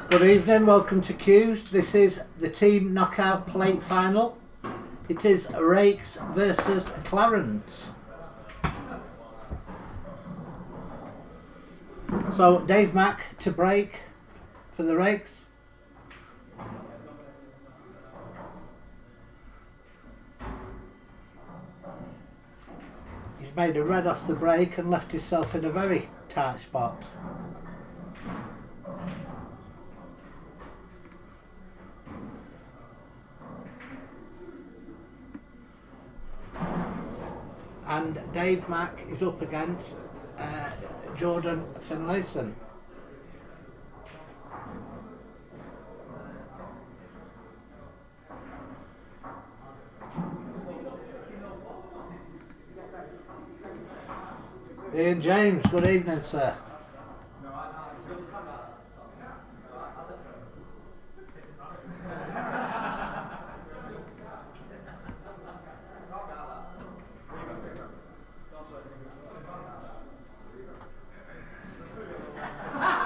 Good evening, welcome to Q's. This is the team knockout plate final. It is Rakes versus Clarence. So Dave Mack to break for the Rakes. He's made a red off the break and left himself in a very tight spot. And Dave Mack is up against Jordan Finlayson. Ian James, good evening, sir.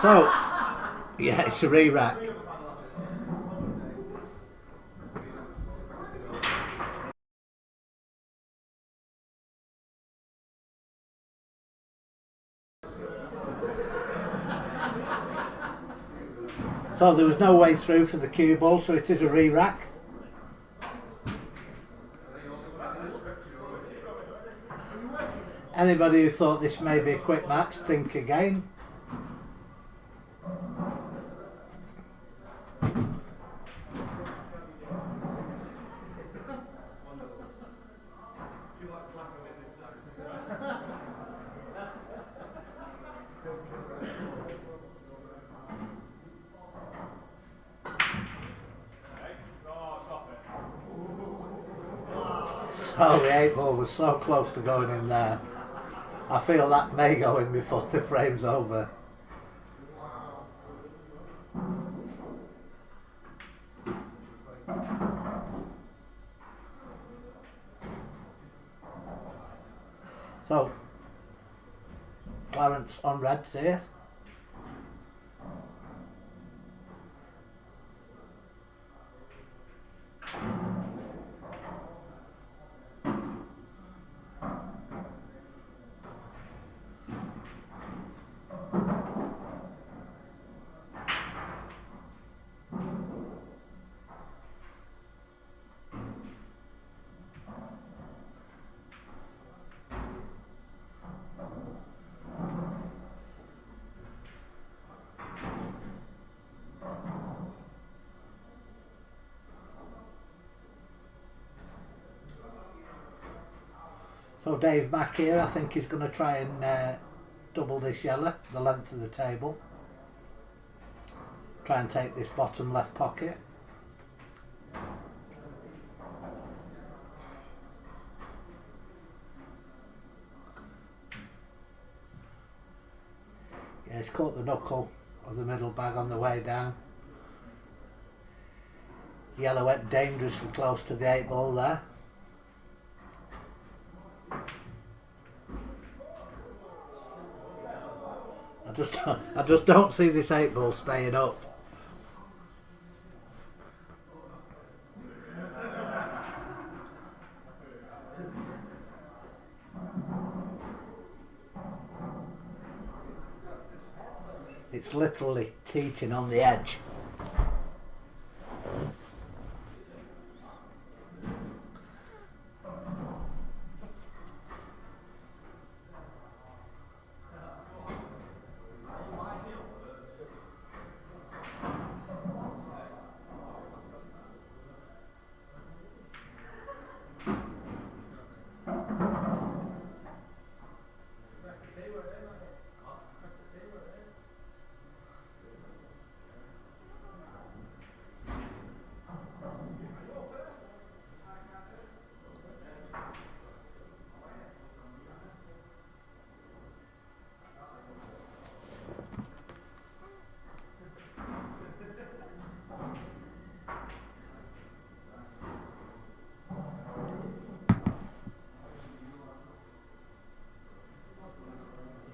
So, yeah, it's a re-rack. So there was no way through for the cue ball, so it is a re-rack. Anybody who thought this may be a quick match, think again. So the 8 ball was so close to going in there. I feel that may go in before the frame's over. So Clarence on reds here. So Dave Mack here, I think he's going to try and double this yellow, the length of the table. Try and take this bottom left pocket. Yeah, he's caught the knuckle of the middle bag on the way down. Yellow went dangerously close to the 8 ball there. I just don't see this 8 ball staying up. It's literally teetering on the edge.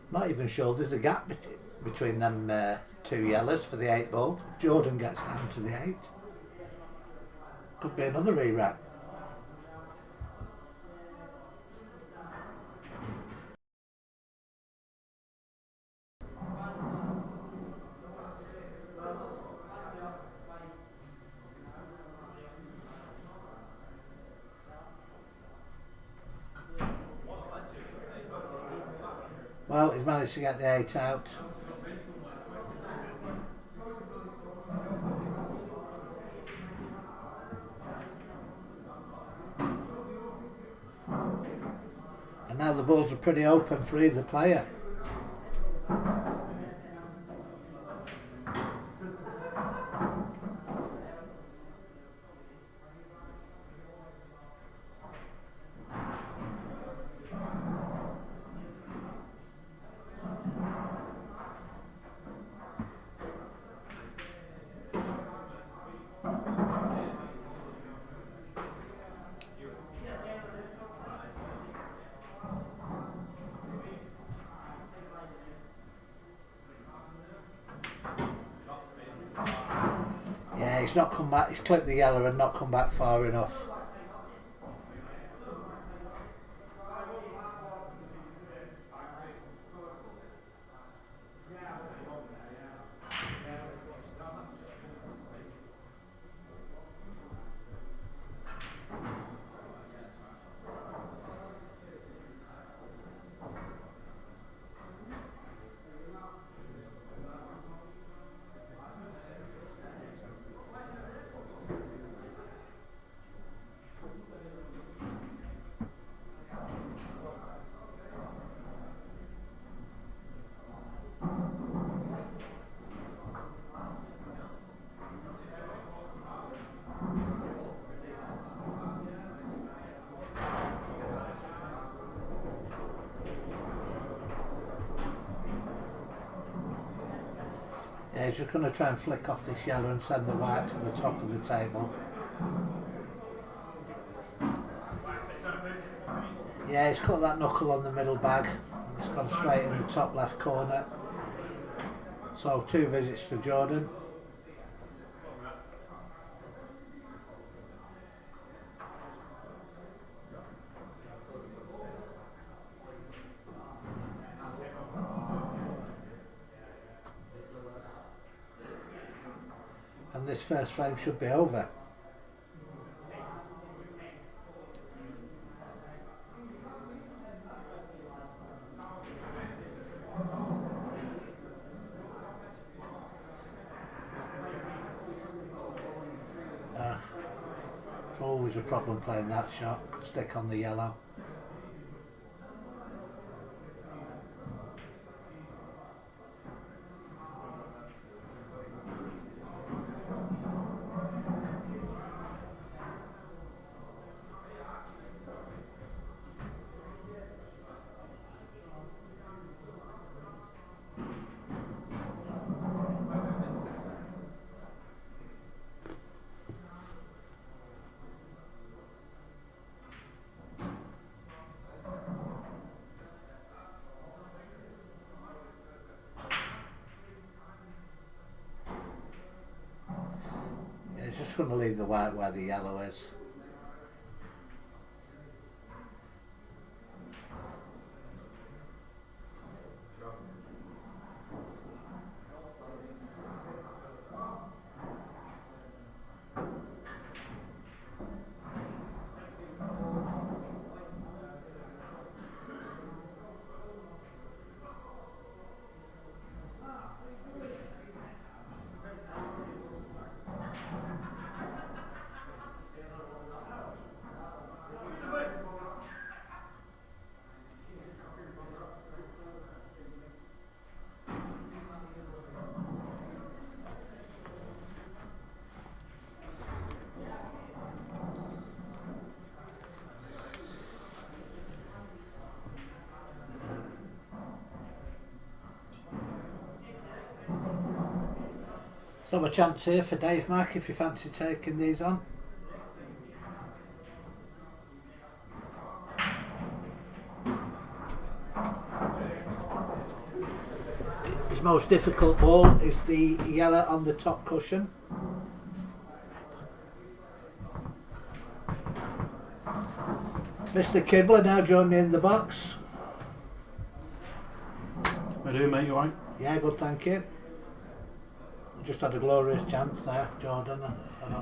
Not even sure there's a gap between them 2 yellows for the 8 ball. If Jordan gets down to the 8, could be another rerun. Well, he's managed to get the 8 out. And now the balls are pretty open for either player. Yeah, he's not come back. He's clipped the yellow and not come back far enough. Yeah, he's just going to try and flick off this yellow and send the white to the top of the table. Yeah, he's cut that knuckle on the middle bag. It's gone straight in the top left corner. So 2 visits for Jordan. And this first frame should be over. It's always a problem playing that shot. Stick on the yellow. It's just going to leave the white where the yellow is. So a chance here for Dave Mack if you fancy taking these on. He's most difficult ball is the yellow on the top cushion. Mr. Kibler now joined me in the box. How do you, mate? You alright? Yeah, good, thank you. Just had a glorious chance there, Jordan.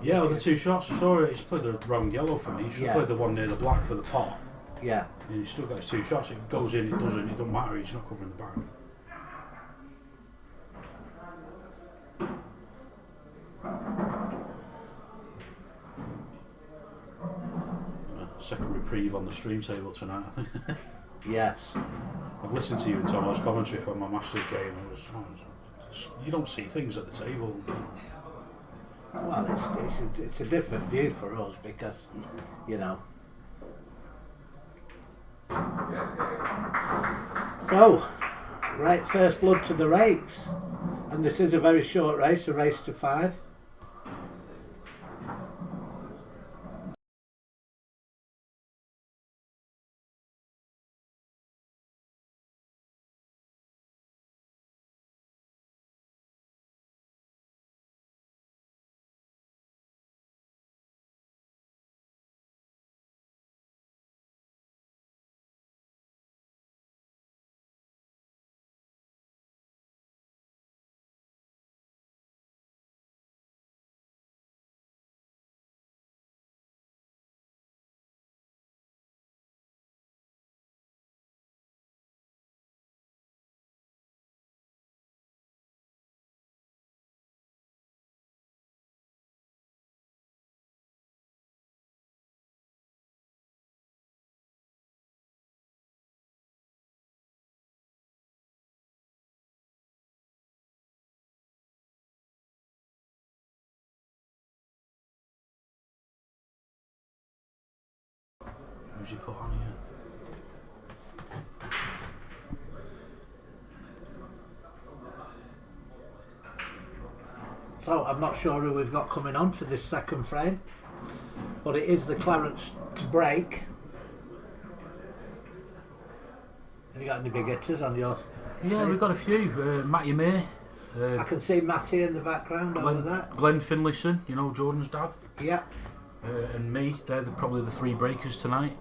Yeah, with the two shots, I saw it. He's played the wrong yellow for me. He should have played the one near the black for the pot. Yeah. And he still got his two shots. It goes in, it doesn't, it doesn't matter. He's not covering the bag. Second reprieve on the stream table tonight, I think. Yes. I've listened to you and Tom's commentary from my Masters game. You don't see things at the table. Well, it's a different view for us because, you know. So, right, first blood to the rakes. And this is a very short race, a race to 5. Who's he put on here? So I'm not sure who we've got coming on for this second frame, but it is the Clarence to break. Have you got any big hitters on your Yeah, team? we've got a few. Matty May. I can see Matty in the background over there. Glenn Finlayson, you know, Jordan's dad. Yeah. And me, they're probably the 3 breakers tonight.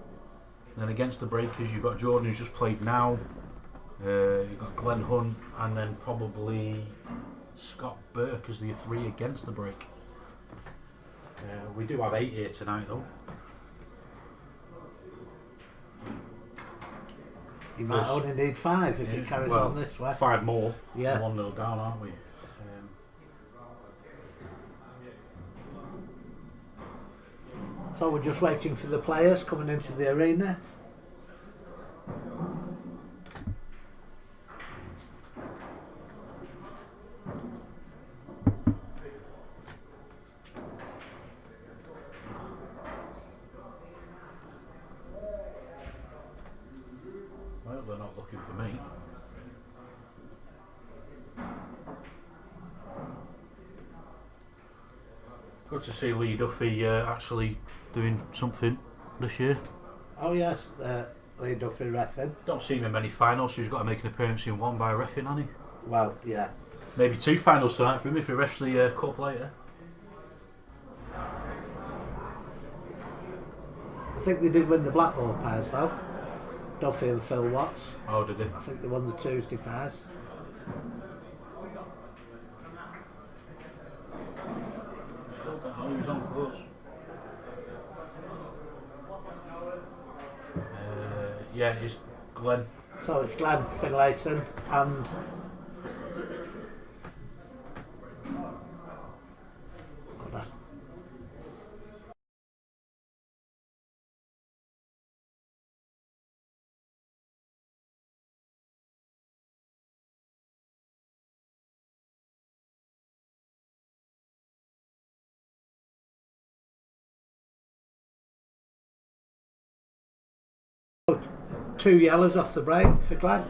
Then against the breakers, you've got Jordan, who's just played now. You've got Glenn Hunt, and then probably Scott Burke as the 3 against the break. We do have 8 here tonight, though. You might only need 5 if it carries on this way. 5 more. Yeah. 1-0 down, aren't we? So we're just waiting for the players coming into the arena. Well, they're not looking for me. Good to see Lee Duffy actually doing something this year. Oh yes, Lee Duffy reffing. Don't see him in many finals, so he's got to make an appearance in one by reffing, hasn't he? Well, yeah. Maybe 2 finals tonight for him if he refs the cup later. I think they did win the black ball pairs though. Duffy and Phil Watts. Oh, did he? I think they won the Tuesday pairs. Still don't know who's on for us. Yeah, it's Glenn. So it's Glenn Finlayson and two yellows off the break for Glenn.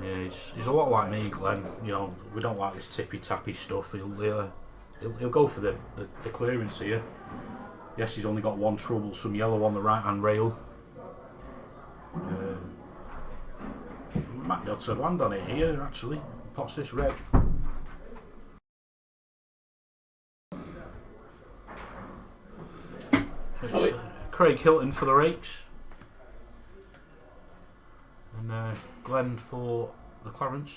Yeah, he's a lot like me, Glenn. You know, we don't like this tippy-tappy stuff. He'll go for the clearance here. Yes, he's only got 1 troublesome yellow on the right-hand rail. might be able to land on it here actually. Pot's this red. So it's Craig Hilton for the rakes. And Glenn for the Clarence.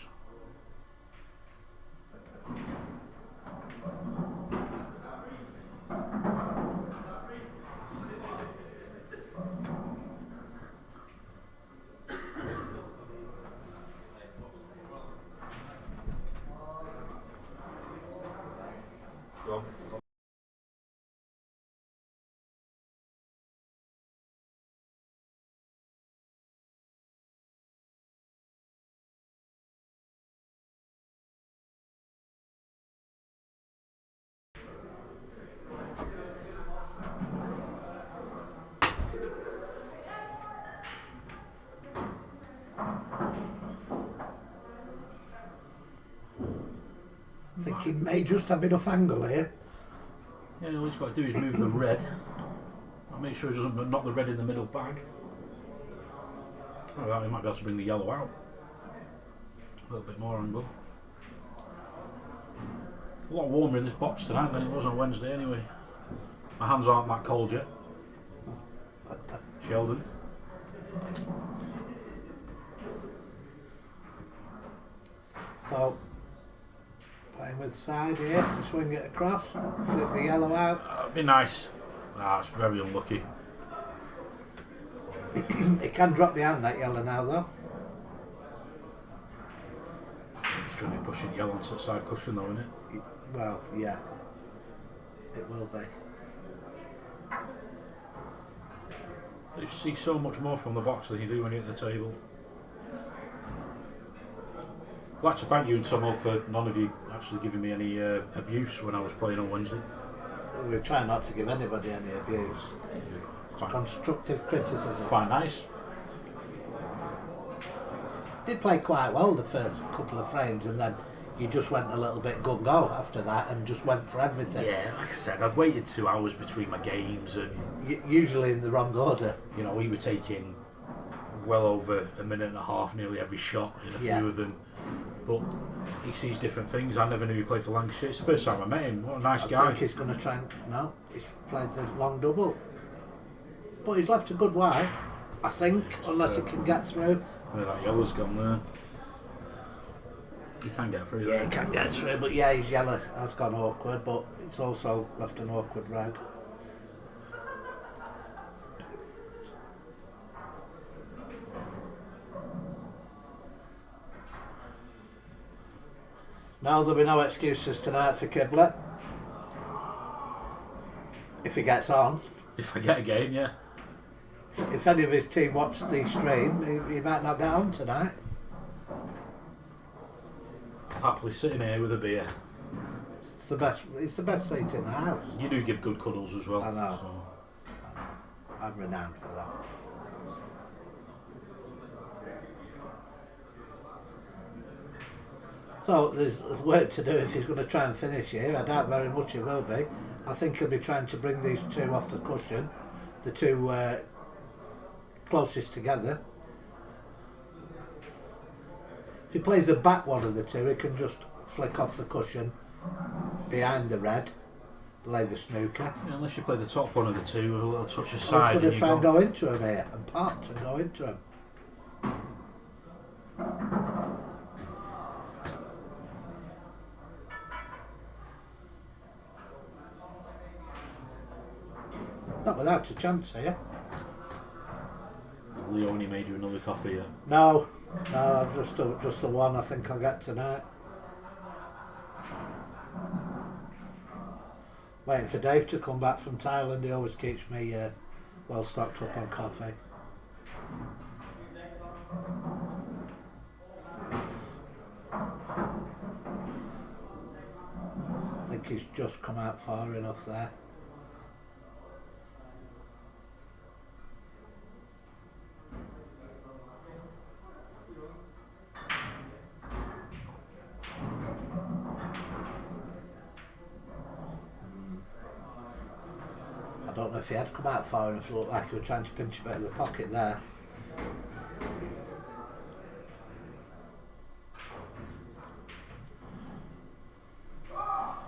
I think he may just have enough angle here. Yeah, all he's got to do is move the red. I'll make sure he doesn't knock the red in the middle bag. Oh, he might be able to bring the yellow out. A little bit more angle. A lot warmer in this box tonight than it was on Wednesday anyway. My hands aren't that cold yet. Sheldon. So, playing with side here to swing it across, flip the yellow out. That'd be nice. Ah, it's very unlucky. It can drop behind that yellow now though. It's going to be pushing yellow onto the side cushion though, isn't it? Well, yeah. It will be. You see so much more from the box than you do when you're at the table. I'd like to thank you and Tomo for none of you actually giving me any abuse when I was playing on Wednesday. We try not to give anybody any abuse. Quite, Constructive criticism. quite nice. Did play quite well the first couple of frames, and then you just went a little bit gung-ho after that and just went for everything. Yeah, like I said, I'd waited 2 hours between my games and Usually in the wrong order. you know, we were taking well over a minute and a half nearly every shot in a few of them. But he sees different things. I never knew he played for Lancashire. It's the first time I met him. What a nice guy. I think he's going to try and... No, he's played the long double. But he's left a good white, I think, unless he can get through. Where that yellow's gone there. You can get through. Yeah, he can get through, but yeah, his yellow has gone awkward, but it's also left an awkward red. Now there'll be no excuses tonight for Kibler. If he gets on. If I get a game, yeah. If any of his team watch the stream, he might not get on tonight. Happily sitting here with a beer. It's the best seat in the house. You do give good cuddles as well. I know. So. I know. I'm renowned for that. So there's work to do if he's going to try and finish here. I doubt very much he will be. I think he'll be trying to bring these two off the cushion, the two closest together. If he plays the back one of the two, he can just flick off the cushion behind the red, lay the snooker. Yeah, unless you play the top one of the two with a little touch of I was side. going to try and go into him here and pot and go into him. Not without a chance here. Leo only made you another coffee yet? No, I'm just the one I think I'll get tonight. Waiting for Dave to come back from Thailand. He always keeps me well stocked up on coffee. I think he's just come out far enough there. I don't know if he had come out far enough, it looked like he was trying to pinch a bit of the pocket there.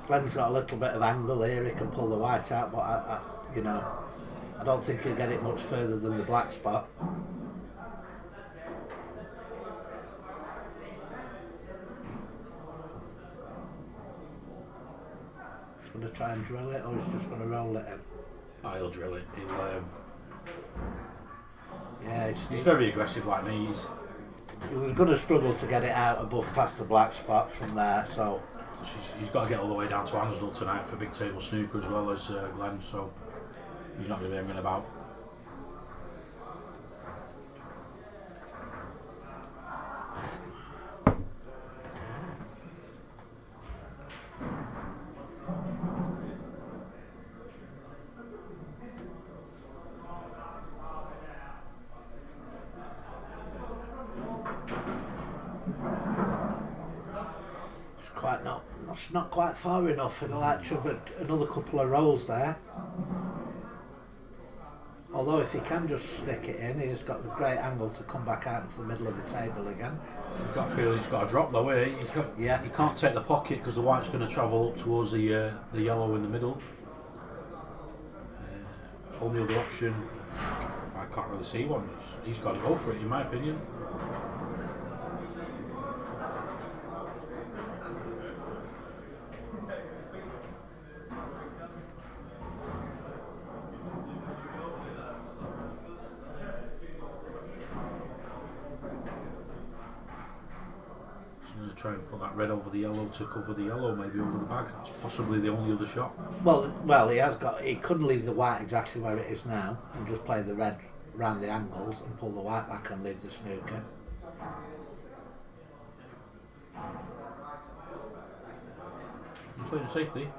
Glenn's got a little bit of angle here. He can pull the white out, but you know, I don't think he'll get it much further than the black spot. He's going to try and drill it, or he's just going to roll it in. Oh, he'll drill it. Yeah, he's very aggressive like me. He was going to struggle to get it out above past the black spot from there, so he's got to get all the way down to Ansdell tonight for big table snooker as well as Glenn, so he's not going to be hanging about. It's not quite far enough. It'll actually have another couple of rolls there. Although if he can just snick it in, he's got the great angle to come back out into the middle of the table again. You've got a feeling he's got to drop though, eh? You can't take the pocket because the white's going to travel up towards the yellow in the middle. Only other option, I can't really see one. He's got to go for it, in my opinion. Try and put that red over the yellow to cover the yellow, maybe over the bag. That's possibly the only other shot. Well, he couldn't leave the white exactly where it is now and just play the red round the angles and pull the white back and leave the snooker. He's playing safety.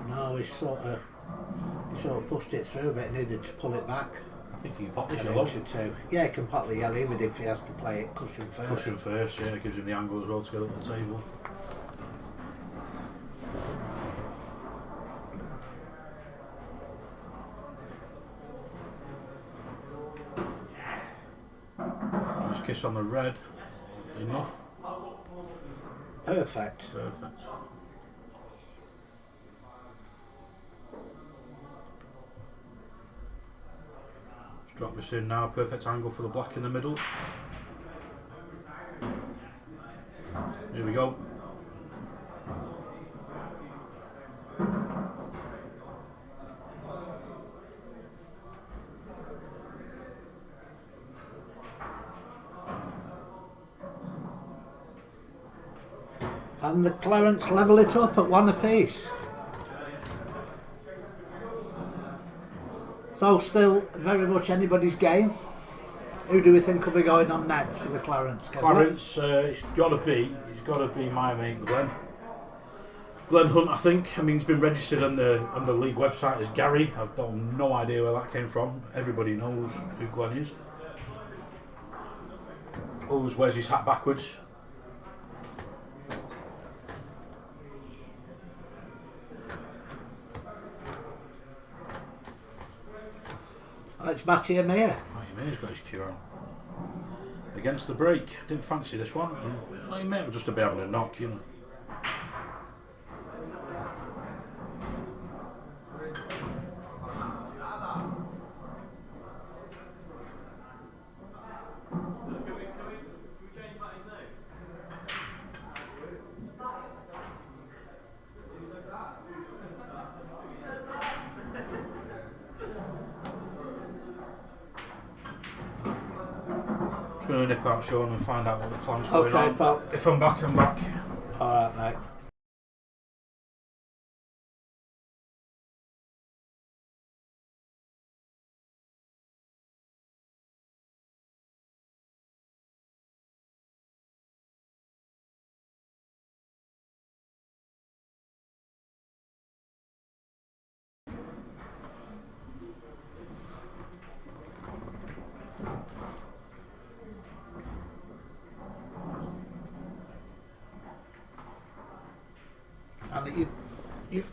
No, he sort of pushed it through, but he needed to pull it back. I think he can pop the yellow. Yeah, he can pop the yellow, even if he has to play it cushion first. Cushion first, yeah, it gives him the angle as well to get up the table. Nice kiss on the red. Enough. Perfect. Perfect. Drop this in now, perfect angle for the black in the middle. Here we go. And the Clarence level it up at 1 apiece. So still very much anybody's game. Who do we think will be going on next for the Clarence? Clarence, it's got to be my mate Glenn. Glenn Hunt, I think. I mean, he's been registered on the league website as Gary. I've got no idea where that came from. Everybody knows who Glenn is. Always wears his hat backwards. It's Matty Amir. Matty Amir's got his cue on. Against the break. Didn't fancy this one. He may have just be having a knock, you know. I'm going to nip out, Sean, and find out what the plan's going on. Pal. If I'm back, I'm back. Alright, mate. And you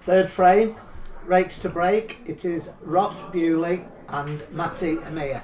Third frame, rakes to break. It is Ross Bewley and Matty Amir.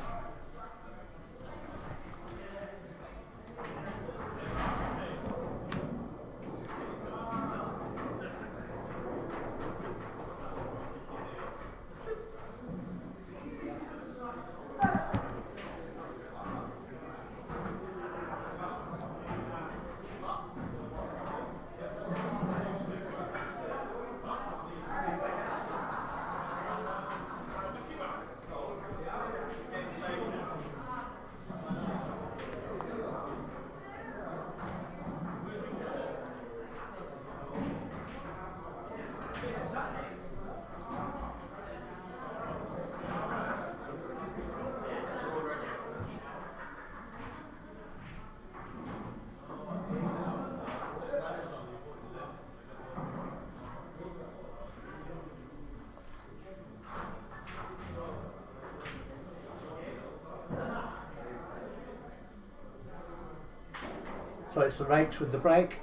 So it's the rakes with the break,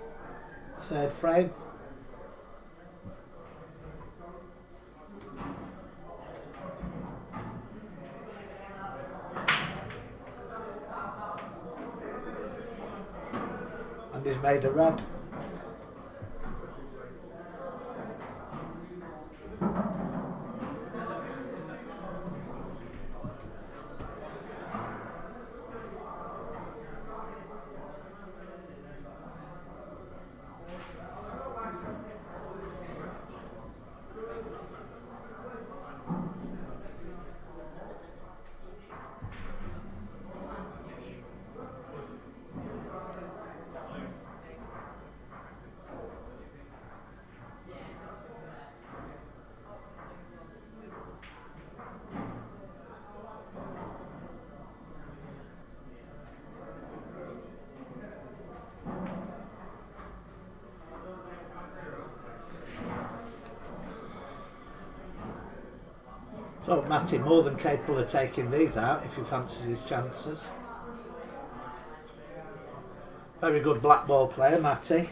third frame. And he's made a red. So Matty more than capable of taking these out if he fancies his chances. Very good black ball player, Matty.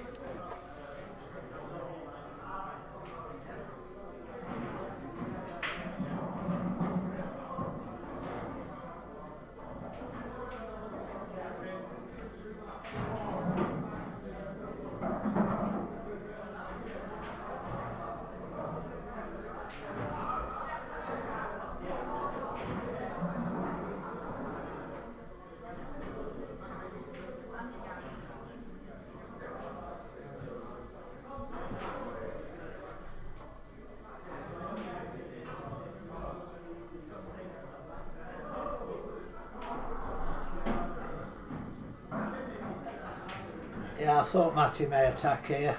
Yeah, I thought Matty may attack here.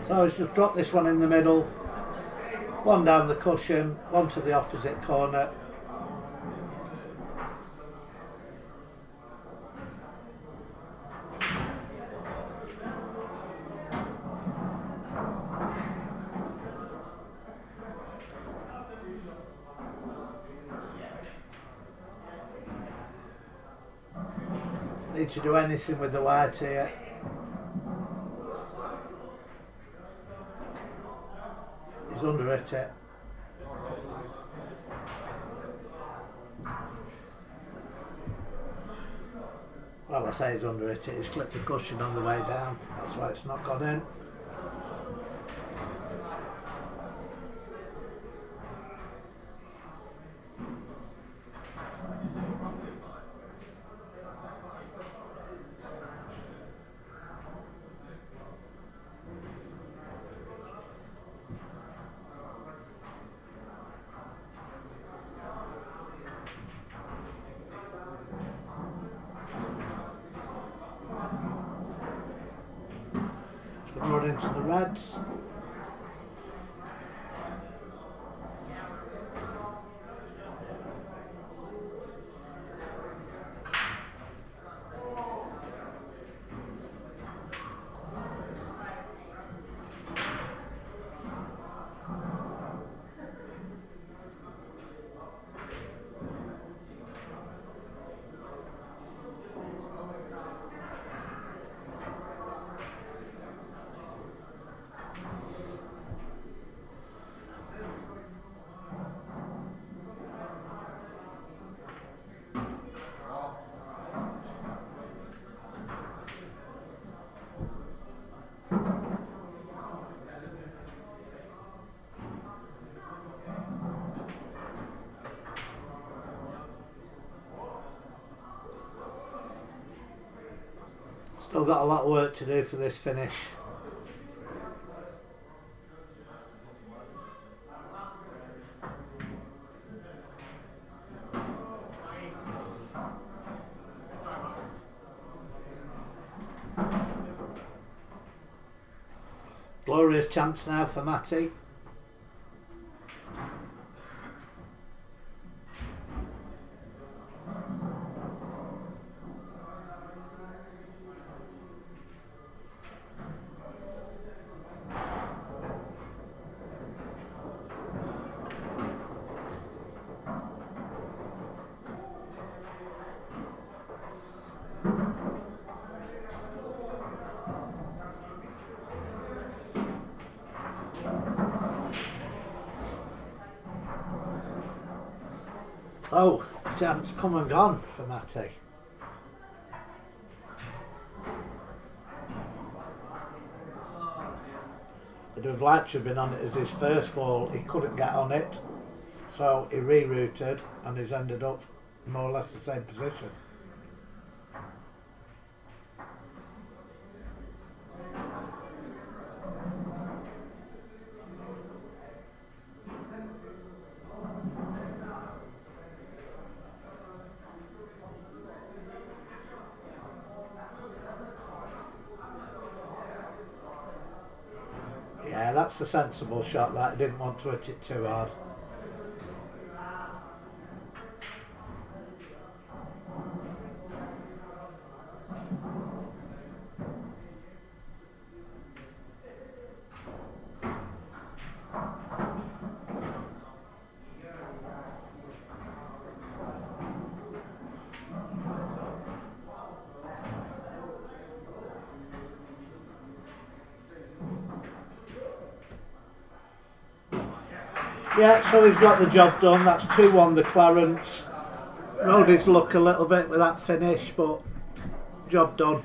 So he's just dropped this one in the middle, one down the cushion, one to the opposite corner. Need to do anything with the white here. He's under it. Well, I say he's under it. He's clipped the cushion on the way down. That's why it's not gone in. to the Reds. Still got a lot of work to do for this finish. Glorious chance now for Matty. So, chance come and gone for Matty. He'd have liked to have been on it as his first ball. He couldn't get on it, so he rerouted and he's ended up more or less the same position. Yeah, that's a sensible shot that. I didn't want to hit it too hard. Yeah, so he's got the job done. That's 2-1 the Clarence. Rode his luck a little bit with that finish, but job done.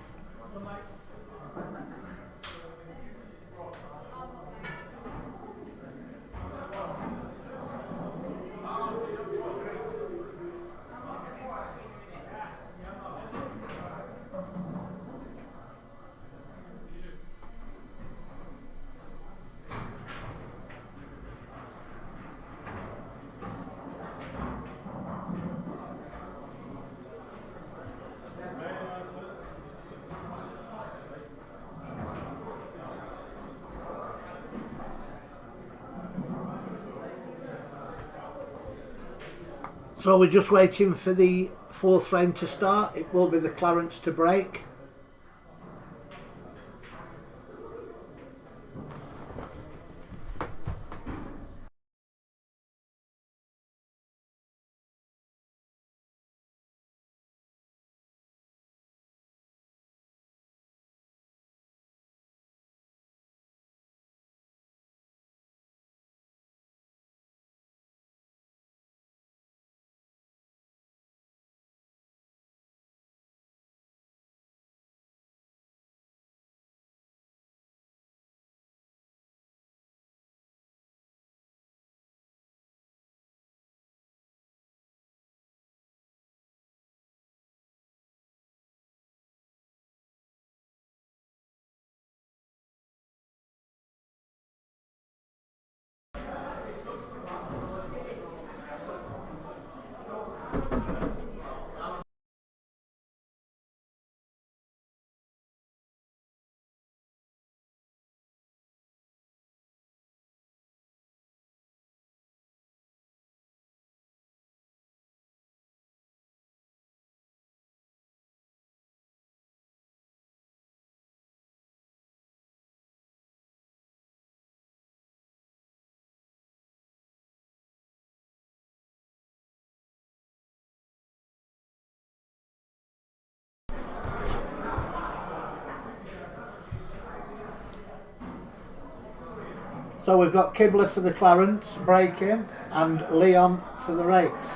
So we're just waiting for the fourth frame to start. It will be the Clarence to break. So we've got Kibler for the Clarence, breaking, and Leon for the rakes.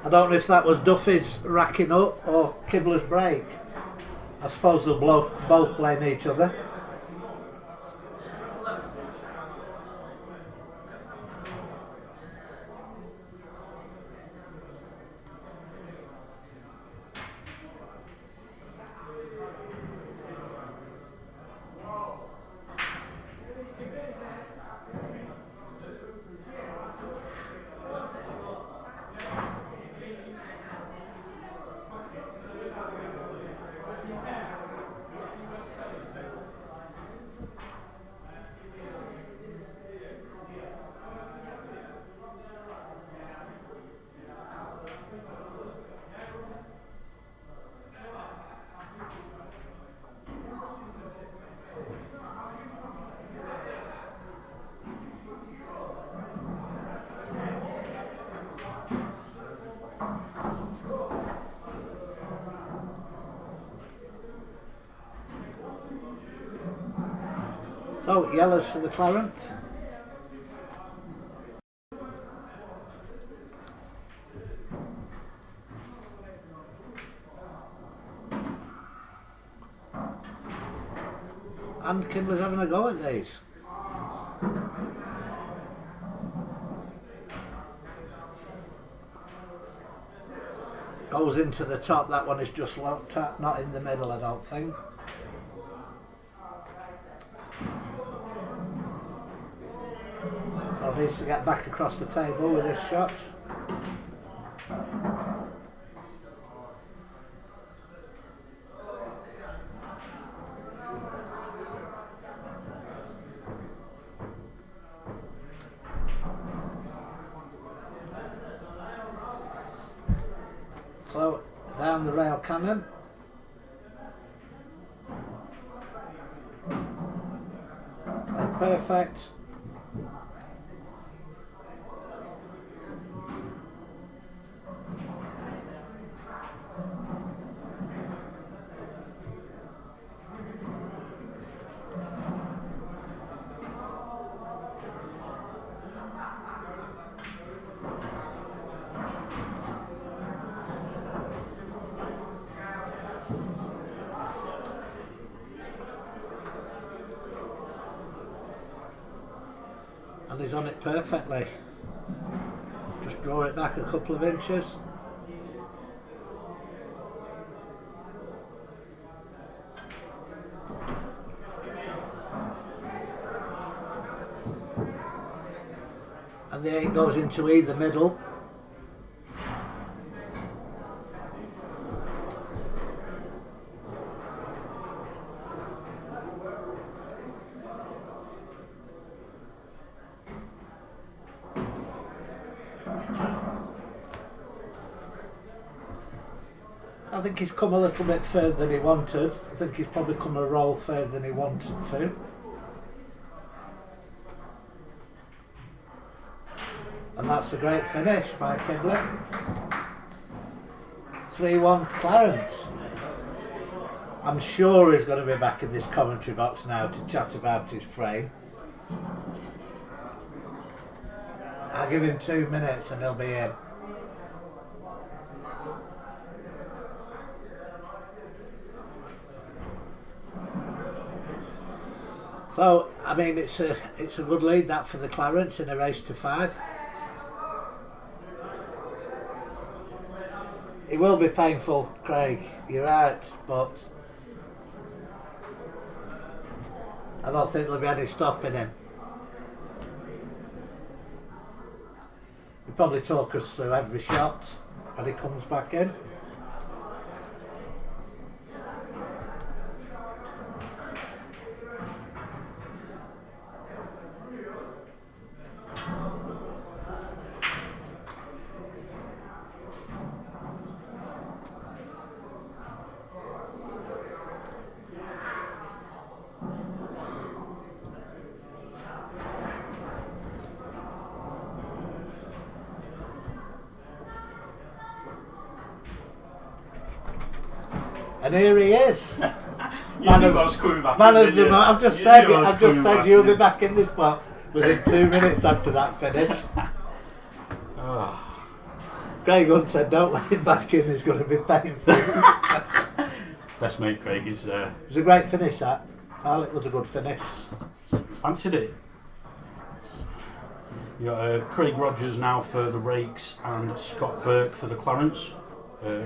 I don't know if that was Duffy's racking up or Kibler's break. I suppose they'll both blame each other. So, yellows for the Clarence. And Kibler's having a go at these. Goes into the top, that one is just locked up, not in the middle, I don't think. So needs to get back across the table with this shot. So down the rail cannon. Perfect. And he's on it perfectly. Just draw it back a couple of inches. And the 8 goes into either middle. I think he's come a little bit further than he wanted. I think he's probably come a roll further than he wanted to. And that's a great finish by Kibler. 3-1 Clarence. I'm sure he's going to be back in this commentary box now to chat about his frame. I'll give him 2 minutes and he'll be in. So, I mean, it's a good lead that for the Clarence in a race to 5. It will be painful, Craig, you're right, but I don't think there'll be any stopping him. He'll probably talk us through every shot when he comes back in. And here he is. You knew I was coming back. Man in, of the didn't you? I've just You said knew it. I was I've just coming said back you'll in. be back in this box within 2 minutes after that finish. Oh. Craig Hunt said, "Don't let him back in. He's going to be painful." Best mate Craig is It was a great finish. That Carl, it was a good finish. fancied it. You got Craig Rogers now for the Rakes and Scott Burke for the Clarence.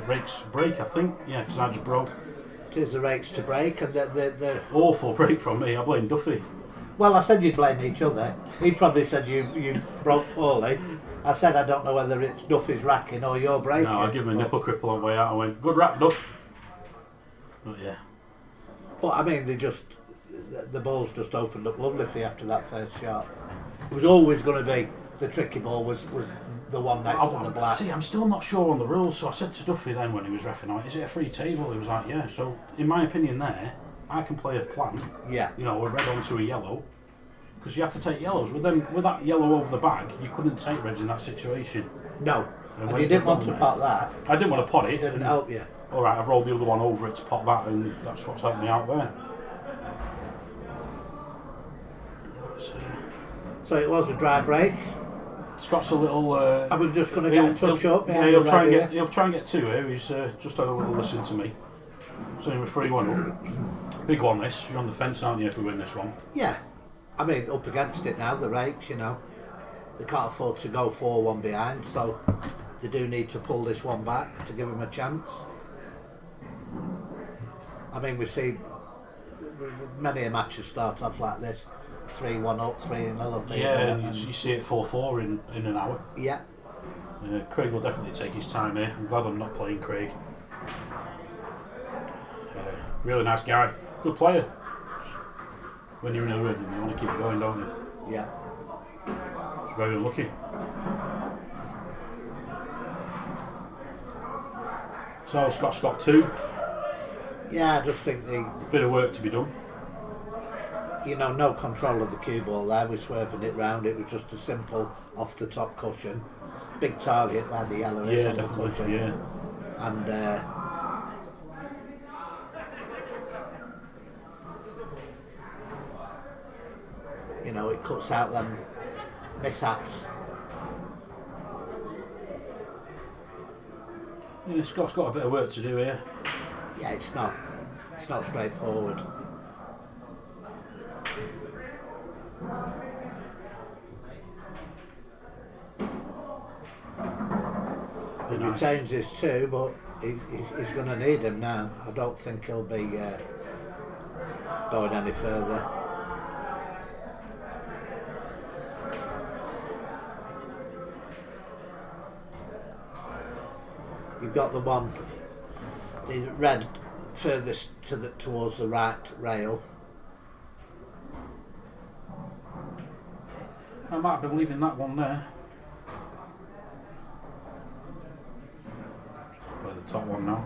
Rakes break, I think. Yeah, because I just broke. It is the Rakes to break, and the Awful break from me. I blame Duffy. well, I said you'd blame each other. He probably said you broke poorly. I said I don't know whether it's Duffy's racking or you're breaking. No, I give him a nipple cripple on the way out. I went, good rap, Duff. But yeah. But I mean, the ball's just opened up lovely for you after that first shot. It was always going to be the tricky ball was the one next to the black. See, I'm still not sure on the rules, so I said to Duffy then when he was reffing, is it a free table? He was like, yeah. So in my opinion there, I can play a plan. Yeah. You know, a red onto a yellow. Because you have to take yellows. With that yellow over the bag, you couldn't take reds in that situation. No. And And you didn't want to pot that. I didn't want to pot it. It didn't help you. Alright, I've rolled the other one over it to pot that, and that's what's helped me out there. So it was a dry break. Scott's a little. I was just going to get a touch up. Yeah, he'll try and get two here. He's just had a little listen to me. So we're 3-1 up. Big one this. You're on the fence, aren't you, if we win this one? Yeah. I mean, up against it now, the Rakes, you know. They can't afford to go 4-1 behind, so they do need to pull this one back to give them a chance. I mean, we see many a matches start off like this. 3-1 up, 3-0 up. Yeah, and you see it 4-4 in an hour. Yeah. Craig will definitely take his time here. I'm glad I'm not playing Craig. Really nice guy. Good player. When you're in a rhythm, you want to keep going, don't you? Yeah. He's very unlucky. So Scott's got 2. Yeah, I just think Bit of work to be done. no control of the cue ball there. We're swerving it round. It was just a simple off the top cushion. Big target where the yellow is on the cushion. Yeah. And it cuts out them mishaps. Yeah, Scott's got a bit of work to do here. Yeah, it's not straightforward. He retains his 2, but he's going to need him now. I don't think he'll be going any further. You've got the red furthest towards the right rail. I might be leaving that one there. Play the top one now.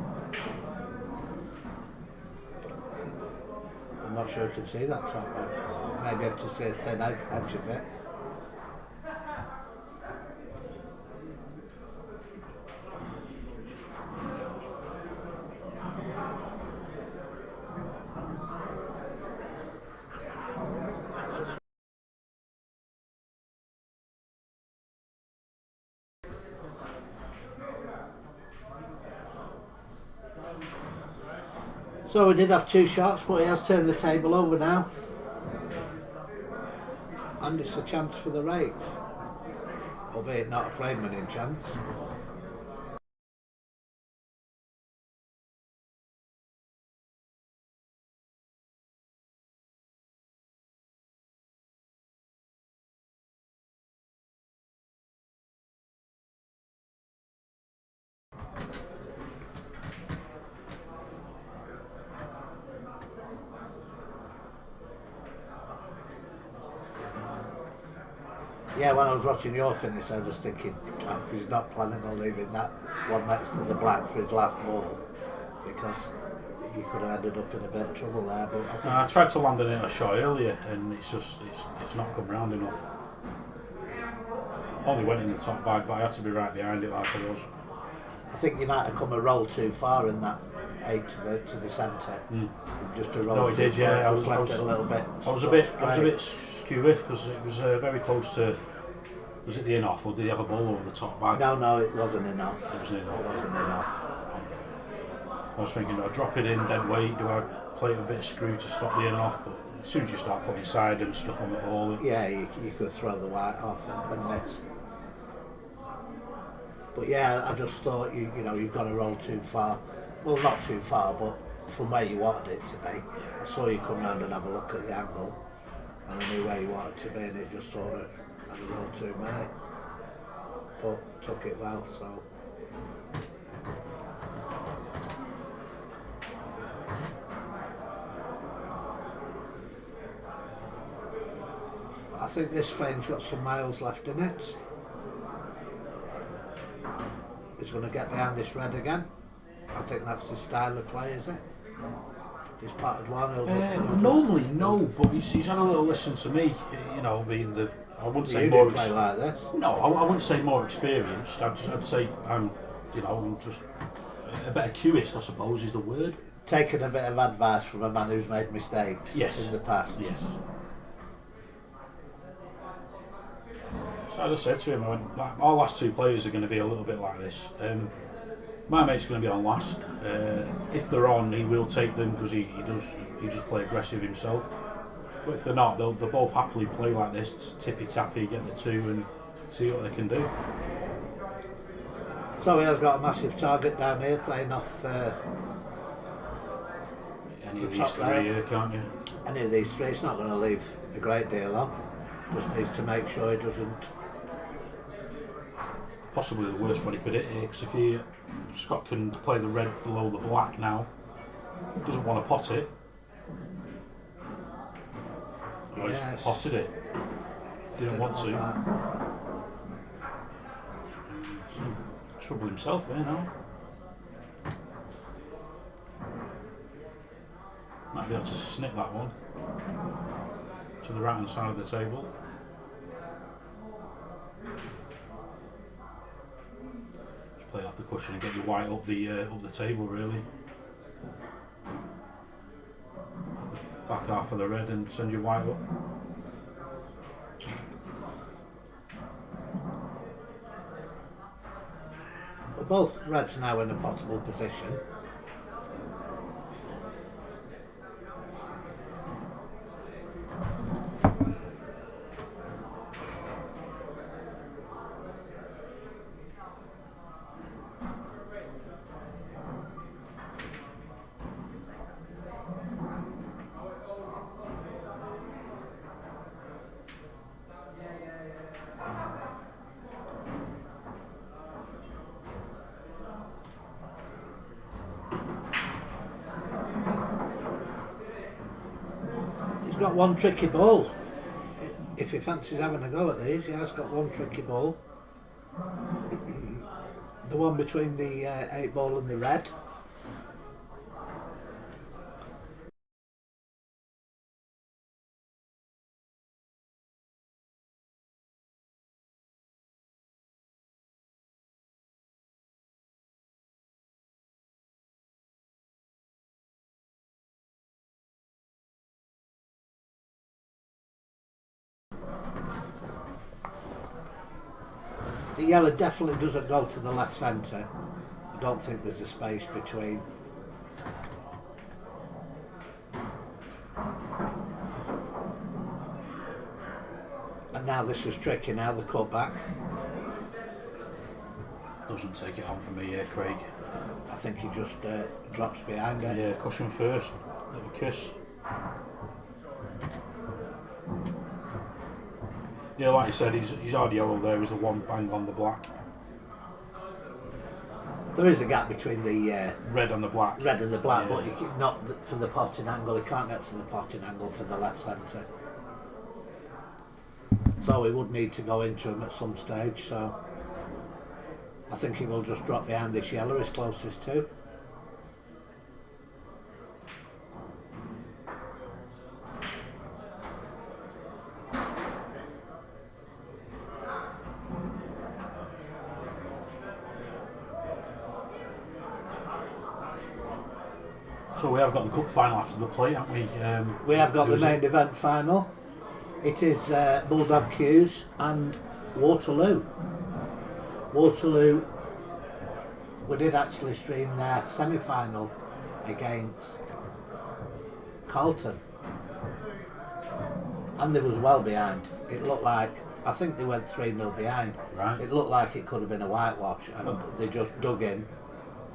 I'm not sure you can see that top one. Maybe able to see a thin edge of it. So we did have 2 shots, but he has turned the table over now. And it's a chance for the Rakes. Albeit not a frame winning chance. Yeah, when I was watching your finish, I was just thinking, he's not planning on leaving that one next to the black for his last ball, because you could have ended up in a bit of trouble there. But I tried to land a shot earlier, and it's not come round enough. Only went in the top bag, but I had to be right behind it like I was. I think you might have come a roll too far in that 8 to the centre. Just a roll. No, he did. Yeah, I was left it a little bit. I was a bit skew-iff because it was very close to. Was it the in-off or did he have a ball over the top bag? No, it wasn't enough. It wasn't enough. It wasn't enough. I was thinking, do I drop it in dead weight? Do I play it a bit of screw to stop the in-off? But as soon as you start putting side and stuff on the ball, yeah, you could throw the white off and miss. But yeah, I just thought you've got to roll too far. Well, not too far, but from where you wanted it to be. I saw you come round and have a look at the angle, and I knew where you wanted to be, and it just sort of had a roll too many. But took it well, so. I think this frame's got some miles left in it. He's going to get behind this red again. I think that's his style of play, is it? This patted one. Normally, no, but he's had a little listen to me. Being the I wouldn't say more. Play like this. No, I wouldn't say more experienced. I'd say I'm just a better cueist, I suppose, is the word. Taking a bit of advice from a man who's made mistakes in the past. Yes. So I just said to him, I went, our last two players are going to be a little bit like this. My mate's going to be on last. If they're on, he will take them because he does play aggressive himself. But if they're not, they'll both happily play like this, tippy-tappy, get the two and see what they can do. So he has got a massive target down here, playing off any of these three here, can't you? Any of these three, it's not going to leave a great deal on. Just needs to make sure he doesn't. Possibly the worst one he could hit here, because if Scott can play the red below the black now, doesn't want to pot it. Oh, yes. He's potted it. Didn't want to. Trouble himself here now. Might be able to snip that one to the right hand side of the table. Just play off the cushion and get your white up the table really. Back half of the red and send your white up. Well, both reds now in a potable position. He's got one tricky ball. If he fancies having a go at these, he has got one tricky ball. The one between the 8 ball and the red. The yellow definitely doesn't go to the left centre. I don't think there's a space between. And now this is tricky, now the cut back. Doesn't take it on for me here, Craig. I think he just drops behind it. Yeah, cushion first. Little kiss. Yeah, like you said, his hard yellow there is the one bang on the black. There is a gap between the red and the black. Red and the black, yeah. But not for the potting angle. He can't get to the potting angle for the left centre. So he would need to go into him at some stage. So I think he will just drop behind this yellow as closest to. So we have got the cup final after the play, haven't we? We have got who the is main it? event final. It is Bulldog Q's and Waterloo. Waterloo, we did actually stream their semi-final against Carlton. And they was well behind. It looked like, I think they went 3-0 behind. Right. It looked like it could have been a whitewash, and they just dug in.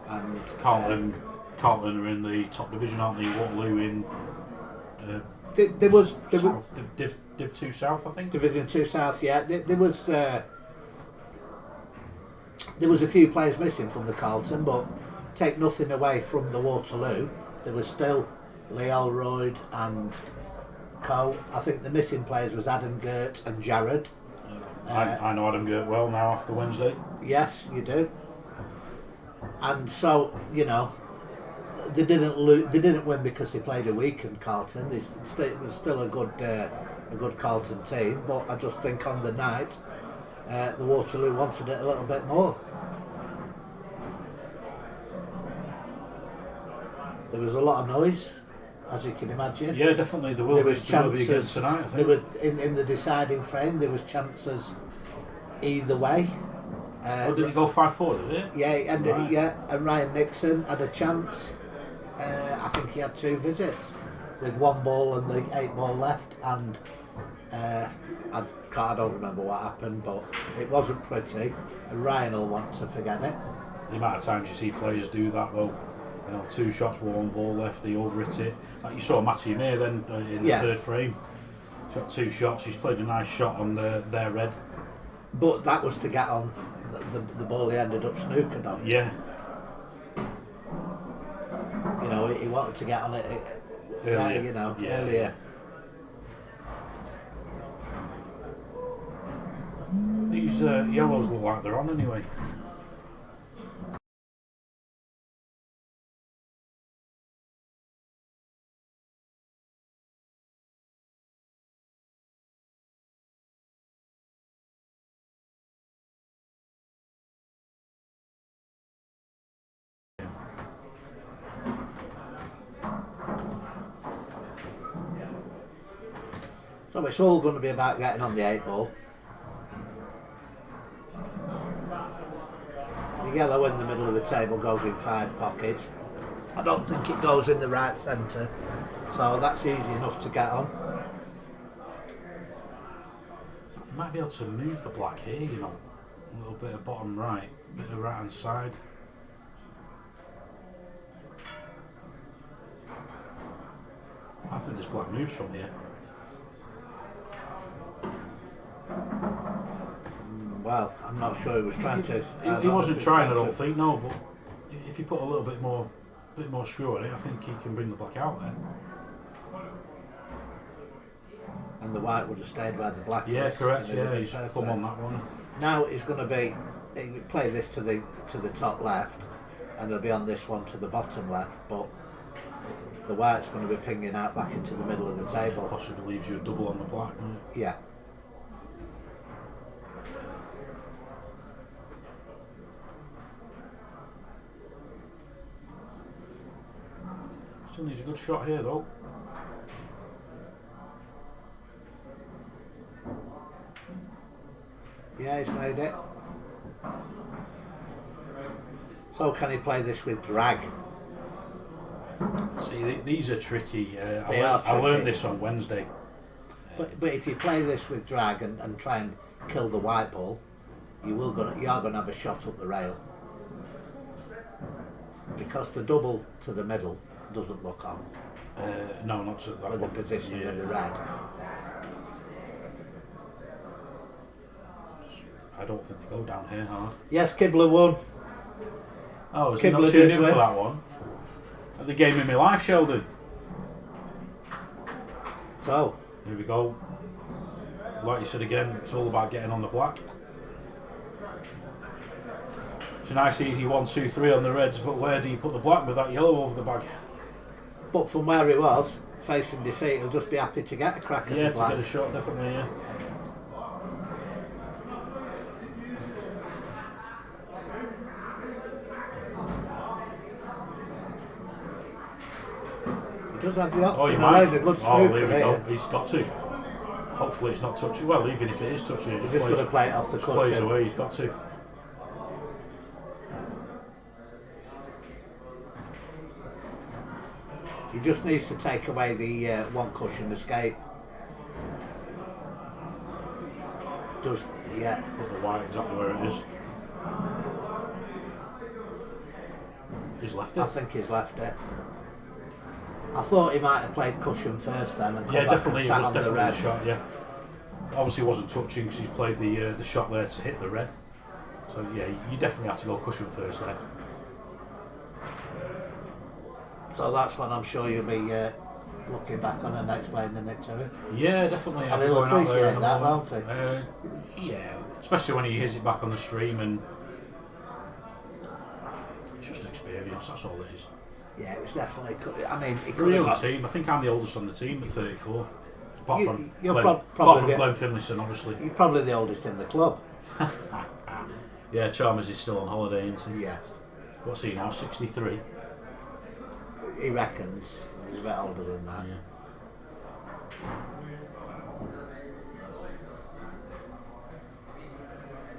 And Carlton are in the top division, aren't they? Waterloo in there was South, Div 2 South, I think. Division 2 South, yeah. There was a few players missing from the Carlton, but take nothing away from the Waterloo. There was still Lee Alroyd and Co. I think the missing players was Adam Gert and Jared. I know Adam Gert well now after Wednesday. Yes, you do. And so, you know, they didn't lose. They didn't win because they played a weakened Carlton. It was still a good Carlton team. But I just think on the night, the Waterloo wanted it a little bit more. There was a lot of noise, as you can imagine. Yeah, definitely. There will There be, was there will be again chances. tonight, I There think. were in the deciding frame. There was chances either way. Did it go 5-4, did it? Yeah, and Right. and Ryan Nixon had a chance. I think he had 2 visits with 1 ball and the 8 ball left, and I don't remember what happened, but it wasn't pretty. And Ryan will want to forget it. The amount of times you see players do that, though. You know, 2 shots, 1 ball left, they overhit it. Like you saw Matty May then in the Yeah. 3rd frame. He's got 2 shots. He's played a nice shot on their red. But that was to get on the ball he ended up snookered on. Yeah. You know, he wanted to get on it Earlier. you know, Yeah. earlier. These yellows look like they're on anyway. So it's all going to be about getting on the 8 ball. The yellow in the middle of the table goes in 5 pockets. I don't think it goes in the right centre, so that's easy enough to get on. You might be able to move the black here, you know. A little bit of bottom right, a bit of right hand side. I think this black moves from here. Well, I'm not sure he was trying to. He wasn't trying, I don't think, no, but if you put a little bit more screw on it, I think he can bring the black out there. And the white would have stayed where the black is. Yeah, correct, and it'd have yeah, been he's perfect. come on that one. Now it's going to be, he would play this to the top left, and it'll be on this one to the bottom left, but the white's going to be pinging out back into the middle of the table. Possibly leaves you a double on the black, doesn't it? Yeah. Still needs a good shot here though. Yeah, he's made it. So can he play this with drag? See, these are tricky. They are I learned tricky. this on Wednesday. But if you play this with drag and try and kill the white ball, you are going to have a shot up the rail. Because the double to the middle doesn't look on No, not to that with the one. positioning Yeah. of the red. I don't think they go down here hard. Yes, Kibler won. Oh, is he not Kibler tuned did in for win. that one? At the game in my life, Sheldon. So, Here we go. Like you said again, it's all about getting on the black. It's a nice easy 1, 2, 3 on the reds, but where do you put the black with that yellow over the bag? but from where he was, facing defeat, he'll just be happy to get a crack at Yeah, the to black. get a shot, definitely, yeah. does have the Oh, he option. might. A good Oh, snooker here we here. go. He's got to. Hopefully it's not touching. Well, even if it is touching, it He's just just plays, going to play it off the just plays cushion. away. He's got to. He just needs to take away the one cushion escape. Does, yeah. Put the white exactly where it is. He's left it. I think he's left it. I thought he might have played cushion first then and come Yeah, back definitely. and It sat was on the definitely red. the shot. Yeah. Obviously, wasn't touching because he's played the shot there to hit the red. So yeah, you definitely have to go cushion first there. So that's when I'm sure you'll be looking back on and explaining it to him. Yeah, definitely. And I'll be he'll going out there appreciate in a that, moment. won't he? Yeah, especially when he hears it back on the stream, and it's just experience. That's all it is. Yeah, it was definitely. I mean, he We're could a have young got. team. I think I'm the oldest on the team at 34. Apart You- from you're Glenn, prob- apart probably from the- Glenn Finlayson, obviously. You're probably the oldest in the club. Yeah, Chalmers is still on holiday, isn't he? Yeah, What's he now? 63. he reckons he's a bit older than that. Yeah.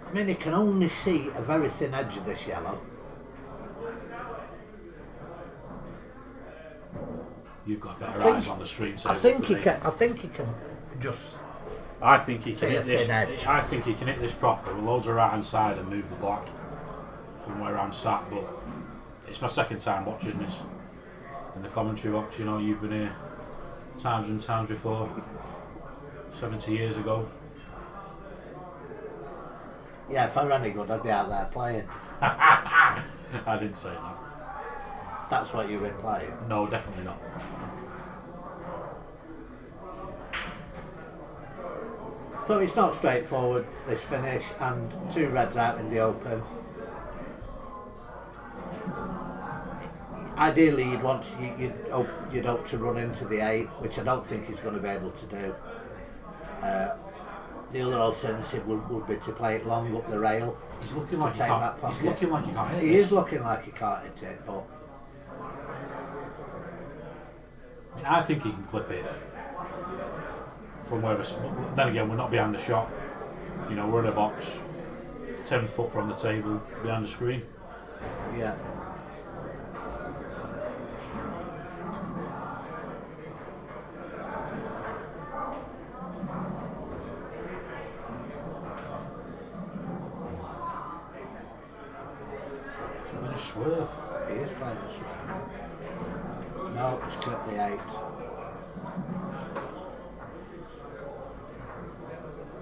I mean, he can only see a very thin edge of this yellow. You've got better think- eyes on the stream. I think he can. I think he can just. I think he can See a hit this. thin edge. I think he can hit this proper with loads of right hand side and move the black from where I'm sat. But it's my second time watching this in the commentary box. You know, you've been here times and times before. 70 years ago. Yeah, if I were any good, I'd be out there playing. I didn't say that. That's what you're implying. No, definitely not. So it's not straightforward, this finish, and two reds out in the open. Ideally, you'd hope to run into the 8, which I don't think he's going to be able to do. The other alternative would be to play it long up the rail. He's looking To like he take can't. that pocket. He's looking like he can't hit He this. is looking like he can't hit it, but I mean, I think he can clip it from where we're. Then again, we're not behind the shot. You know, we're in a box, 10 foot from the table, behind the screen. yeah. So we're just swerve. He is playing this way. No, he's clipped the 8.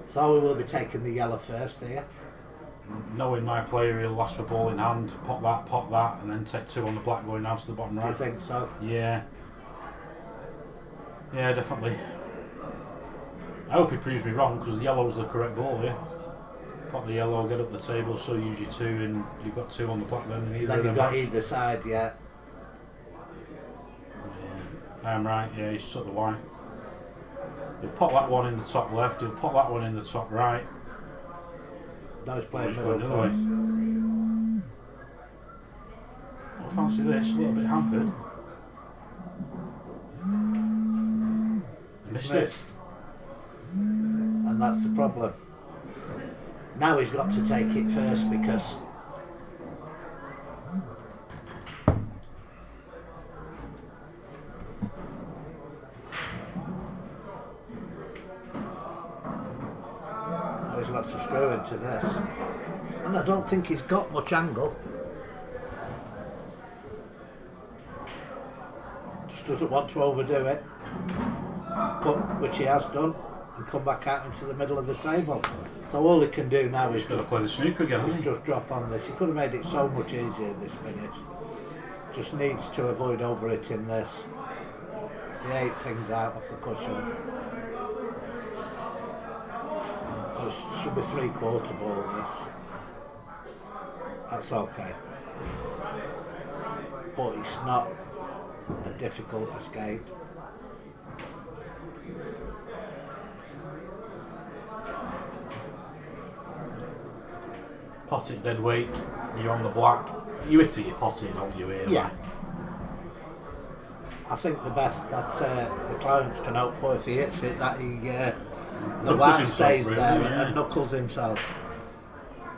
So we will be taking the yellow first here. Knowing my player, he'll last for ball in hand, pop that, and then take 2 on the black going down to the bottom Do you right. think so? Yeah. Yeah, definitely. I hope he proves me wrong because the yellow's the correct ball here. Pop the yellow, get up the table, so use your 2, and you've got 2 on the black then. And either Then of you've them got either side, yeah. Yeah, I'm right. Yeah, he's took the white. He'll pop that one in the top left. He'll pop that one in the top right. No, he's playing He's middle going the other way. first. I fancy this. A little bit hampered. He's Missed it. missed. And that's the problem. Now he's got to take it first because now he's got to screw into this. And I don't think he's got much angle. Just doesn't want to overdo it. Which he has done, and come back out into the middle of the table. So all he can do now is He's got to play the snooker again, hasn't he? just drop on this. He could have made it so much easier, this finish. Just needs to avoid over-hitting this. If the 8 pings out off the cushion. So it should be 3/4 ball, this. That's okay. But it's not a difficult escape. Pot it dead weight. You're on the black. You hit it, you pot it, don't you? Here, Yeah. like. I think the best that the Clarence can hope for if he hits it, that he the Knuckles white himself, stays really, there yeah. and knuckles himself.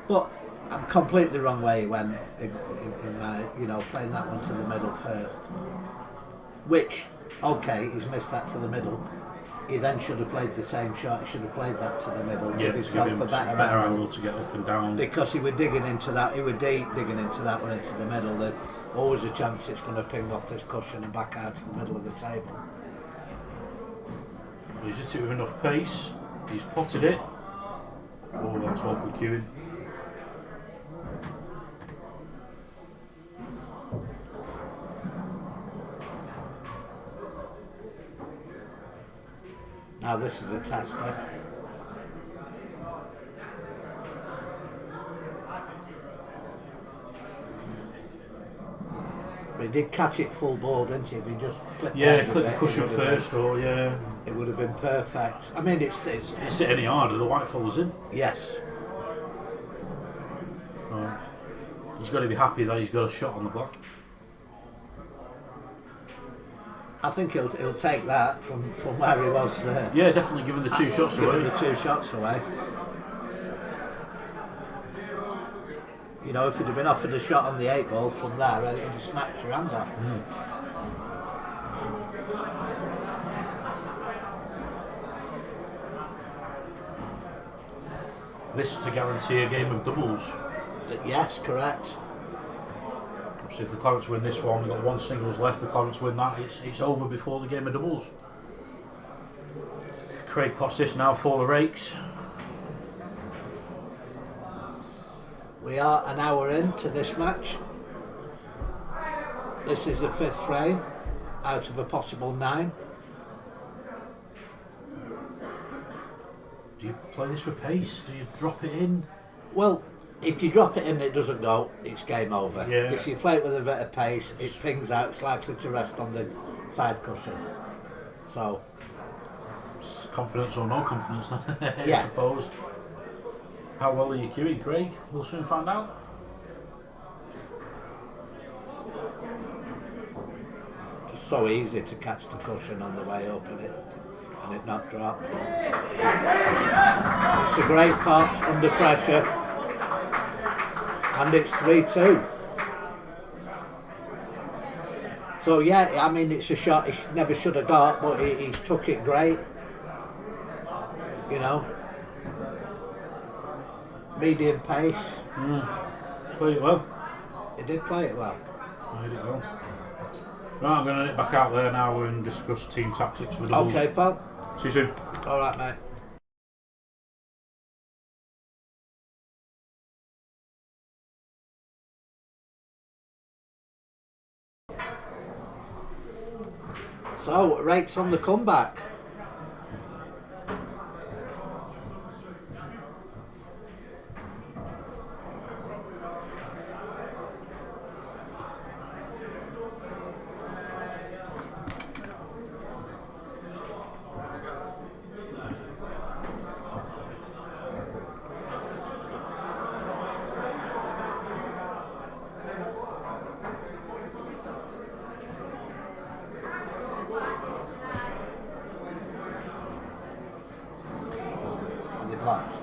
But I'm completely wrong way he went in playing that one to the middle first. Which, okay, he's missed that to the middle. He then should have played the same shot. He should have played that to the middle, Yeah, give to himself give him a better angle to get up and down. because he was digging into that. He was deep digging into that one into the middle. There's always a chance it's going to ping off this cushion and back out to the middle of the table. He's hit it with enough pace. He's potted it. Oh, that's awkward cueing. Now this is a tester. But he did catch it full ball, didn't he? If he just clipped Yeah, clip the cushion first, or yeah. It would have been perfect. I mean, it's It's hit any harder, the white follows in. yes. Oh. He's got to be happy that he's got a shot on the black. I think he'll take that from where he was. Yeah, definitely giving the two shots away. Giving the two shots away. You know, if he'd have been offered a shot on the 8 ball from there, he'd have snapped your hand off. This to guarantee a game of doubles. Yes, correct. So if the Clarence win this one, we've got one singles left. The Clarence win that, it's over before the game of doubles. Craig pots this now for the rakes. We are an hour into this match. This is the 5th frame out of a possible 9. Do you play this with pace? Do you drop it in? Well, if you drop it in and it doesn't go, it's game over. Yeah. If you play it with a bit of pace, it pings out, it's likely to rest on the side cushion. So, Confidence or no confidence, I Yeah. suppose. How well are you queuing, Craig? We'll soon find out. just so easy to catch the cushion on the way up and it not drop. It's a great pot under pressure. And it's 3-2. So yeah, I mean it's a shot he never should have got, but he took it great. You know, medium pace. Play it well. He did play it well. Played it well. Right, I'm going to nip back out there now and discuss team tactics for doubles. Okay, pal. See you soon. All right, mate. So, rates on the comeback. Are they blocked?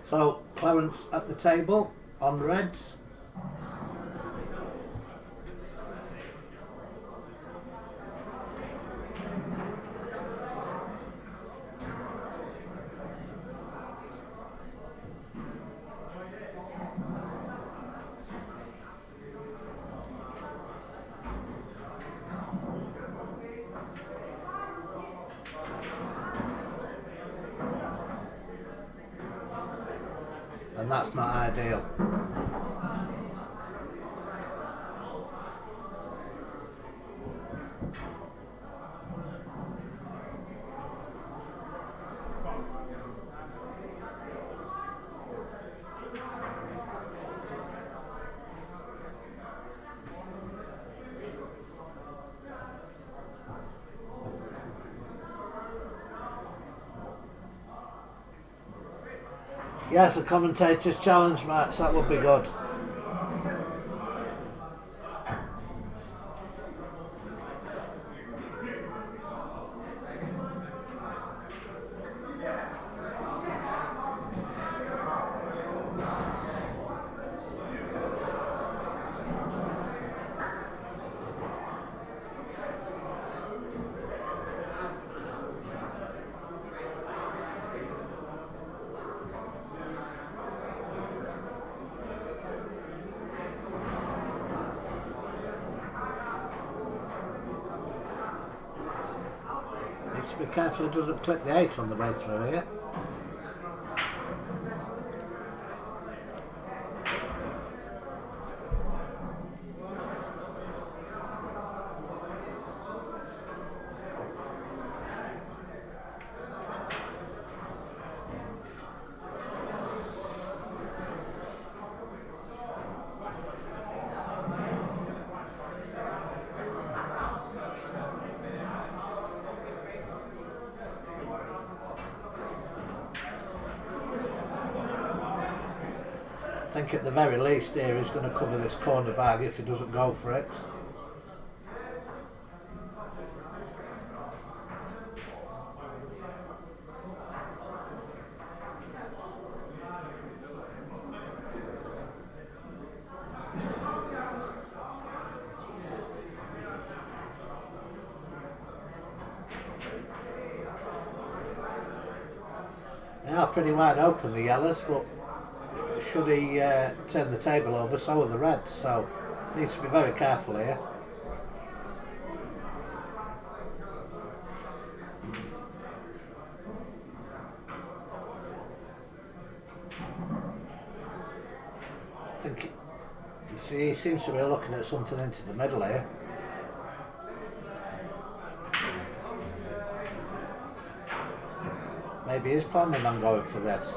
So Clarence at the table on reds. And that's not ideal. Yes, a commentator's challenge match, that would be good. Needs to be careful he doesn't clip the 8 on the way through here. I think at the very least here he's going to cover this corner bag if he doesn't go for it. They are pretty wide open, the yellows, but should he turn the table over, so are the reds, so needs to be very careful here. I think he seems to be looking at something into the middle here. Maybe he's planning on going for this.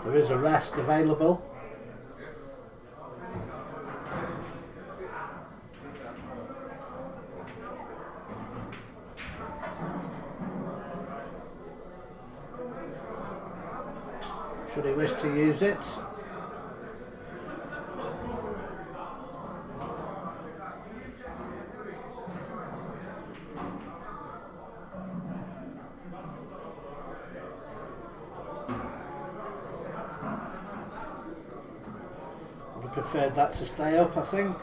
There is a rest available. Should he wish to use it? Preferred that to stay up, I think.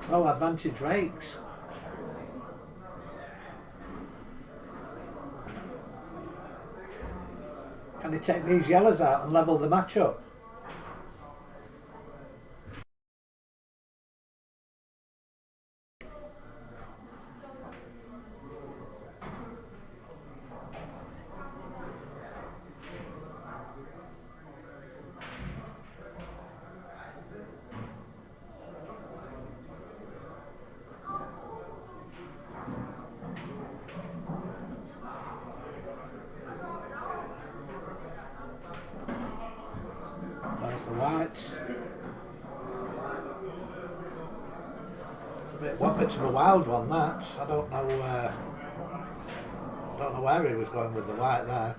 So advantage rakes. Can he take these yellows out and level the match up? There's the whites. It's a bit of a wild one, that. I don't know where he was going with the white there.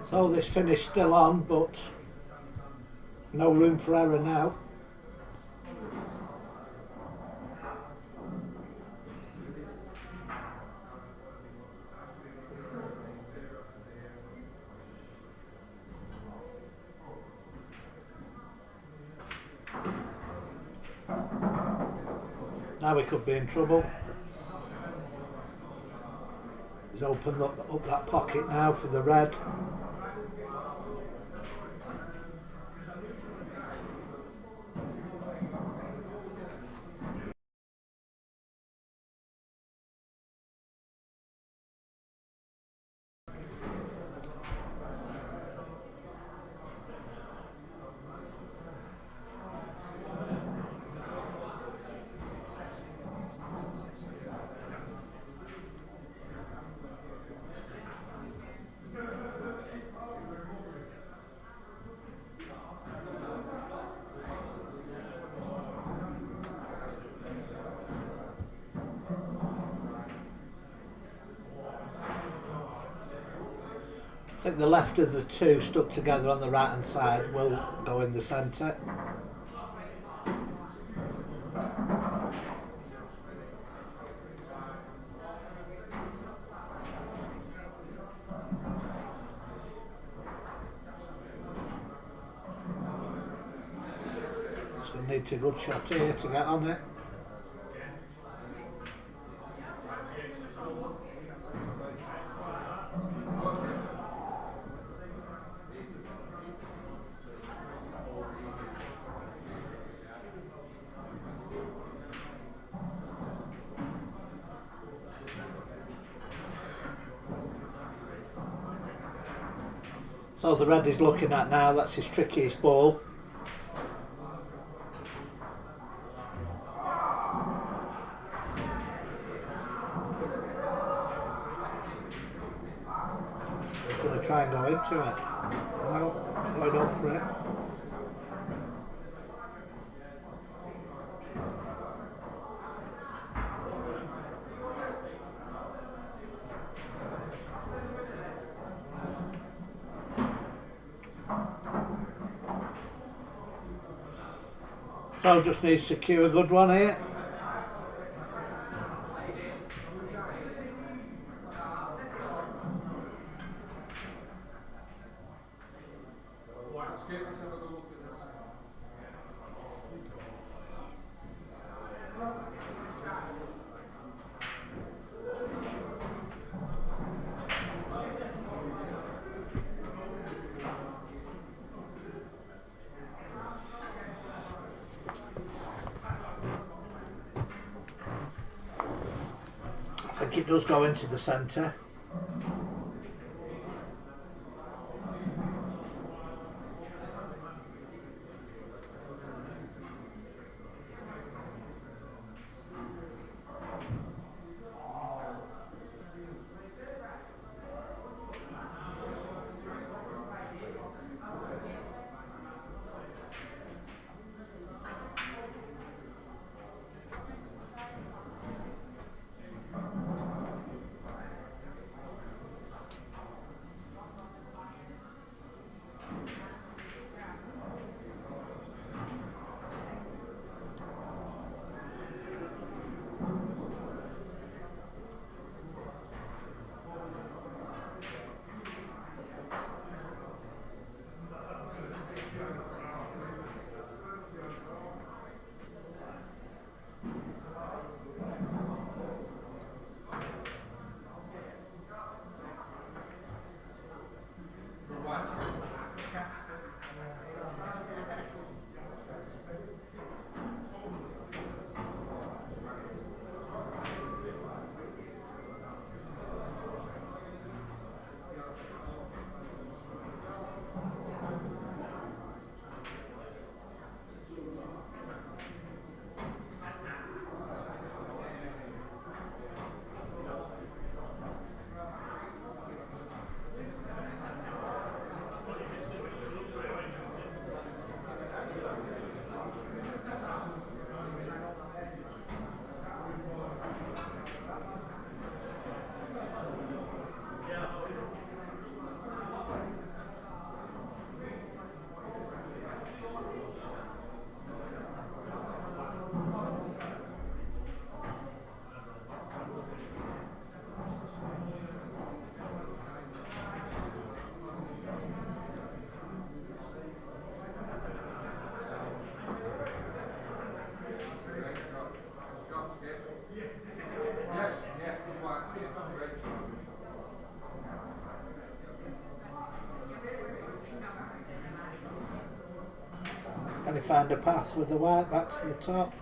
So this finish still on, but no room for error now. Now we could be in trouble. He's opened up that pocket now for the red. I think the left of the two stuck together on the right hand side will go in the centre. So needs a good shot here to get on it. So the red is looking at now, that's his trickiest ball. He's going to try and go into it. No, he's going up for it. So just needs to secure a good one here. think it does go into the centre. Can he find a path with the white back to the top?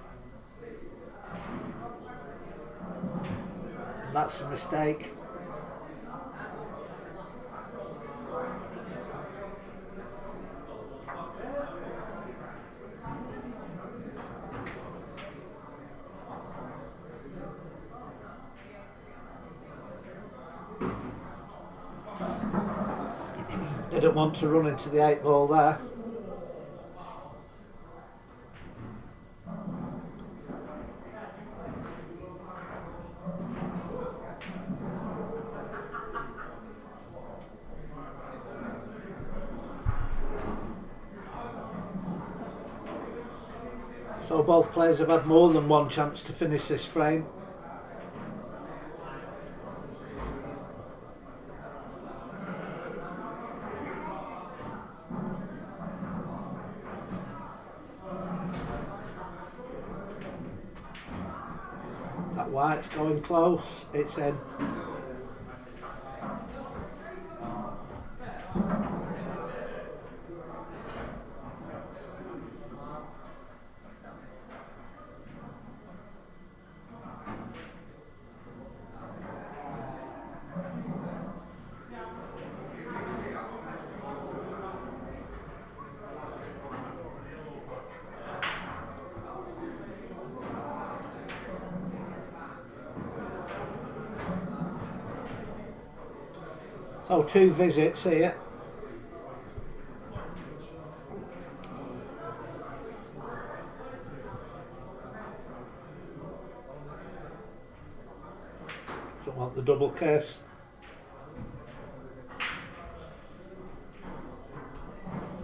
And that's a mistake. Didn't want to run into the 8 ball there. So both players have had more than one chance to finish this frame. That white's going close, it's in. So 2 visits here. Don't want the double case.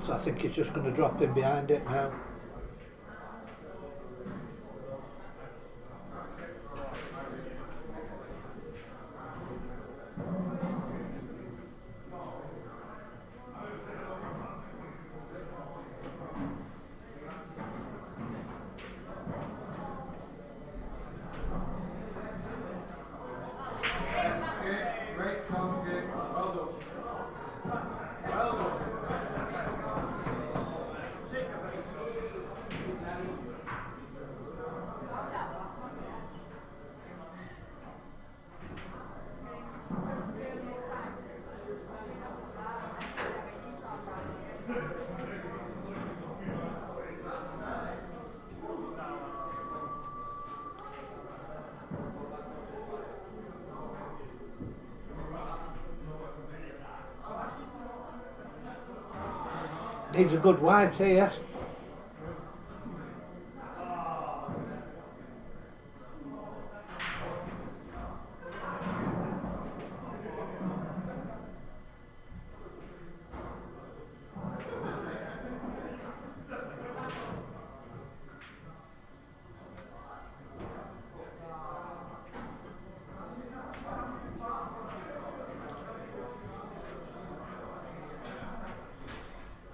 So I think he's just going to drop in behind it now. Needs a good white here.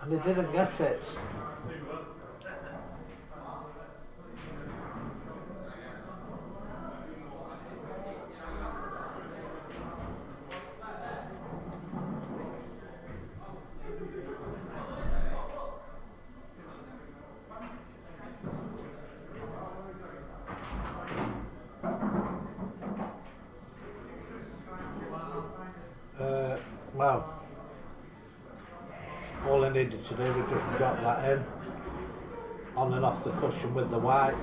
And he didn't get it. Well, all I needed to do was just drop that in, on and off the cushion with the white.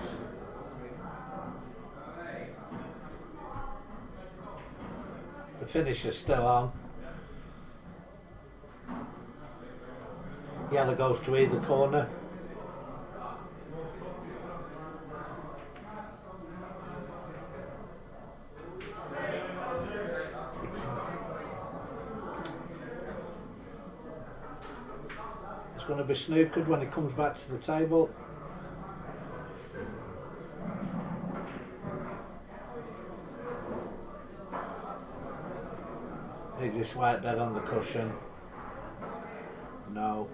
The finish is still on. Yellow goes to either corner. It's going to be snookered when it comes back to the table. Needs this white dead on the cushion. No.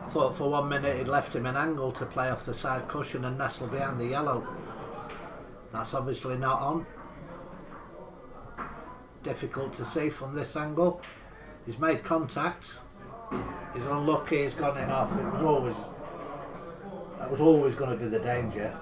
I thought for 1 minute he'd left him an angle to play off the side cushion and nestle behind the yellow. That's obviously not on. Difficult to see from this angle. He's made contact. He's unlucky, he's gone in off. That was always going to be the danger.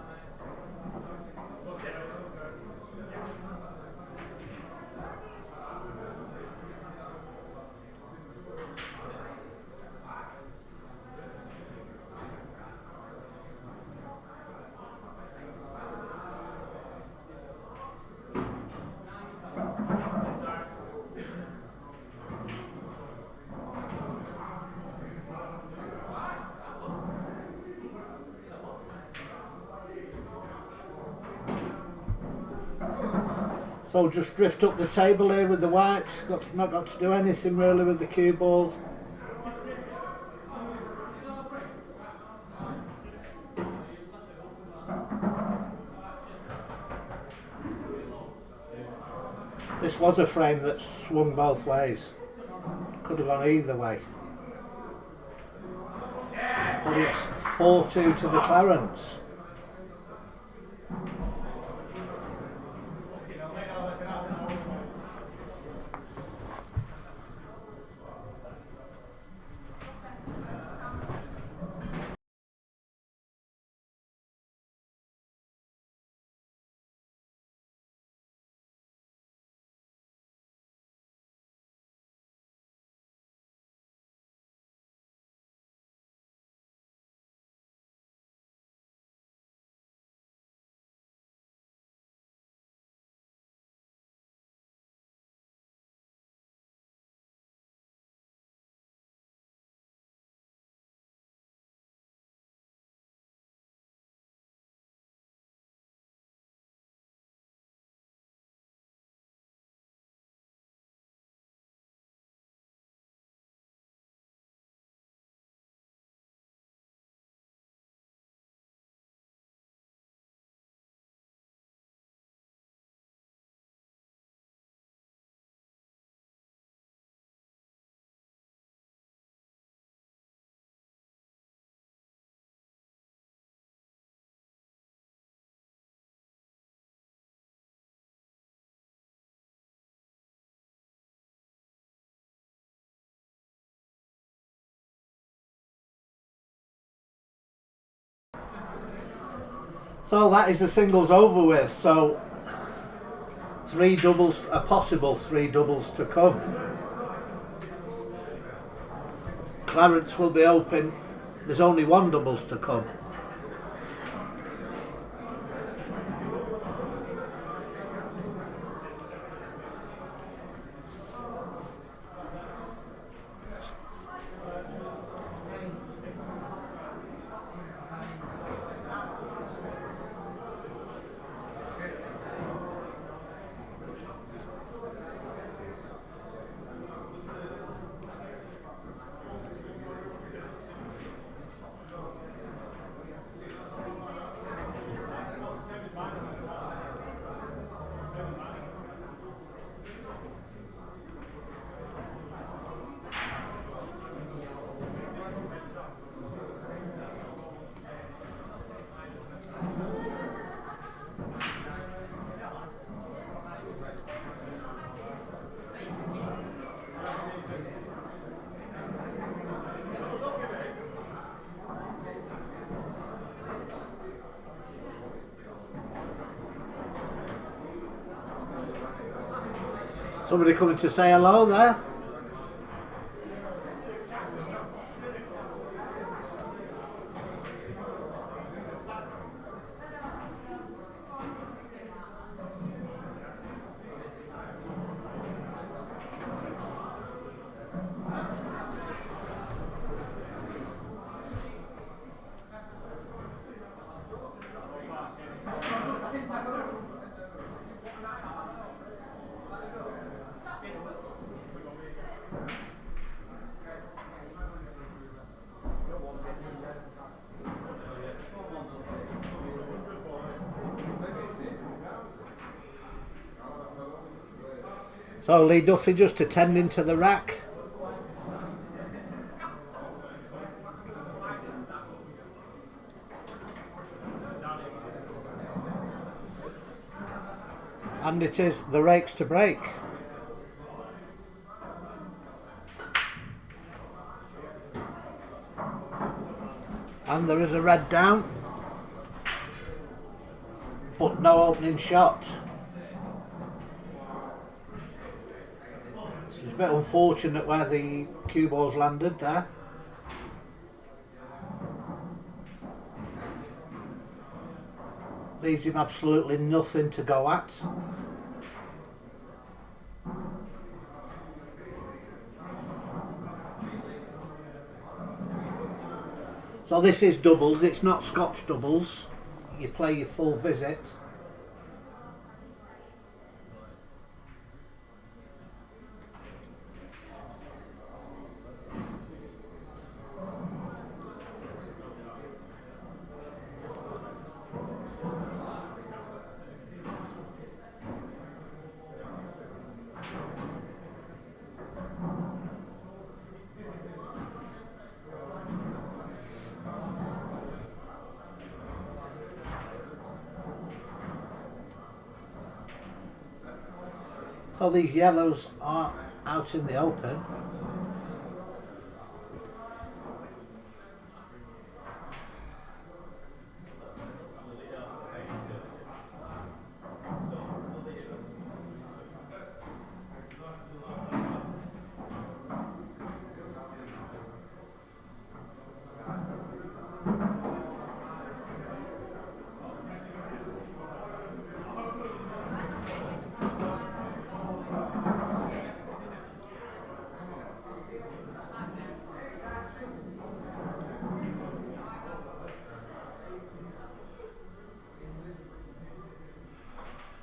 So just drift up the table here with the whites. Not got to do anything really with the cue ball. This was a frame that swung both ways. Could have gone either way. But it's 4-2 to the Clarence. So that is the singles over with. So 3 doubles, a possible 3 doubles to come. Clarence will be open. There's only 1 doubles to come. Somebody coming to say hello there. So Lee Duffy just attending to the rack. And it is the rakes to break. And there is a red down, but no opening shot. It's a bit unfortunate where the cue balls landed there. Leaves him absolutely nothing to go at. So this is doubles, it's not Scotch doubles. You play your full visit. So these yellows are out in the open.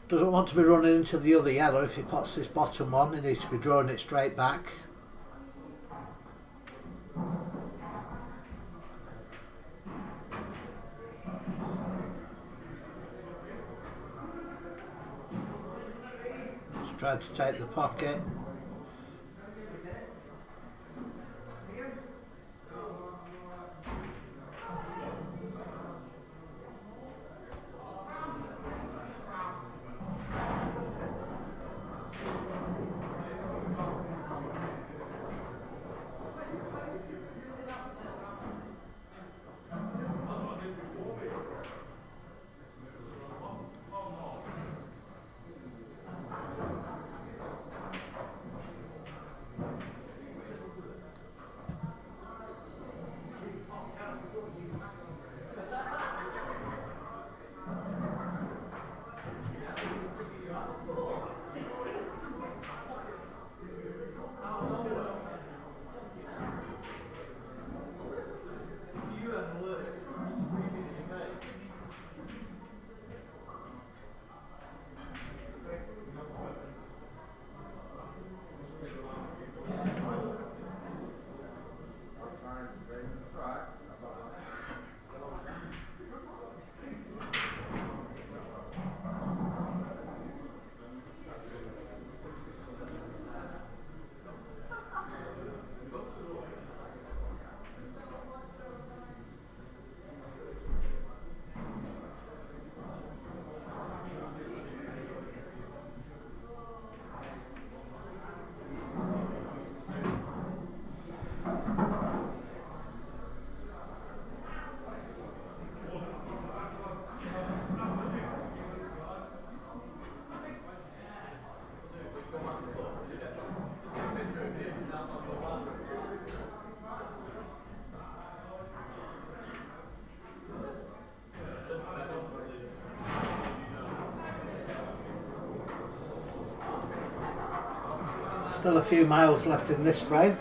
Doesn't want to be running into the other yellow. If he pots this bottom one, he needs to be drawing it straight back. Just tried to take the pocket. Still a few miles left in this frame.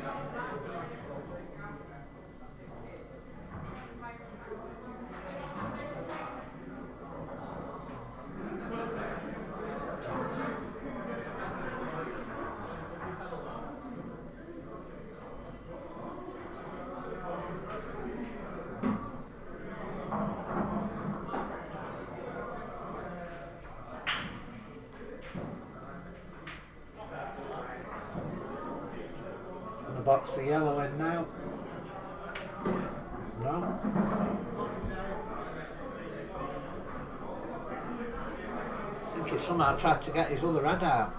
Box the yellow in now. No. I think he somehow tried to get his other head out.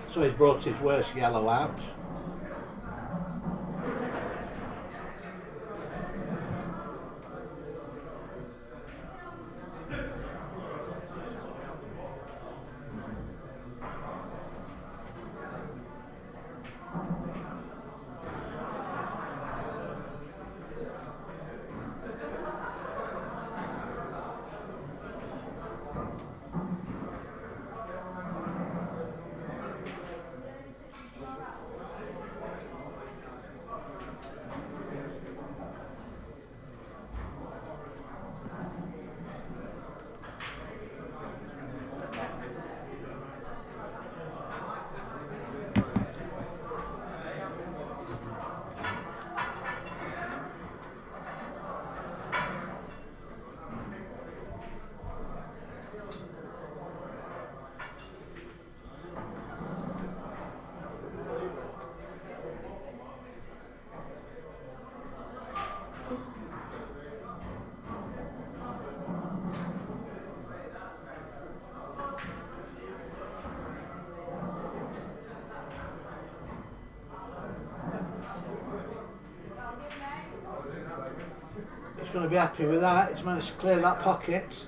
So he's brought his worst yellow out. He's going to be happy with that. He's managed to clear that pocket.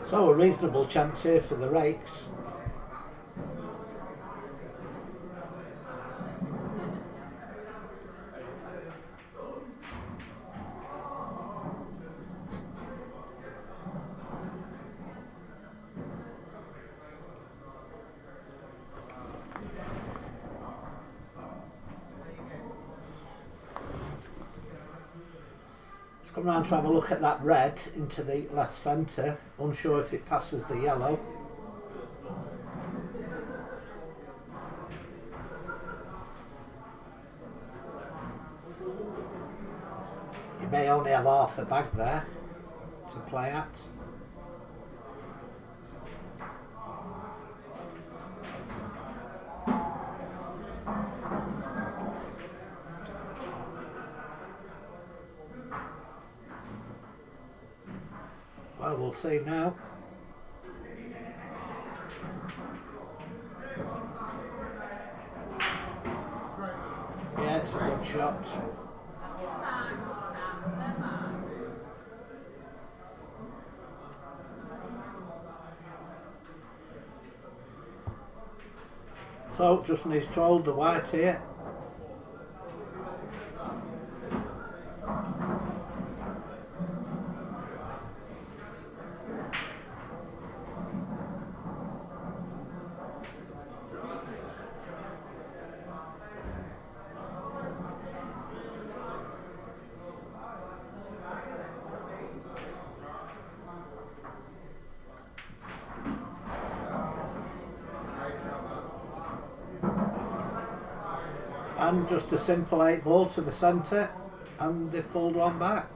So a reasonable chance here for the rakes. Come round to have a look at that red into the left centre, unsure if it passes the yellow. You may only have half a bag there to play at. Well, we'll see now. shot. So just needs to hold the white here. And just a simple 8 ball to the centre, and they pulled one back.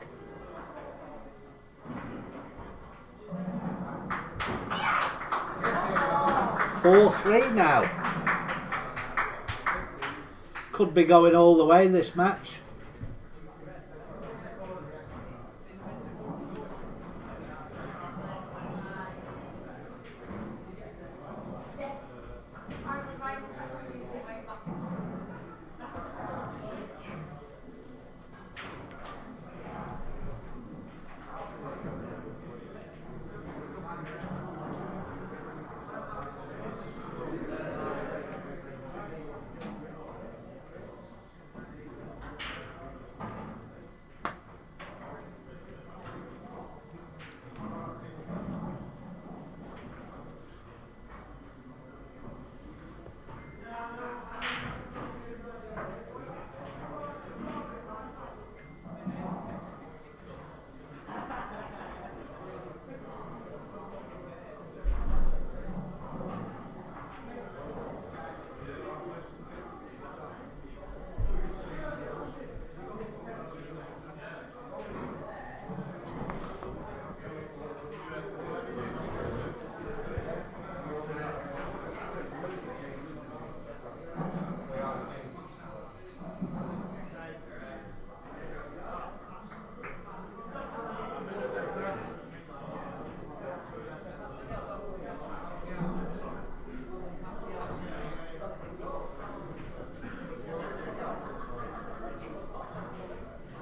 Four 3 now. Could be going all the way this match.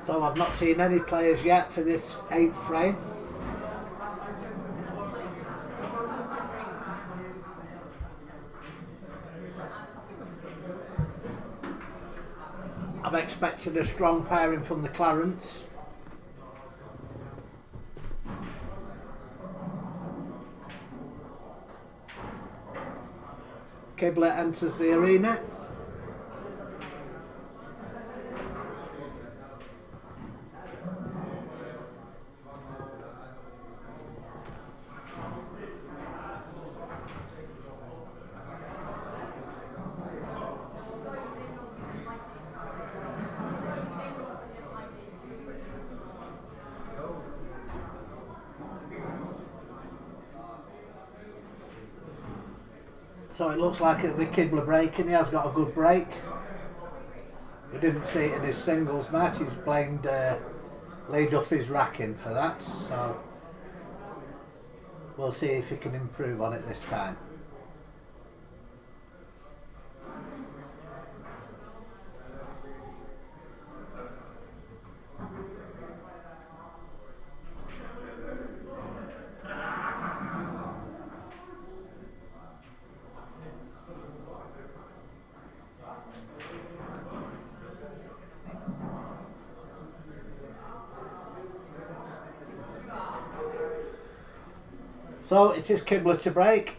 So I've not seen any players yet for this 8th frame. I'm expecting a strong pairing from the Clarence. Kiblet enters the arena. So it looks like it'll be Kibler breaking. He has got a good break. We didn't see it in his singles match. He's blamed Lee Duffy's racking for that. So we'll see if he can improve on it this time. So it is Kibler to break.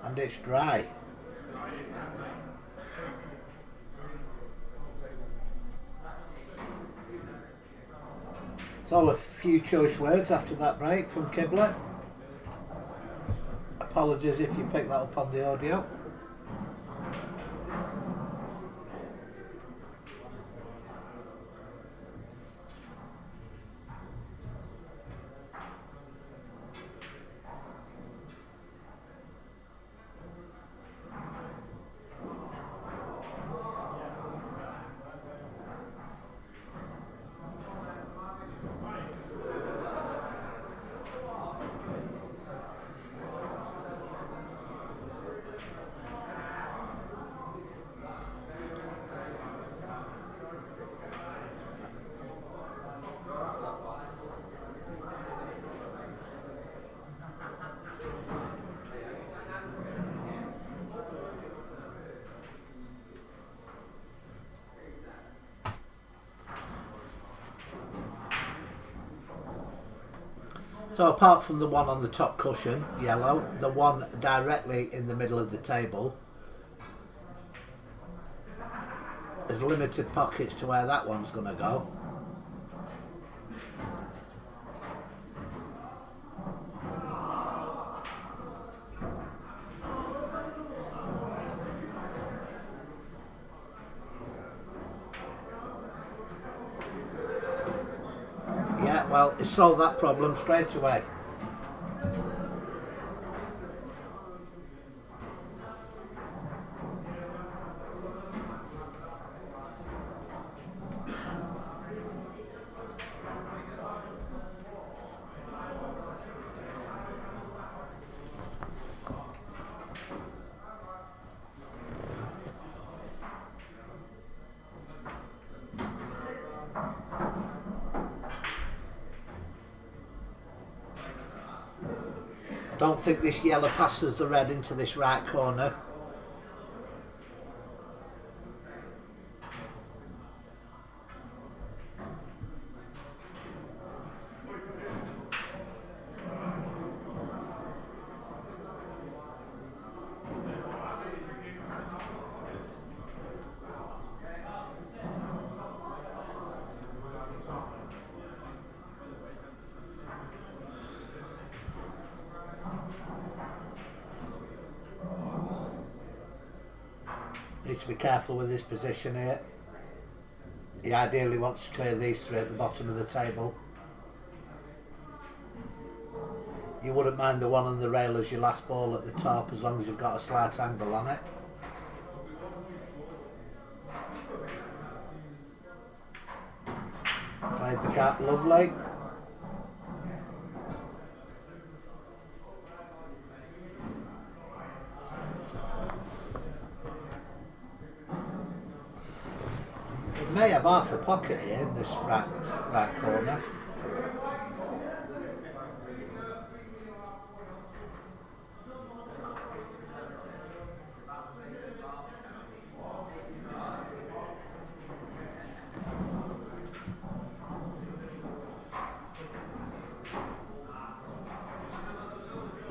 And it's dry. So a few choice words after that break from Kibler. Apologies if you picked that up on the audio. So apart from the one on the top cushion, yellow, the one directly in the middle of the table, there's limited pockets to where that one's going to go. Yeah, well, it solved that problem straight away. I don't think this yellow passes the red into this right corner. Needs to be careful with his position here. He ideally wants to clear these three at the bottom of the table. You wouldn't mind the one on the rail as your last ball at the top, as long as you've got a slight angle on it. Played the gap lovely. It may have half a pocket here in this right corner.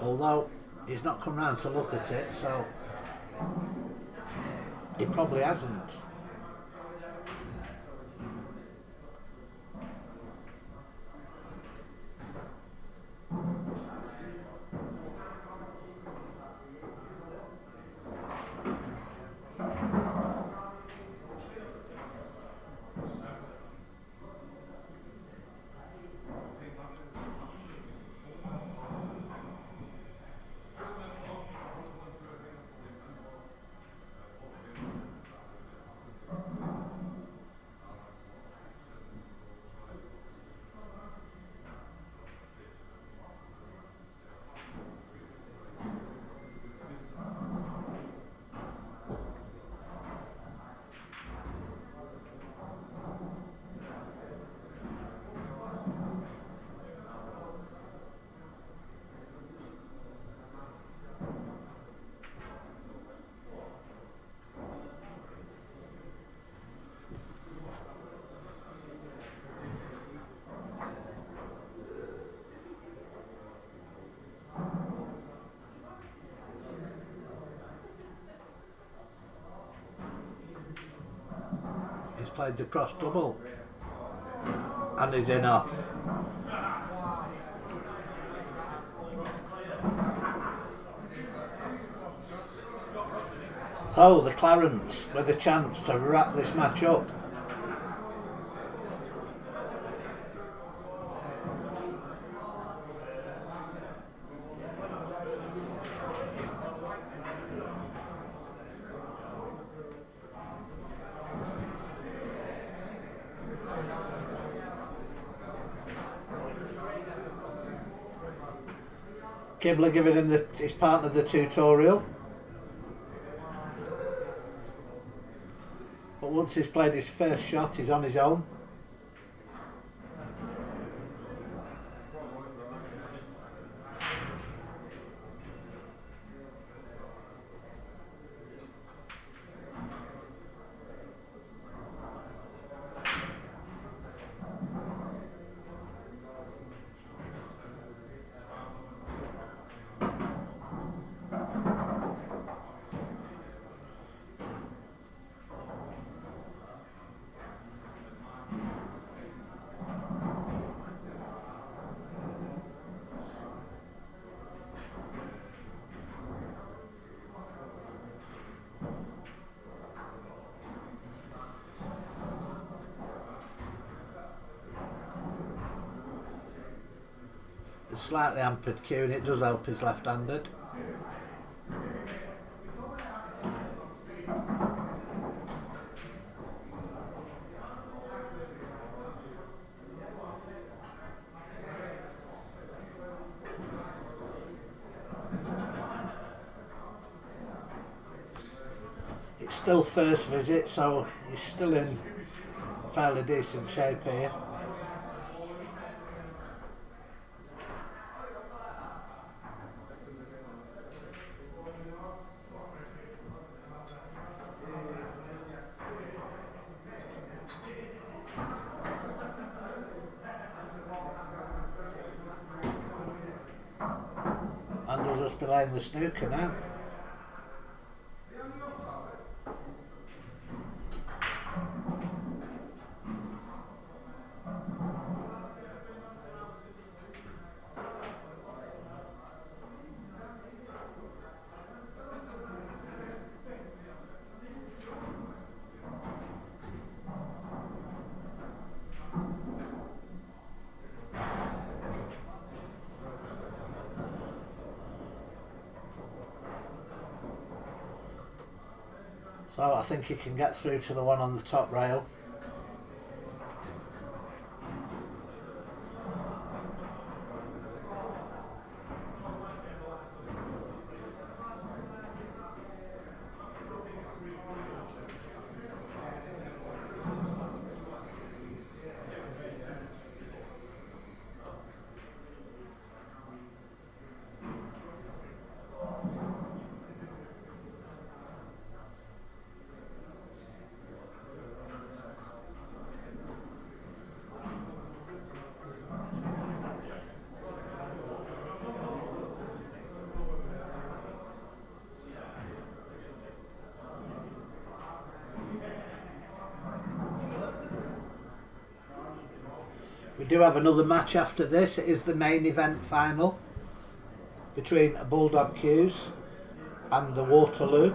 Although he's not come round to look at it, so he probably hasn't. He's played the cross double and he's in off. So the Clarence with a chance to wrap this match up. Kibler giving him his partner the tutorial. But once he's played his first shot, he's on his own. slightly hampered cue, and it does help he's left-handed. It's still first visit, so he's still in fairly decent shape here. And he'll just be laying the snooker now. So I think he can get through to the one on the top rail. We do have another match after this. It is the main event final between Bulldog Cues and the Waterloo.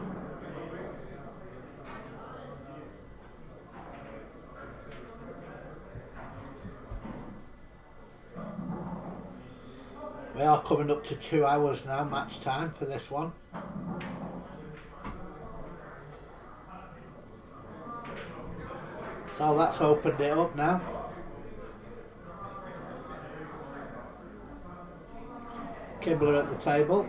We are coming up to 2 hours now, match time for this one. So that's opened it up now. Kibbler at the table.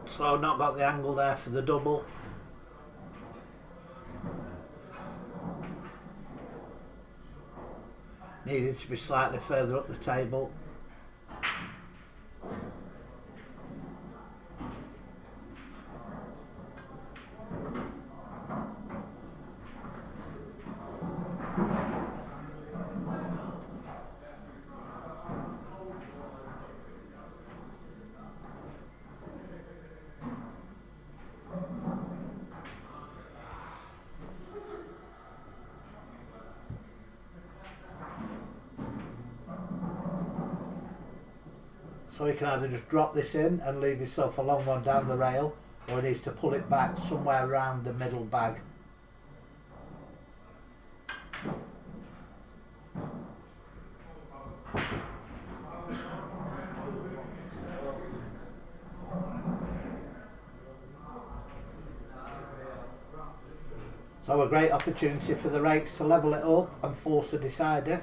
So not got the angle there for the double. Needed to be slightly further up the table. So he can either just drop this in and leave himself a long one down the rail, or he needs to pull it back somewhere around the middle bag. So a great opportunity for the rakes to level it up and force a decider.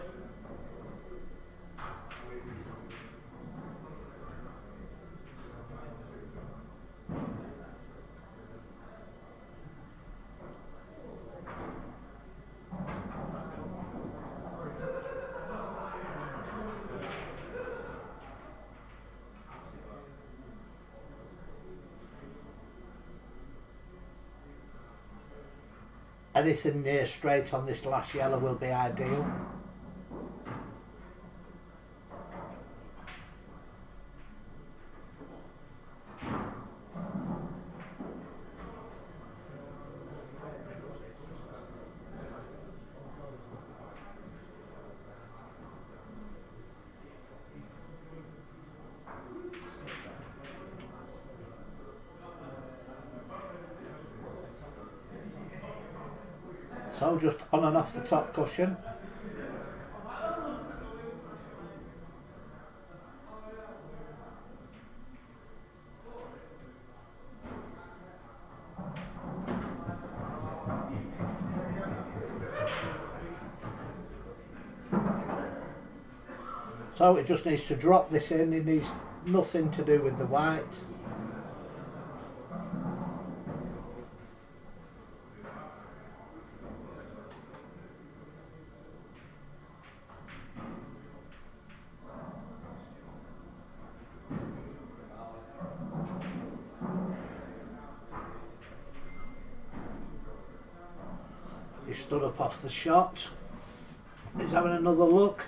Anything near straight on this last yellow will be ideal. So just on and off the top cushion. So it just needs to drop this in, it needs nothing to do with the white. He stood up off the shot. He's having another look.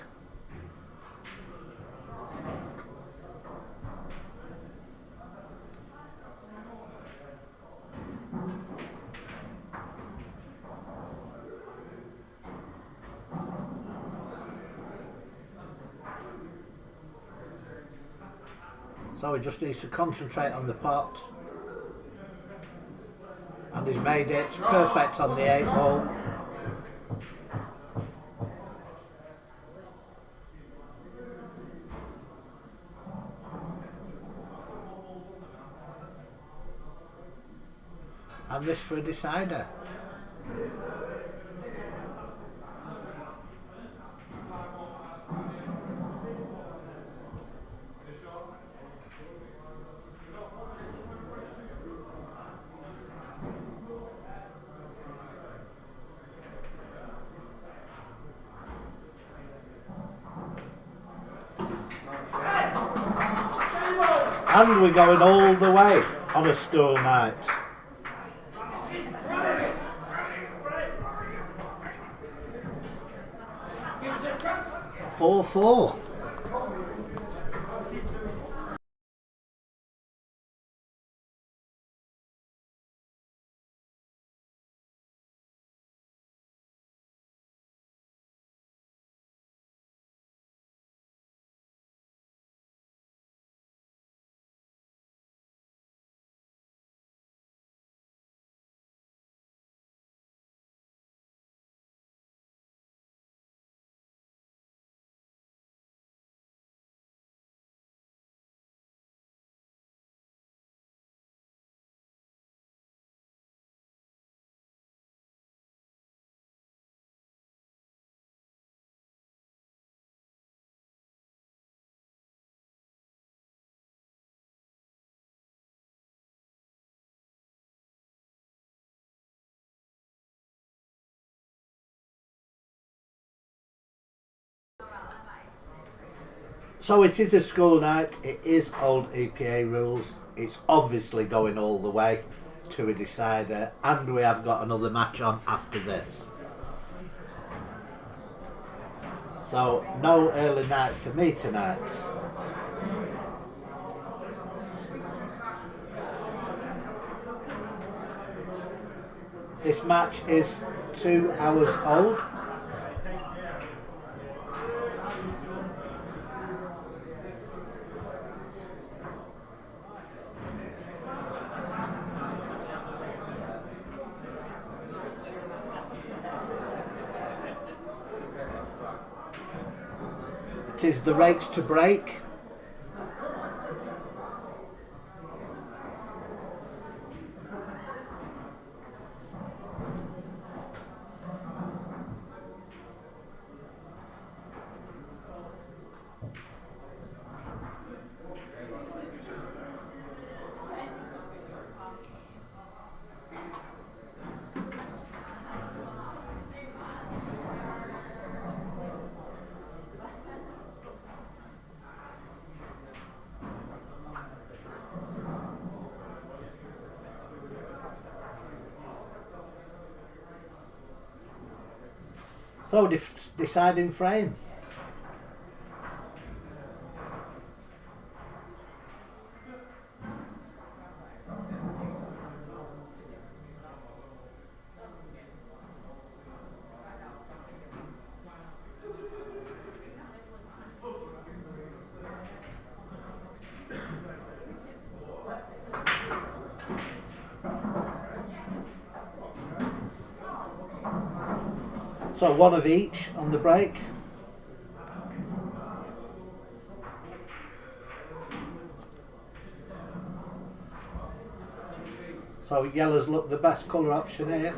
So he just needs to concentrate on the pot. And he's made it perfect on the 8 ball. And this for a decider. And we're going all the way on a school night. Four, 4. So it is a school night, it is old EPA rules, it's obviously going all the way to a decider, and we have got another match on after this. So no early night for me tonight. This match is 2 hours old. It is the rakes to break. So deciding frame. So one of each on the break. So yellows look the best colour option here.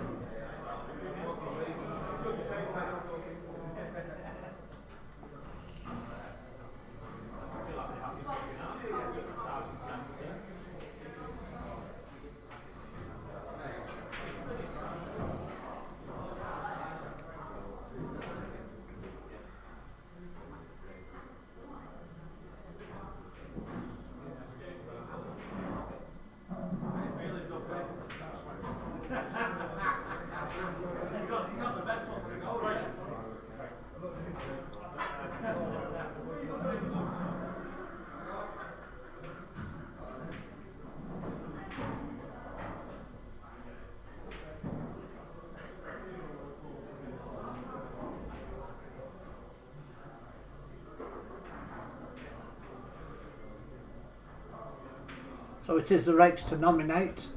So it is the race to nominate.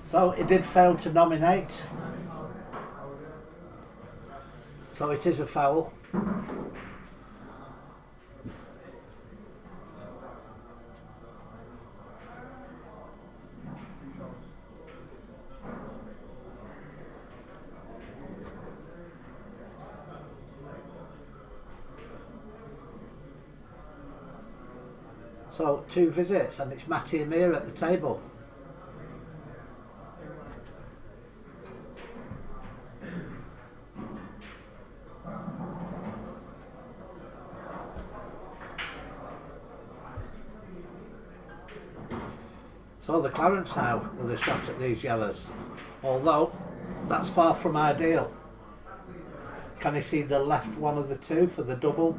So it did fail to nominate. So it is a foul. So 2 visits and it's Matty Amir at the table. So the Clarence now with a shot at these yellows, although that's far from ideal. Can he see the left one of the two for the double?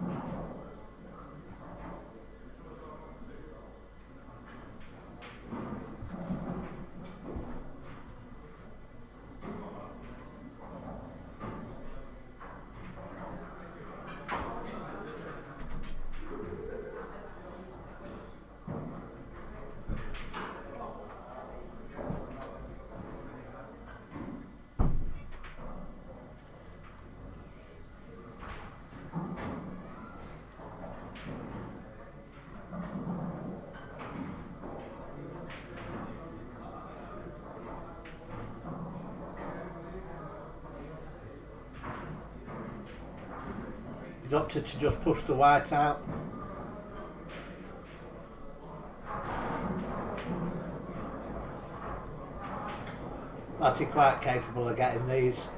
He's opted to just push the white out. Matty quite capable of getting these.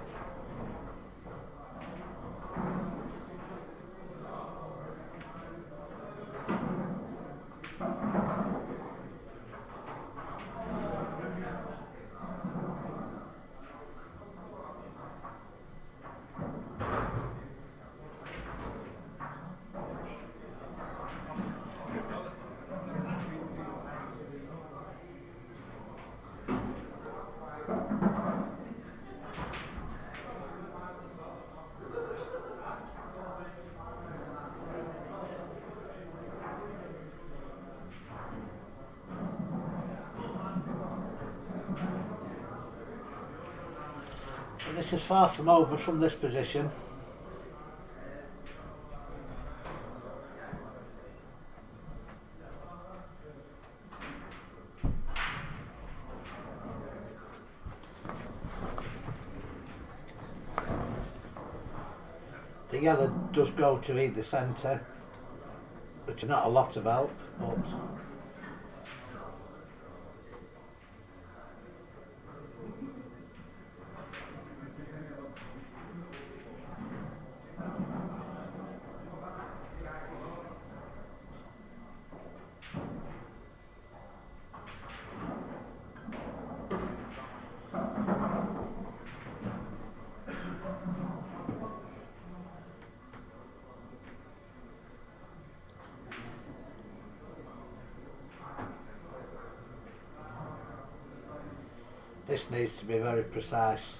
This is far from over from this position. The yellow does go to either centre, which is not a lot of help, but this needs to be very precise.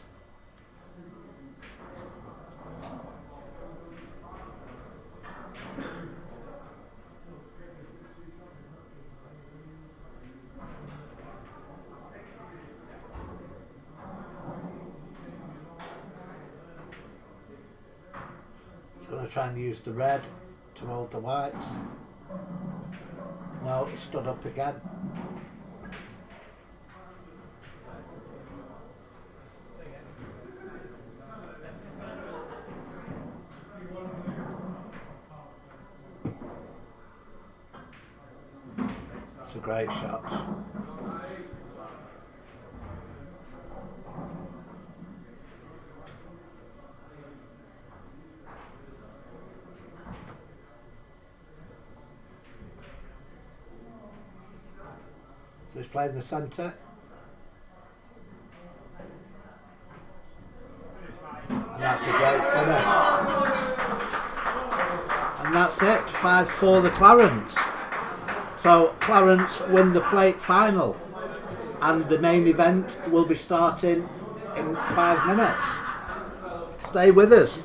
Just going to try and use the red to hold the white. No, it stood up again. It's a great shot. So he's playing the centre. And that's a great finish. And that's it, 5-4 the Clarence. So Clarence win the plate final. And the main event will be starting in 5 minutes. Stay with us.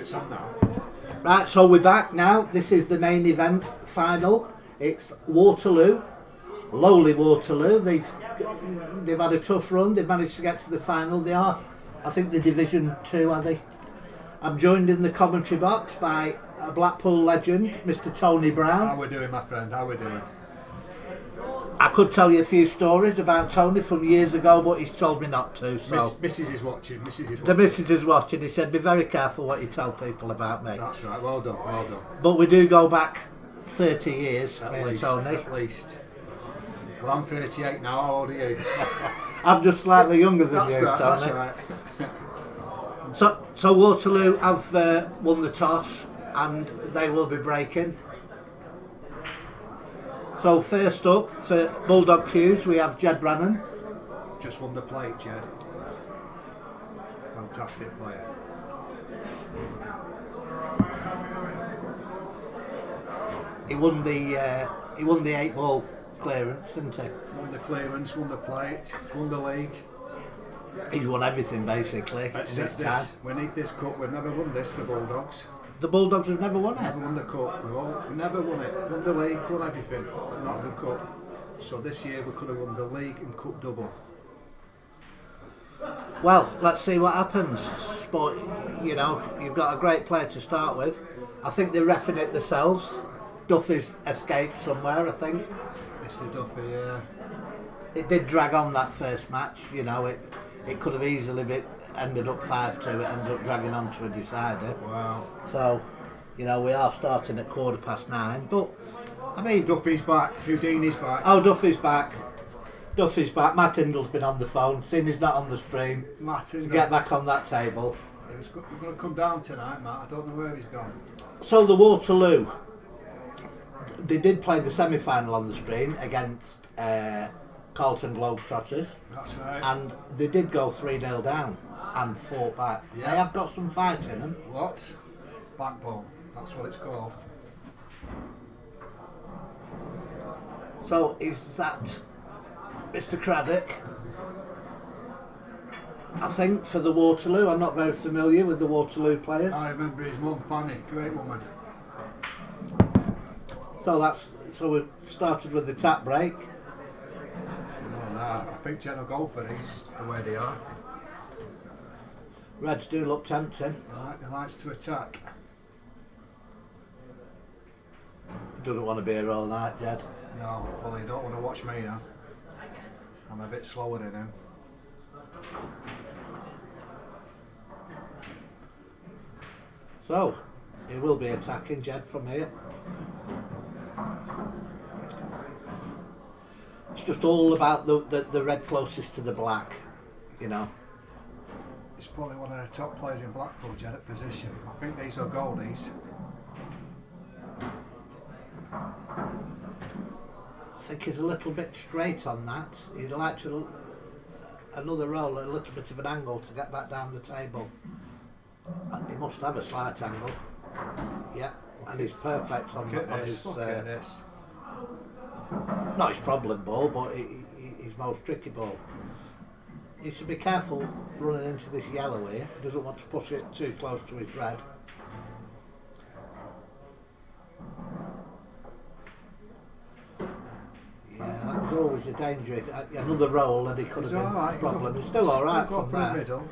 It's on now. Right, so we're back now. This is the main event final. It's Waterloo, lowly Waterloo. They've had a tough run. They've managed to get to the final. They are, I think, the Division 2, are they? I'm joined in the commentary box by a Blackpool legend, Mr. Tony Brown. How we doing, my friend? How we doing? I could tell you a few stories about Tony from years ago, but he's told me not to. So Mrs. is watching. The missus is watching. He said, "Be very careful what you tell people about me." That's right. Well done. Well done. But we do go back 30 years, At me least. and Tony. At least. Well, I'm 38 now. How old are you? I'm just slightly younger than That's you, right. Tony. That's right. So Waterloo have won the toss, and they will be breaking. So first up for Bulldog Q's, we have Jed Brannan. Just won the plate, Jed. Fantastic player. He won the 8-ball clearance, didn't he? Won the clearance, won the plate, won the league. He's won everything basically in his Except time. this. We need this cup. We've never won this, the Bulldogs. The Bulldogs have never won it. Never won the cup. We never won it. Won the league, won everything, but not the cup. So this year we could have won the league and cup double. Well, let's see what happens. But you know, you've got a great player to start with. I think they're reffing it themselves. Duffy's escaped somewhere, I think. Mr. Duffy, yeah. It did drag on that first match. You know, it could have easily ended up 5-2. It ended up dragging on to a decider. Wow. So, you know, we are starting at 9:15. But I mean, Duffy's back. Houdini's back. oh, Duffy's back. Duffy's back. Matt Hindle's been on the phone. Seeing he's not on the stream. Martin. To get back on that table. He was going to come down tonight, Matt. I don't know where he's gone. So the Waterloo, they did play the semi-final on the stream against Carlton Globetrotters, That's right. and they did go 3-0 down and fought back. Yeah. They have got some fight in them. What? Backbone. That's what it's called. So is that Mr. Craddock? I think for the Waterloo, I'm not very familiar with the Waterloo players. I remember his mum, Fanny. Great woman. So we started with the tap break. Oh, no, I think Jen will go for these the way they are. Reds do look tempting. He likes to attack. He doesn't want to be here all night, Jed. No, well, he don't want to watch me now. I'm a bit slower than him. So, he will be attacking Jed from here. It's just all about the red closest to the black, you know. He's probably one of the top players in Blackpool, Jed, at position. I think these are goldies. I think he's a little bit straight on that. He'd like to another roll, a little bit of an angle to get back down the table. He must have a slight angle. Yeah, and he's perfect on Look at his. this. Look at this. Not his problem ball, but his most tricky ball. He should be careful running into this yellow here. He doesn't want to push it too close to his red. Yeah, that was always a danger. Another roll and he could have He's been all right. a problem. He's still all right Go from for the there. middle.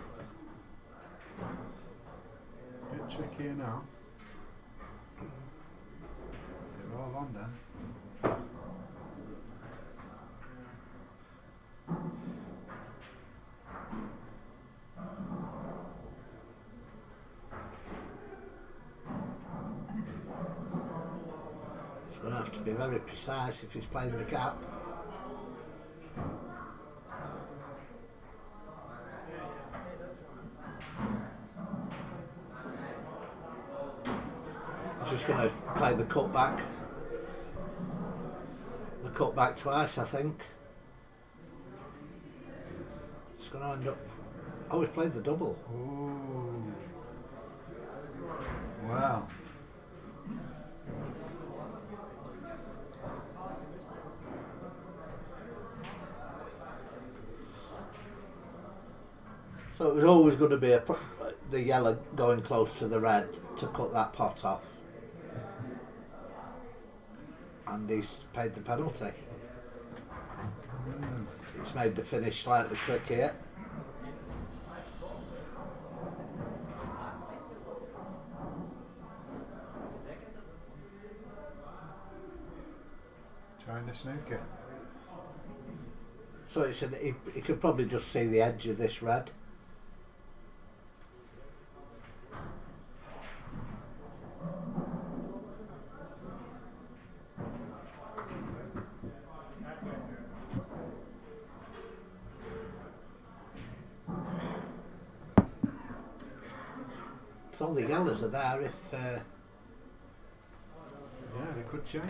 Bit trickier now. They're all on then. He's going to have to be very precise if he's playing the gap. He's just going to play the cutback. The cutback twice, I think. It's going to end up. Oh, he's played the double. Ooh. Wow. So it was always going to be the yellow going close to the red to cut that pot off. And he's paid the penalty. It's made the finish slightly trickier. Trying to snooker it. So it's he could probably just see the edge of this red. So the yellows are there if... Yeah, they could change.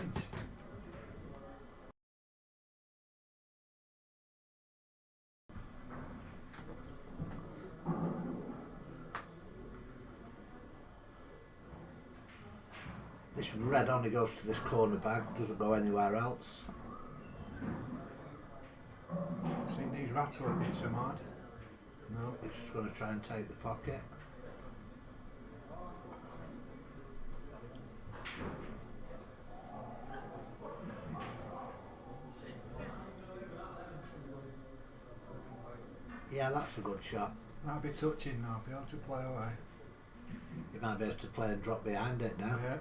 This red only goes to this corner bag, doesn't go anywhere else. I've seen these rattle if it's a mad. No. It's just going to try and take the pocket. Yeah, that's a good shot. Might be touching now, be able to play away. You might be able to play and drop behind it now. Yeah.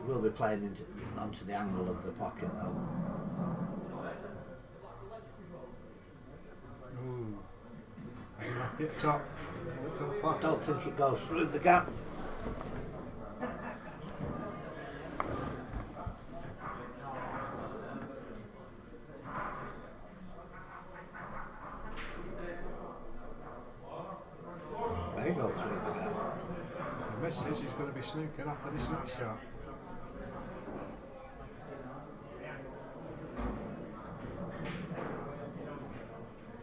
We'll be playing onto the angle of the pocket though. Ooh. Has he left it top? I don't think it goes through the gap. May go through the gap. If he misses, he's going to be snooking after this next shot.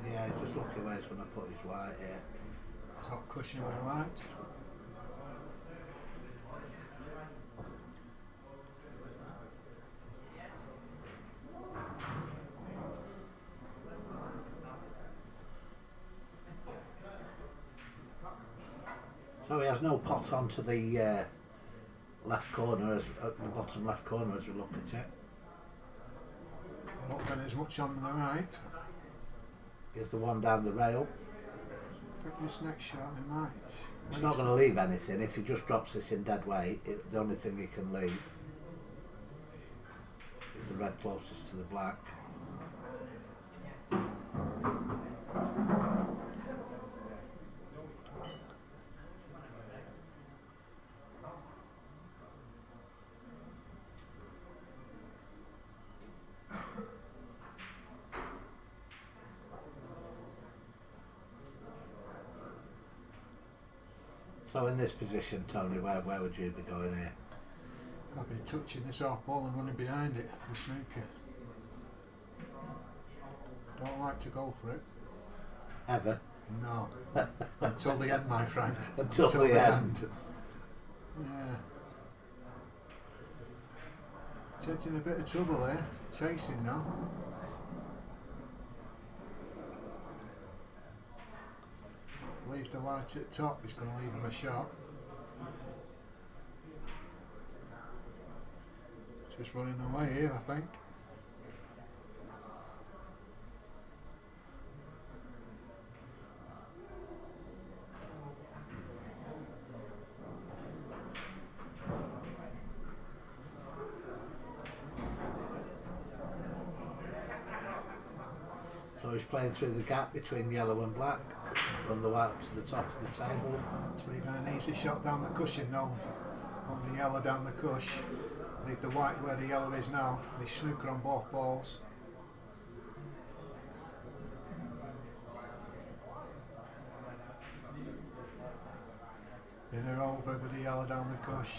Yeah, he's just looking where he's going to put his white here. Top cushion with a light. So he has no pot onto the left corner, at the bottom left corner as we look at it. I don't think there's much on the right. Here's the one down the rail. I think this next shot he might. It's not going to leave anything. If he just drops this in dead weight, the only thing he can leave is the red closest to the black. So in this position, Tony, where would you be going here? I'd be touching this off ball and running behind it for the snooker. Don't like to go for it. Ever? No. Until the end, my friend. Until the end. Yeah. Jed's in a bit of trouble here. Chasing now. Leaves the white at top, he's going to leave him a shot. Just running away here, I think. So he's playing through the gap between yellow and black. Run the white up to the top of the table. It's leaving an easy shot down the cushion now. On the yellow down the cush. Leave the white where the yellow is now. They snooker on both balls. Inner over with the yellow down the cush.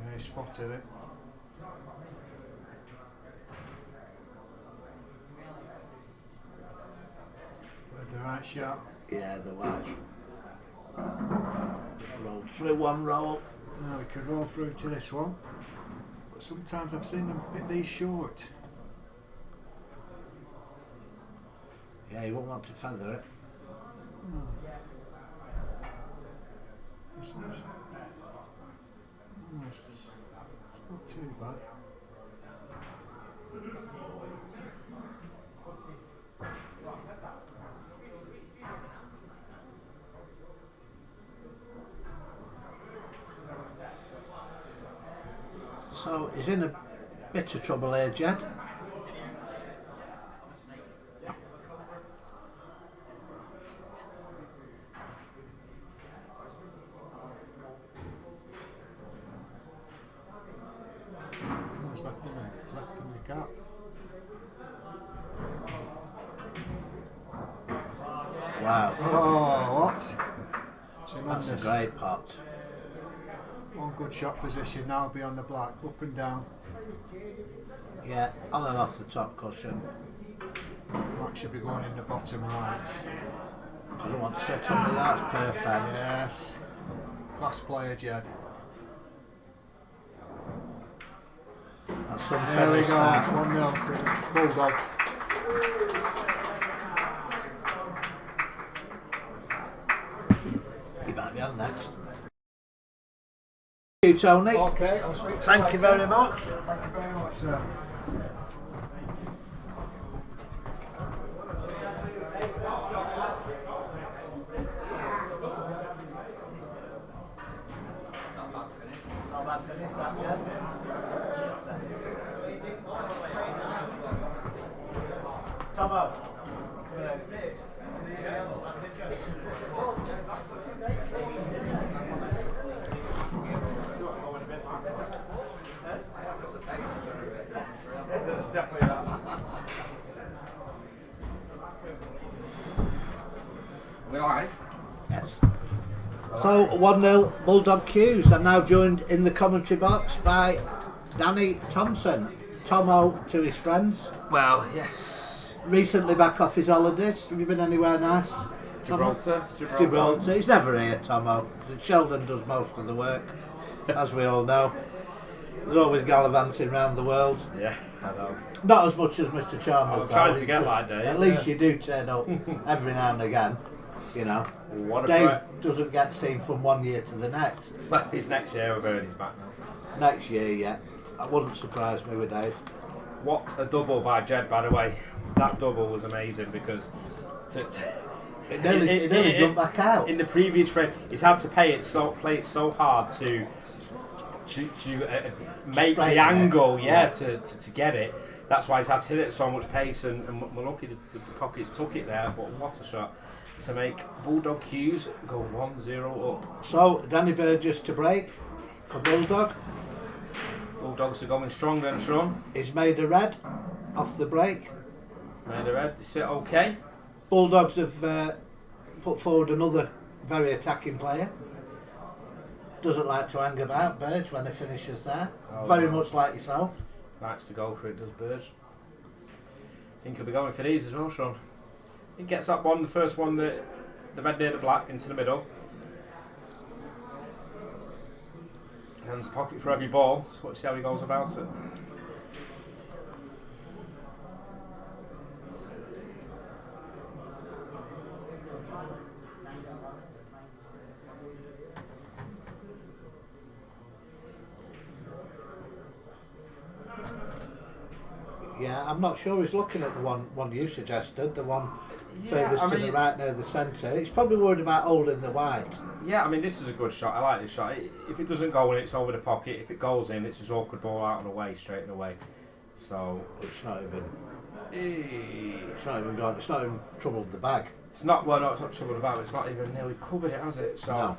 Yeah, he spotted it. Played the right shot. Yeah, the white's roll through one roll. Now we could roll through to this one. But sometimes I've seen them pick these short. Yeah, you won't want to feather it. No. It's not too bad. So he's in a bit of trouble here, Jed. He's left in the gap. Wow, Oh, what? that's a Tremendous. great pot. One good shot position now beyond the black, up and down. Yeah, on and off the top cushion. Black should be going in the bottom right. Doesn't want to sit under, that's perfect. Yes. Class player, Jed. That's some There we finish go. there. 1-0 to Bulldogs. You might be on next. Thank you, Tony. Okay, I'll speak to Thank you later. very much. Thank you very much, sir. Not bad finish, that, Jed. Tomo. We live? Yes. So 1-0 Bulldog Qs. I'm now joined in the commentary box by Danny Thompson. Tomo to his friends. Well, yes. Recently back off his holidays. Have you been anywhere nice? Tomo? Gibraltar. He's never here, Tomo. Sheldon does most of the work, as we all know. He's always gallivanting around the world. Yeah, I know. Not as much as Mr. Chalmers. I'm trying though. to get Just- like Dave, At least yeah. you do turn up every now and again. You know, What a Dave threat. doesn't get seen from one year to the next. Well, it's next year with Ernie's back now. Next year, yeah. That wouldn't surprise me with Dave. What a double by Jed, by the way. That double was amazing because It nearly jumped back out. in the previous frame, he's had to play it so hard to make Straighten the it. angle, Yeah. to get it. That's why he's had to hit it at so much pace, and we're lucky the pockets took it there. But what a shot to make Bulldog Qs go 1-0 up. So, Danny Burgess to break for Bulldog. Bulldogs are going stronger and strong. He's made a red off the break. Made a red. Is it okay? Bulldogs have put forward another very attacking player. Doesn't like to hang about, Burge, when he finishes there. Oh, Very no. much like yourself. Likes to go for it, does Bird. Think he'll be going for these as well, Sean. He gets that one, the first one, the red near the black, into the middle. Hands pocket for every ball. So let's see how he goes about it. Yeah, I'm not sure he's looking at the one you suggested, the one Yeah, furthest I to the mean- right near the centre. He's probably worried about holding the white. Yeah, I mean, this is a good shot. I like this shot. If it doesn't go in, it's over the pocket. If it goes in, it's his awkward ball out and away, straight and away. So, It's not even eh, it's not even gone, it's not even troubled the bag. it's not, well, no, it's not troubled about. It's not even nearly covered it, has it? So, No.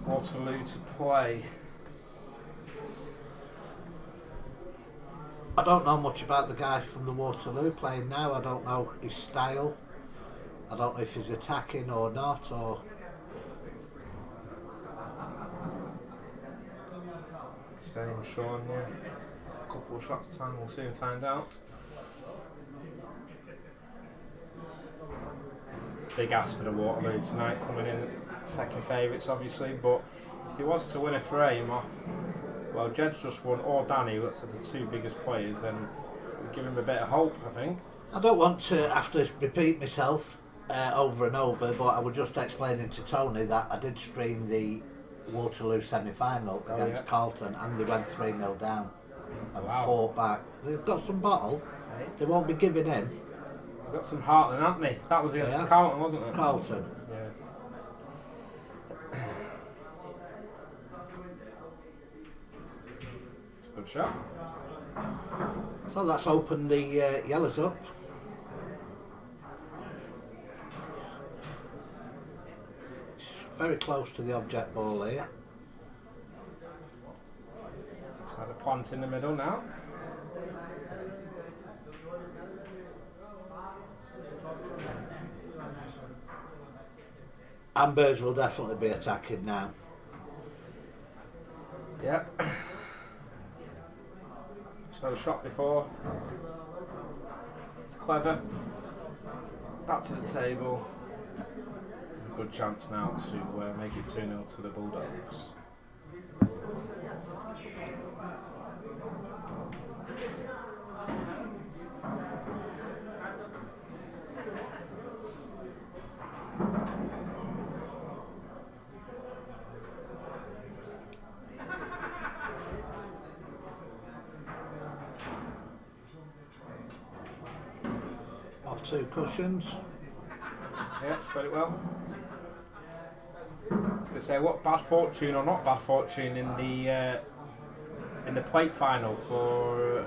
Waterloo to play. I don't know much about the guy from the Waterloo playing now. I don't know his style. I don't know if he's attacking or not, or Same, Sean, yeah. A couple of shots time, we'll soon find out. Big ask for the Waterloo tonight, coming in second favourites, obviously, but if he was to win a frame off, well, Jed's just won, or Danny, that's the two biggest players, then we'll give him a bit of hope, I think. I don't want to have to repeat myself over and over, but I was just explaining to Tony that I did stream the Waterloo semi-final against Carlton, and they went 3-0 down and fought back. They've got some bottle. Hey. They won't be giving in. They've got some heart then, haven't they? That was against Carlton, wasn't it? Carlton. Yeah. Good shot. So that's opened the yellows up. It's very close to the object ball here. So the plant in the middle now. Ambers will definitely be attacking now. Yep. So shot before. It's clever. Back to the table. A good chance now to make it 2-0 to the Bulldogs. Off 2 cushions. Yeah, it's played it well. I was going to say, what bad fortune or not bad fortune in the plate final for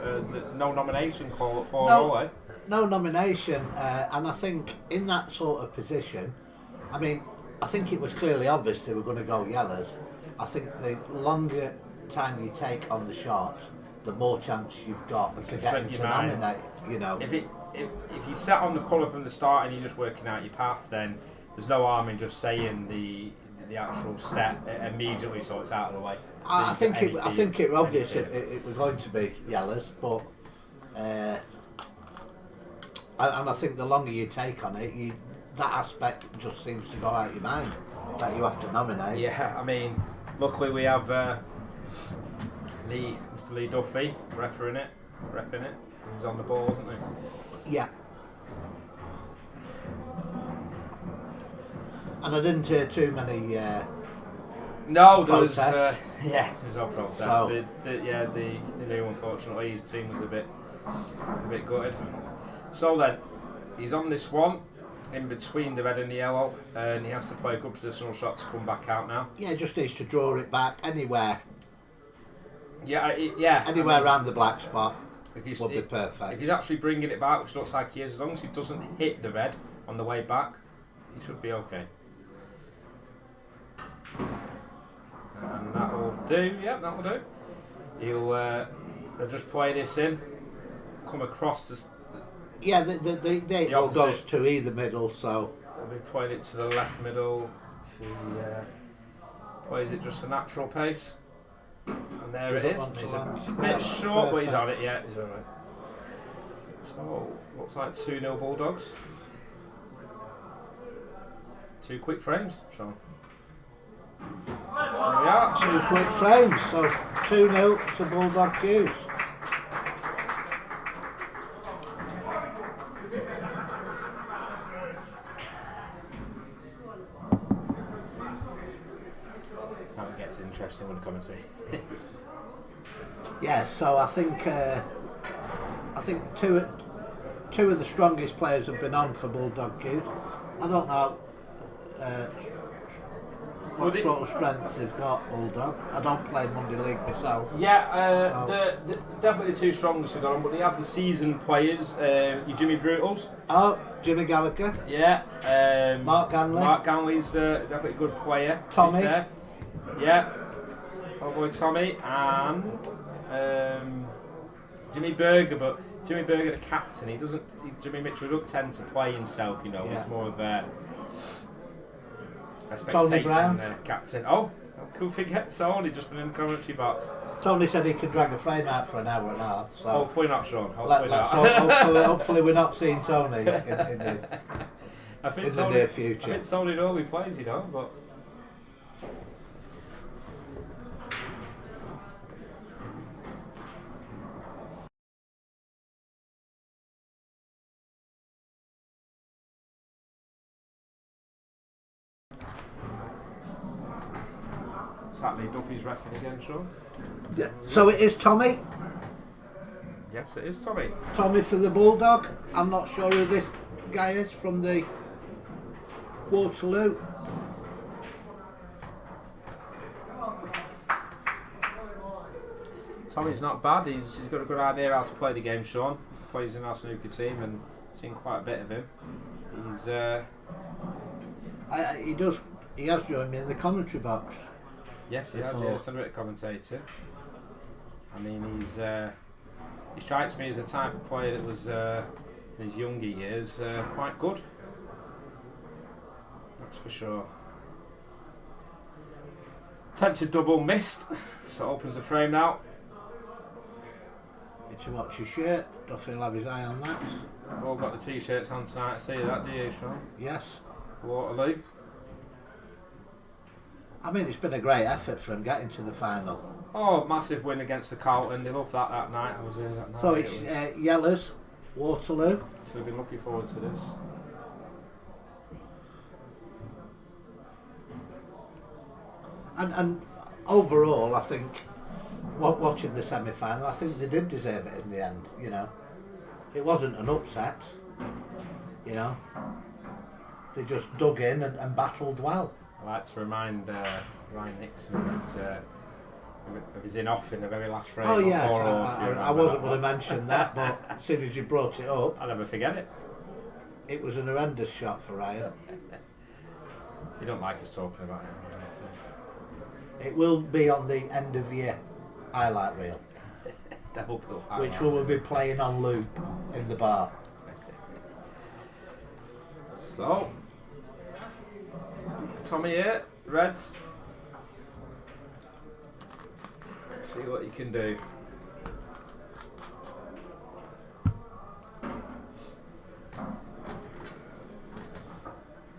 no nomination call at 4-0, eh? No nomination, and I think in that sort of position, I mean, I think it was clearly obvious they were going to go yellows. I think the longer time you take on the shot, the more chance you've got of forgetting to nominate. You know, if you set on the colour from the start and you're just working out your path, then there's no harm in just saying the actual set immediately so it's out of the way. I think it was obvious it was going to be yellows, but and I think the longer you take on it, that aspect just seems to go out of your mind that you have to nominate. Yeah, I mean, luckily we have Mr. Lee Duffy refing it. He was on the ball, wasn't he? Yeah. And I didn't hear too many. No, there was. Protest. There was no protest. So- They knew, unfortunately, his team was a bit gutted. So then, he's on this one, in between the red and the yellow, and he has to play a good positional shot to come back out now. Yeah, just needs to draw it back anywhere. Anywhere around the black spot would would be perfect. If he's actually bringing it back, which looks like he is, as long as he doesn't hit the red on the way back, he should be okay. And that will do. Yep, that will do. He'll just play this in, come across to. Yeah, the 8 ball goes to either middle, so. He'll be playing it to the left middle. If he plays it just a natural pace. And there it is. He's a bit short, but he's on it, yeah, he's alright. So, looks like 2-0 Bulldogs. 2 quick frames, Sean. There we are. 2 quick frames, so 2-0 to Bulldog Q's. Now it gets interesting with the commentary. Yeah, so I think two of the strongest players have been on for Bulldog Q's. I don't know what sort of strengths they've got, Bulldog. I don't play Monday League myself. Yeah, the definitely the 2 strongest have got on, but they have the seasoned players. Your Jimmy Brutals. Oh, Jimmy Gallagher. Yeah. Mark Ganley. Mark Ganley's definitely a good player. Tommy. Yeah. Oh boy, Tommy. And Jimmy Berger, but Jimmy Berger, the captain, Jimmy Mitchell doesn't tend to play himself, you know. Yeah. He's more of a spectating captain. Oh, could forget Tony, just been in the commentary box. Tony said he could drag a frame out for an hour and a half. So hopefully not, Sean. Hopefully we're not seeing Tony in the near future. I think Tony always plays, you know, but Sadly, Duffy's reffing again, Sean. Yeah. So it is Tommy. Yes, it is Tommy. Tommy for the Bulldog. I'm not sure who this guy is from the Waterloo. Tommy's not bad. He's got a good idea how to play the game, Sean. Plays in our snooker team and seen quite a bit of him. He's He has joined me in the commentary box. yes, he has. He's done a bit of commentating. I mean, he strikes me as a type of player that was in his younger years quite good. That's for sure. Attempted double missed, so it opens the frame now. Did you watch your shirt? Duffy will have his eye on that. We've all got the t-shirts on tonight. See that, do you, Sean? Yes. Waterloo. I mean, it's been a great effort for him getting to the final. Oh, massive win against the Carlton. They loved that night. I was there that night. So it's Yellers, Waterloo. So we've been looking forward to this. And overall, I think, watching the semi-final, I think they did deserve it in the end, you know. It wasn't an upset, you know. They just dug in and battled well. I like to remind Ryan Nixon of his in-off in the very last frame. Oh yes, I wasn't going to mention that, but as soon as you brought it up, I'll never forget it. It was an horrendous shot for Ryan. You don't like us talking about him, I don't think. It will be on the end of year highlight reel, Devil Pool which we will be playing on loop in the bar. So, Tommy here, Reds. See what you can do.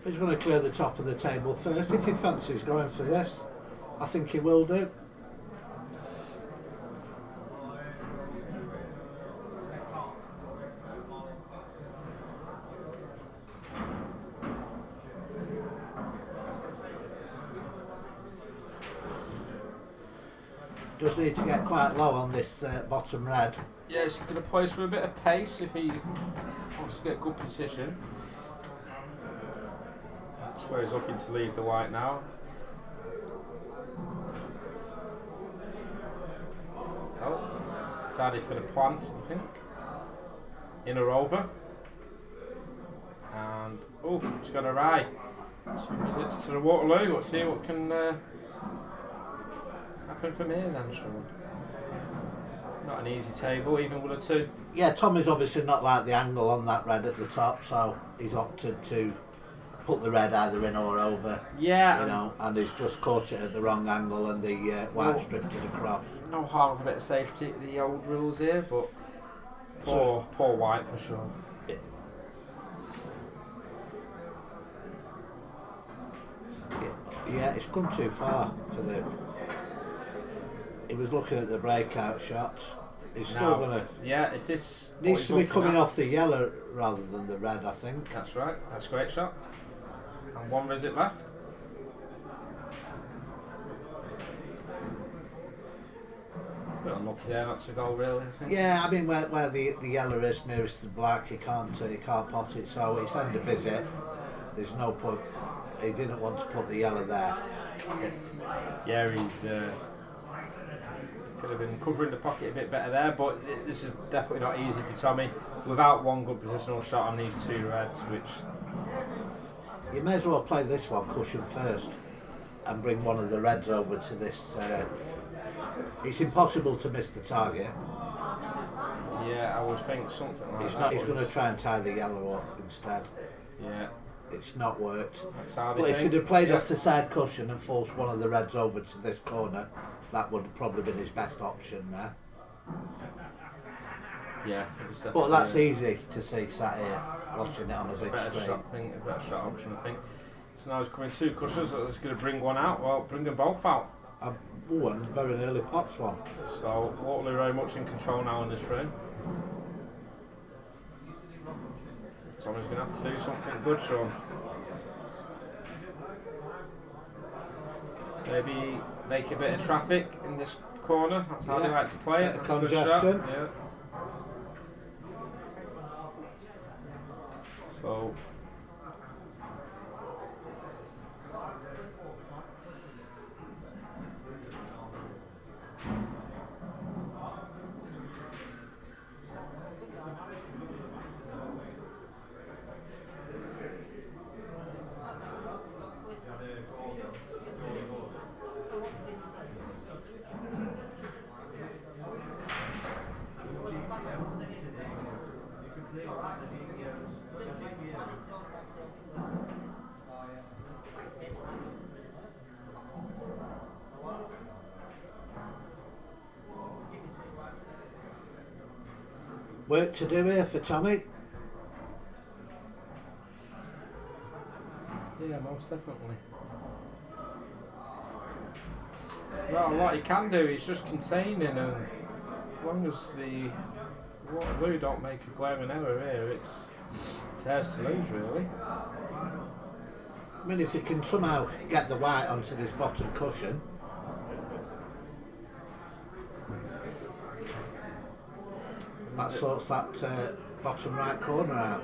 He's going to clear the top of the table first. If he fancies going for this, I think he will do. Does need to get quite low on this bottom red. Yeah, he's going to play for a bit of pace if he wants to get good position. That's where he's looking to leave the white now. Oh, decided for the plant, I think. Inner over. And, oh, he's got a rye. 2 visits to the Waterloo. Let's see what can happen from here then, Sean. Not an easy table, even with a 2. Yeah, Tommy's obviously not like the angle on that red at the top, so he's opted to put the red either in or over. Yeah. You know, and he's just caught it at the wrong angle and the white's drifted across. No harm of a bit of safety, the old rules here, but poor white for sure. Yeah, it's come too far for the. He was looking at the breakout shot. He's still gonna. Yeah, if this needs to be coming off the yellow rather than the red, I think. That's right. That's a great shot. And 1 visit left. Bit unlucky there not to go, really, I think. Yeah, I mean where the yellow is nearest to black, he can't pot it. So it's end of visit. There's no point. He didn't want to put the yellow there. Yeah, he's could have been covering the pocket a bit better there, but this is definitely not easy for Tommy. Without one good positional shot on these 2 reds, which you may as well play this one cushion first and bring one of the reds over to this. It's impossible to miss the target. yeah, I would think something like He's that. not. He's going to try and tie the yellow up instead. Yeah. It's not worked. That's how they But if think. he'd have played off the side cushion and forced one of the reds over to this corner, that would have probably been his best option there. Yeah, it was But that's easy to see sat here watching it on a big better screen. shot, a better shot option, I think. So now he's coming 2 cushions, so he's going to bring one out. Well, bring them both out. Oh, and very nearly pots one. So Waterloo very much in control now in this frame. Tommy's going to have to do something good, Sean. Maybe make a bit of traffic in this corner. That's how they like to play it. That's a good shot. Yeah. So Work to do here for Tommy. yeah, most definitely. Not a lot he can do. It's just containing, and as long as the Waterloo don't make a glaring error here, it's theirs to lose, really. I mean, if you can somehow get the white onto this bottom cushion, that sorts that bottom right corner out.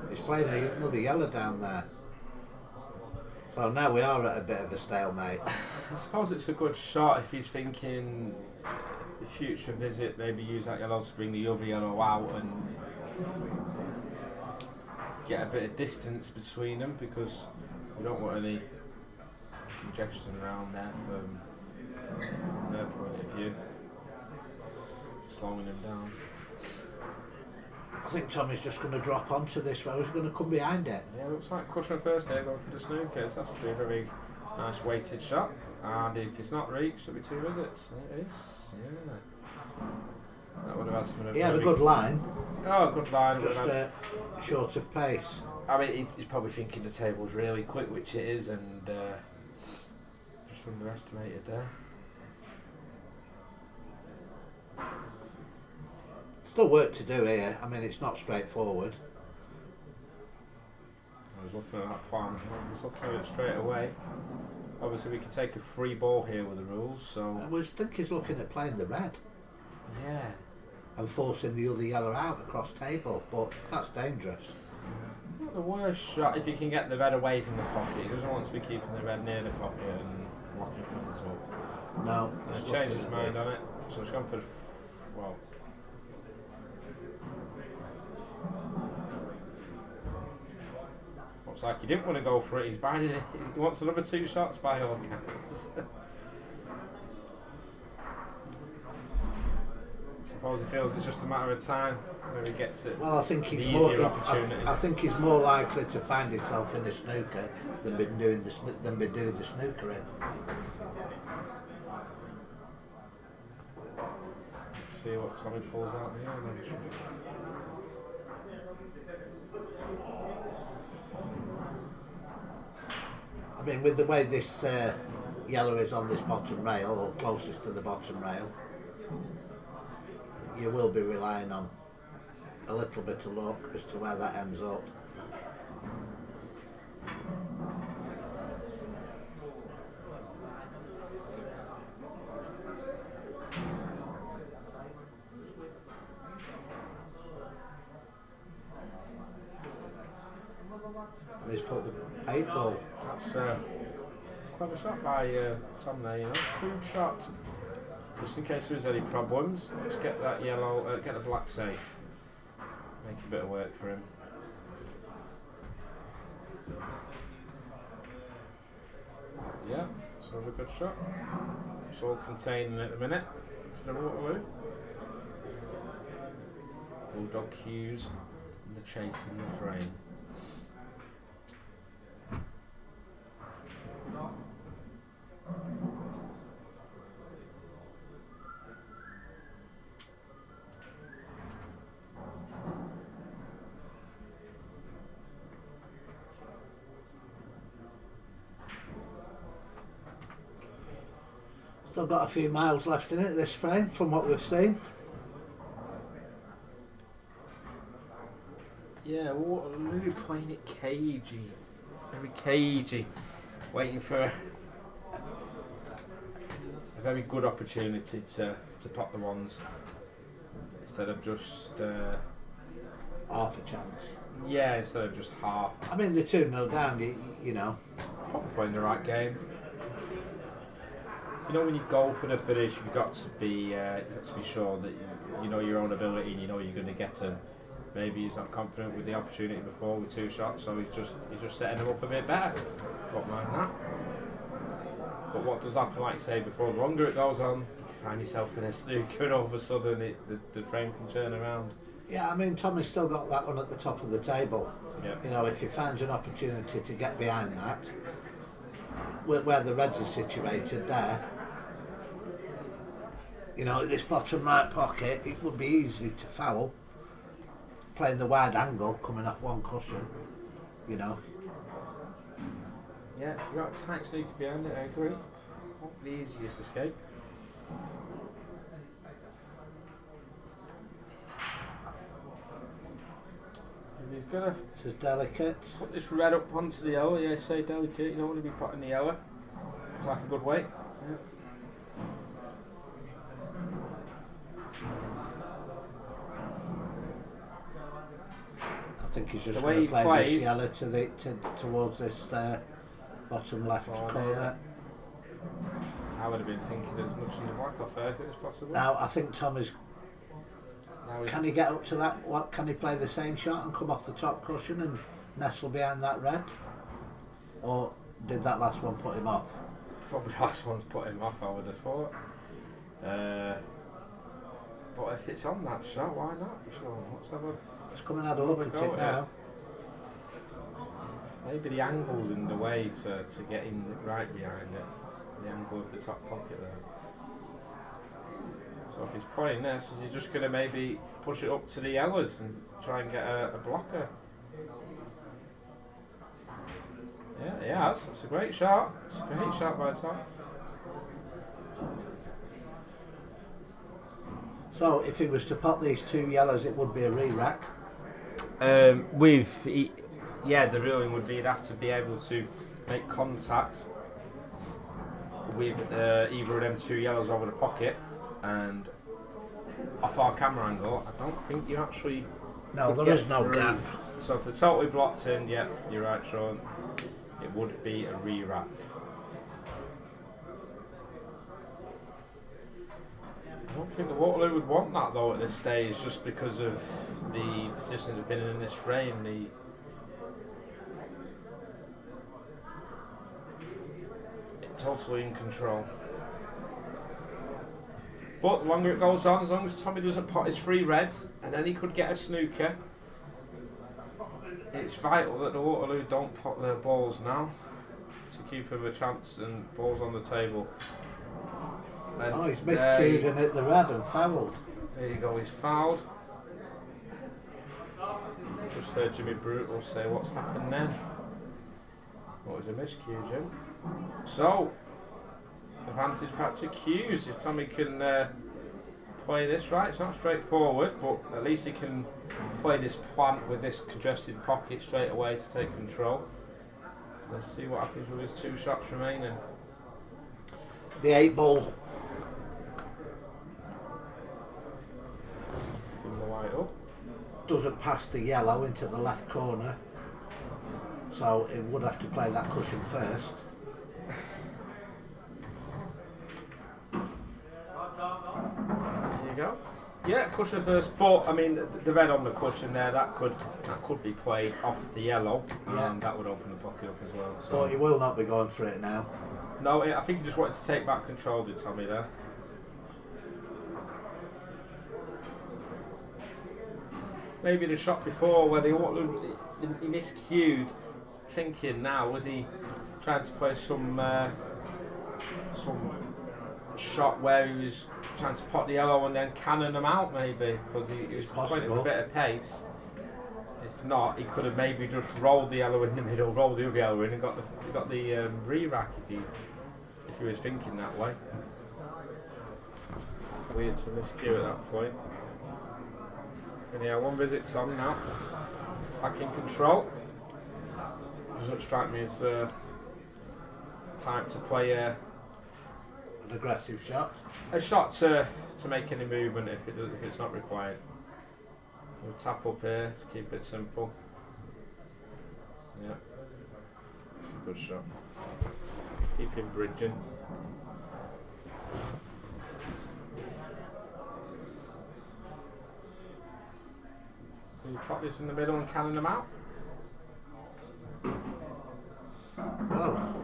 He's playing another yellow down there. So now we are at a bit of a stalemate. I suppose it's a good shot if he's thinking the future visit, maybe use that yellow to bring the other yellow out and get a bit of distance between them, because we don't want any congestion around there from their point of view, slowing him down. I think Tommy's just going to drop onto this row. He's going to come behind it. Yeah, looks like cushion first here, going for the snookers. That's to be a very nice weighted shot. And if it's not reached, it'll be 2 visits. And it is, yeah. That would have had some. He had a good line. Oh, good line. Just short of pace. I mean, he's probably thinking the table's really quick, which it is, and just underestimated there. Still work to do here. I mean, it's not straightforward. I was looking at that plan. I was looking at it straight away. Obviously, we could take a free ball here with the rules, so... I think he's looking at playing the red. Yeah. And forcing the other yellow out across table, but that's dangerous. Not the worst shot if you can get the red away from the pocket. He doesn't want to be keeping the red near the pocket and locking things up. No. He's changed his mind on it, so he's gone for the... well... looks like he didn't want to go for it. He wants another 2 shots by all counts. Suppose he feels it's just a matter of time where he gets it. Well, I think he's I think he's more likely to find himself in a snooker than be doing the snooker in. Let's see what Tommy pulls out here then. I mean, with the way this yellow is on this bottom rail, or closest to the bottom rail, you will be relying on a little bit of luck as to where that ends up. And he's put the 8 ball. That's clever shot by Tom there, you know, shrewd shot. Just in case there's any problems, let's get that yellow, get the black safe. Make a bit of work for him. Yeah, so it's a good shot. It's all containing at the minute for the Waterloo. Bulldog cues and the chase in the frame. Still got a few miles left in it, this frame, from what we've seen. Yeah, Waterloo playing it cagey. Very cagey. Waiting for a very good opportunity to pop the ones. Instead of just... half a chance. Yeah, instead of just half. I mean, they're 2-0 down, you know. Probably playing the right game. You know, when you go for the finish, you've got to be sure that you know your own ability and you know you're going to get them. Maybe he's not confident with the opportunity before with 2 shots, so he's just setting them up a bit better. Don't mind that. But what does happen, like I say before, the longer it goes on, you can find yourself in a snooker and all of a sudden the frame can turn around. Yeah, I mean, Tommy's still got that one at the top of the table. Yeah. You know, if he finds an opportunity to get behind that, where the Reds are situated there, you know, at this bottom right pocket, it would be easy to foul, playing the wide angle, coming off one cushion, you know. Yeah, if you've got a tight snooker behind it, I agree. Not the easiest escape. If he's gonna This is delicate. put this red up onto the yellow, yeah, say delicate, you don't want to be putting the yellow. It's like a good weight. Yeah. I think he's just The going way to he play plays- this yellow towards this bottom left corner. I would have been thinking as much in the black or fair if it was possible. Now, I think Tommy's... Now he's- Can he get up to that? What, can he play the same shot and come off the top cushion and nestle behind that red? Or did that last one put him off? Probably the last one's put him off, I would have thought. But if it's on that shot, why not? Sure, let's have a... Let's come and have a look at it now. Maybe the angle's in the way to get in right behind it. The angle of the top pocket there. So if he's playing this, is he just going to maybe push it up to the yellows and try and get a blocker? Yeah, he has. It's a great shot. It's a great shot by Tom. So if he was to pop these 2 yellows, it would be a re-rack. The ruling would be he'd have to be able to make contact with either of them 2 yellows over the pocket, and off our camera angle, I don't think you actually. No, there is no gap. So if they're totally blocked in, yeah, you're right, Sean. It would be a re-rack. I don't think the Waterloo would want that though at this stage, just because of the position they've been in this frame. Totally in control. But the longer it goes on, as long as Tommy doesn't pot his 3 reds, and then he could get a snooker, it's vital that the Waterloo don't pot their balls now to keep him a chance and balls on the table. And Oh, he's miscued and hit the red and fouled. there you go, he's fouled. Just heard Jimmy Brutal say what's happened then. What was a miscue, Jim? So, advantage back to Hughes. If Tommy can play this right, it's not straightforward, but at least he can play this plant with this congested pocket straight away to take control. Let's see what happens with his 2 shots remaining. The 8 ball. Lifting the white up. Doesn't pass the yellow into the left corner. So it would have to play that cushion first. There you go. Yeah, cushion first, but I mean the red on the cushion there, that could be played off the yellow, Yeah. and that would open the pocket up as well. So. But he will not be going for it now. No, I think he just wanted to take back control, did Tommy there. Maybe the shot before where he miscued, thinking now, was he trying to play some shot where he was trying to pot the yellow and then cannon them out maybe, because he was playing at a bit of pace. If not, he could have maybe just rolled the yellow in the middle, rolled the other yellow in and got the re-rack if he was thinking that way. weird to miscue at that point. And yeah, one visit Tom now. Back in control. Doesn't strike me as time to play An aggressive shot. a shot to make any movement if it's not required. We'll tap up here, keep it simple. Yeah, it's a good shot. Keep him bridging. Will you pop this in the middle and cannon them out? Well,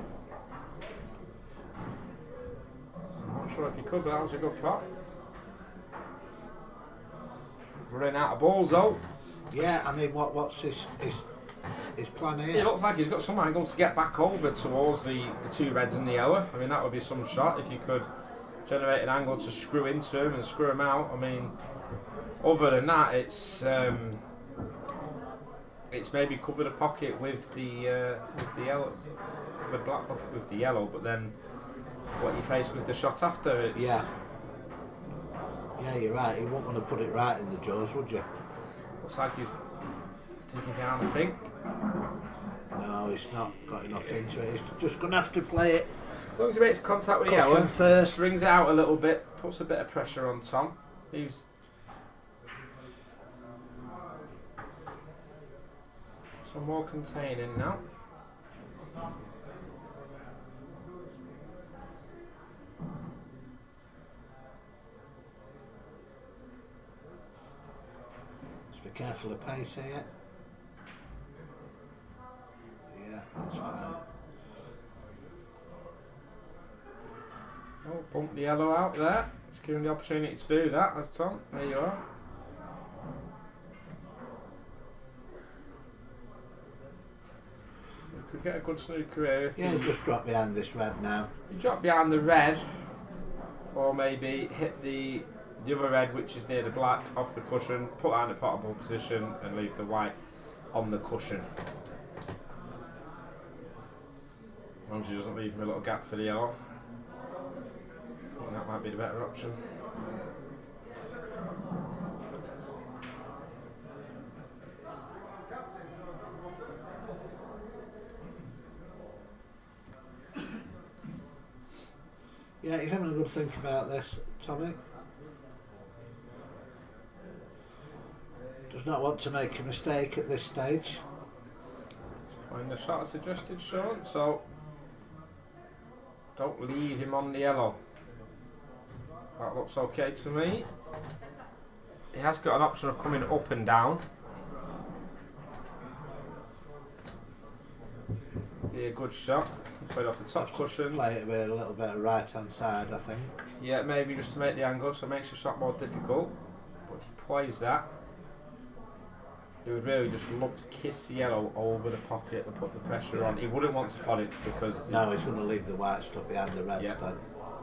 I'm not sure if you could, but that was a good pot. Running out of balls though. yeah, I mean, what's his plan It here? looks like he's got some angle to get back over towards the two reds and the yellow. I mean, that would be some shot if you could generate an angle to screw into him and screw him out. I mean, other than that, it's maybe cover the pocket with the yellow, cover the black pocket with the yellow, but then what you face with the shot after, it's Yeah. Yeah, you're right. You wouldn't want to put it right in the jaws, would you? looks like he's taking down, I think. No, he's not got enough into it. He's just going to have to play it. As long as he makes contact with the Caution yellow, first. brings it out a little bit, puts a bit of pressure on Tom. He's some more containing now. Just be careful of pace here. Yeah, that's fine. Oh, bump the yellow out there. Just give him the opportunity to do that. That's Tom. There you are. You could get a good snooker here if Yeah, you just drop behind this red now. drop behind the red, or maybe hit the other red, which is near the black, off the cushion, put out in a potable position, and leave the white on the cushion. As long as he doesn't leave him a little gap for the yellow. I think that might be the better option. Yeah, he's having a good think about this, Tommy. Does not want to make a mistake at this stage. Playing the shot as suggested, Sean, so don't leave him on the yellow. That looks okay to me. He has got an option of coming up and down. Be a good shot. Played off the top cushion. Play it with a little bit of right hand side, I think. Yeah, maybe just to make the angle, so it makes the shot more difficult. But if he plays that, he would really just love to kiss the yellow over the pocket and put the pressure on. He wouldn't want to pot it because No, he's going to leave the white stuff behind the reds Yeah. then.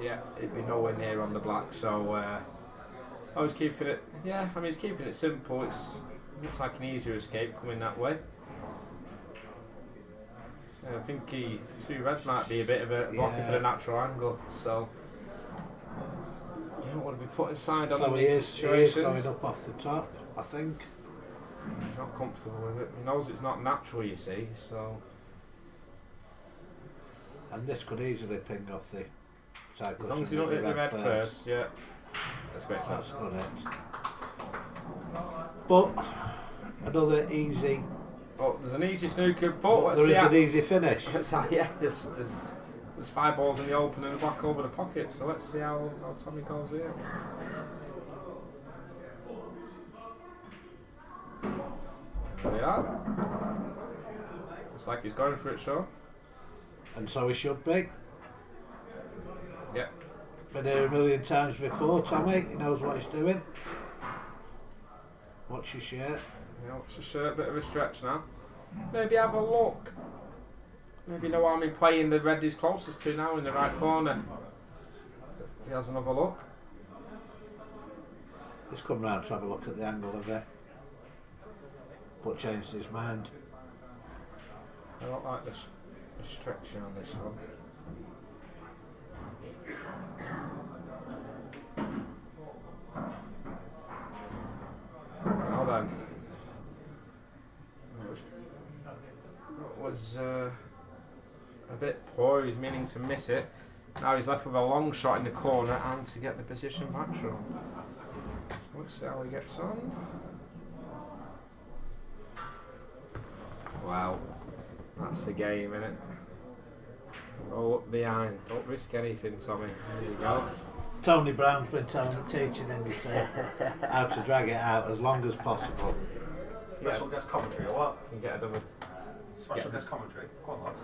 yeah, it'd be nowhere near on the black. So I was keeping it. Yeah, I mean, he's keeping it simple. It looks like an easier escape coming that way. So I think two reds might be a bit of a blocker for the natural angle. So you don't want to be putting side on So in he these is situations. going up off the top, I think. He's not comfortable with it. He knows it's not natural, you see. So And this could easily ping off the side as long as cushion you don't with hit the red first, yeah, that's great. That's good hit. But another easy. Oh, there's an easy snooker, but But let's there see is how. an easy finish. Yeah, there's 5 balls in the open and a black over the pocket. So let's see how Tommy goes here. There we are. Looks like he's going for it, Sean. And so he should be. Yep. Been here a million times before, Tommy. He knows what he's doing. Watch your shirt. Yeah, it's just a bit of a stretch now. Maybe have a look. Maybe no harm in playing the red he's closest to now in the right corner. If he has another look. He's come round to have a look at the angle of it. But changed his mind. I don't like the stretching on this one. before. He was meaning to miss it. Now he's left with a long shot in the corner and to get the position back from. So let's see how he gets on. Wow, that's the game, innit? Roll up behind. Don't risk anything, Tommy. There you go. Tony Brown's been teaching him, you see, how to drag it out as long as possible. Special guest commentary or what? You can get a double. Special guest commentary. Go on, lads.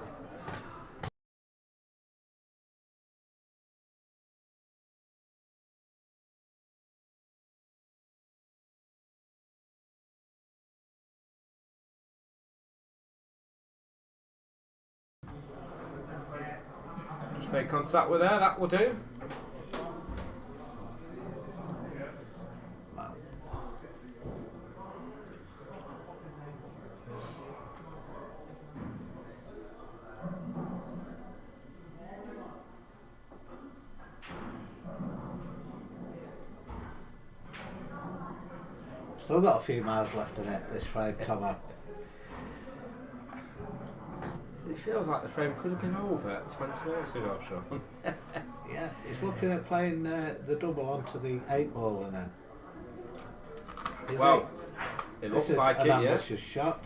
Just make contact with her, that will do. Wow. Still got a few miles left in it, this frame, Tomo. It feels like the frame could have been over 20 minutes ago, Sean. Yeah, he's looking at playing the double onto the 8 ball and then. Is Well, it This looks is like an it, yeah. ambitious shot.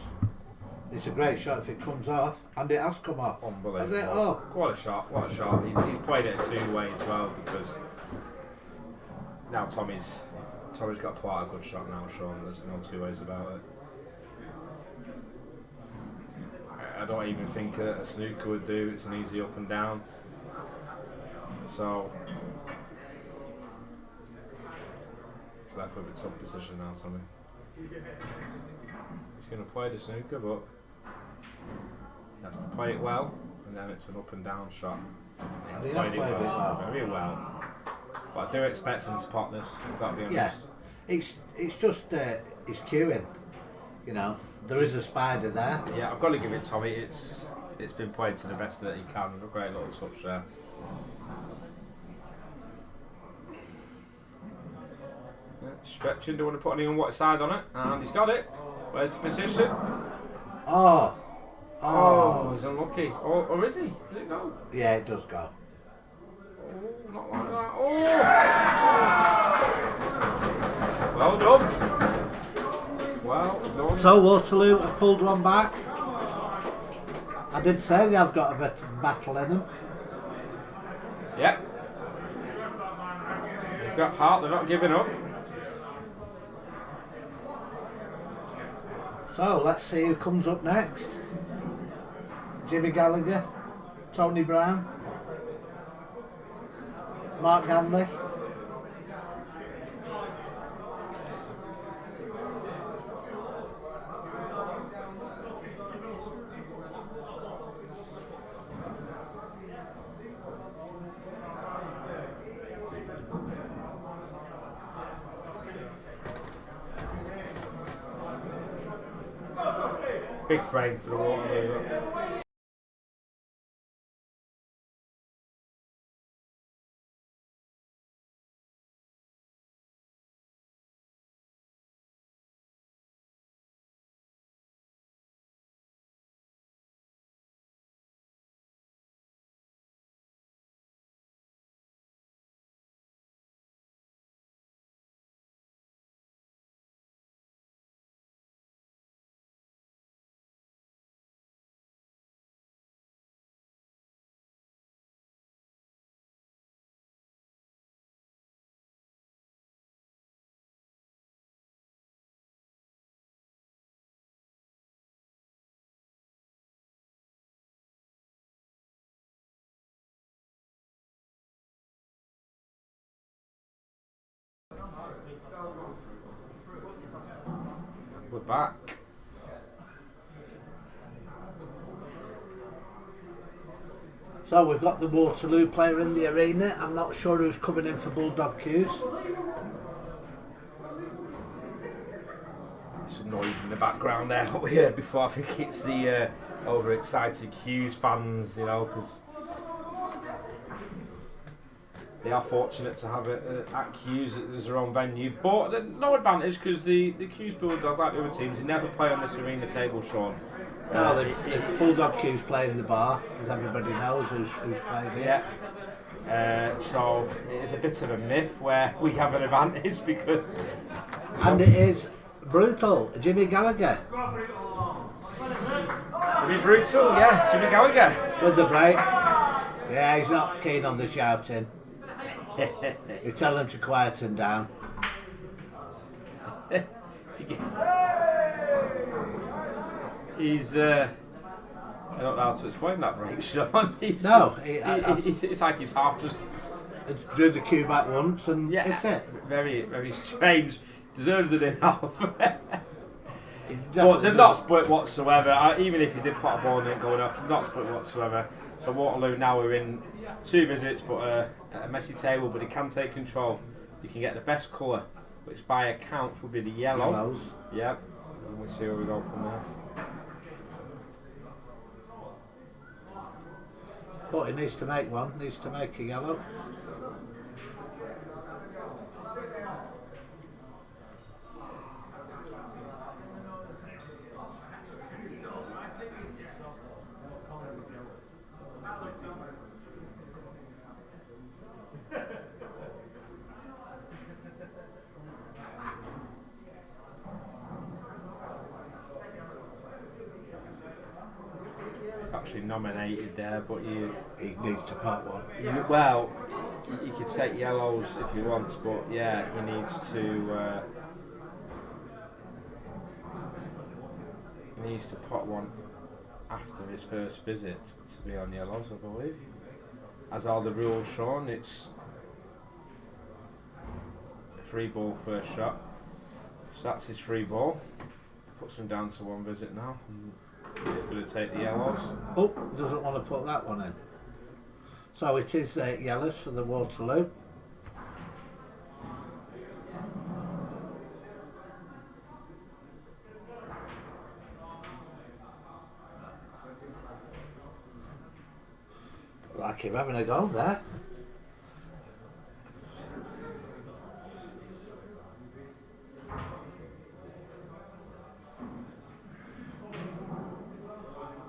It's a great shot if it comes off, and it has come off. Unbelievable. Has it? Oh, What a shot, what a shot. He's played it a two-way as well because now Tommy's got quite a good shot now, Sean. There's no two ways about it. I don't even think a snooker would do. It's an easy up and down. So he's left with a tough position now, Tommy. He's going to play the snooker, but he has to play it well, and then it's an up and down shot. And he has played it well. Very well. But I do expect him to pot this. I've got to be honest. yeah. It's just it's queuing. You know, there is a spider there. Yeah, I've got to give it Tommy. It's been played to the best that he can. A great little touch there. Yeah, stretching, don't want to put any on what side on it, and he's got it. Where's the position? Oh, He's unlucky. Or is he? Did it go? yeah, it does go. Oh, not like that. Oh! Well done. Well done. So Waterloo have pulled one back. I did say they have got a bit of battle in them. Yep. They've got heart, they're not giving up. So let's see who comes up next. Jimmy Gallagher, Tony Brown, Mark Ganley. Big frame for the Waterloo. We're back. So we've got the Waterloo player in the arena. I'm not sure who's coming in for Bulldog Q's. Some noise in the background there, what we heard before. I think it's the overexcited Hughes fans, you know, because they are fortunate to have it at Q's as their own venue, but no advantage because the Q's Bulldog, like the other teams, they never play on this arena table, Sean. No, the Bulldog Q's playing the bar, as everybody knows who's played here. Yeah. So it is a bit of a myth where we have an advantage because. And it is brutal. Jimmy Gallagher Jimmy Brutal, yeah, Jimmy Gallagher. with the break. Yeah, he's not keen on the shouting. You tell him to quieten down. He's. I don't know how to explain that break, Sean. It's like he's half just. Drew the cue back once and hit it. Very, very strange. Deserves it in half. But But they're not split whatsoever. Even if you did put a ball in it going off, they're not split whatsoever. So Waterloo now are in 2 visits, but a messy table. But he can take control. You can get the best colour, which by accounts would be the yellow. Yellows. Yep. And we'll see where we go from there. But he needs to make one. Needs to make a yellow. Actually nominated there, but He needs to pot one. you could take yellows if you want, but yeah, he needs to pot one after his first visit to be on yellows, I believe. As are the rules, Sean, it's a free ball first shot. So that's his free ball. Puts him down to 1 visit now. He's going to take the yellows. Oh, doesn't want to put that one in. So it is yellows for the Waterloo. Like him having a go there.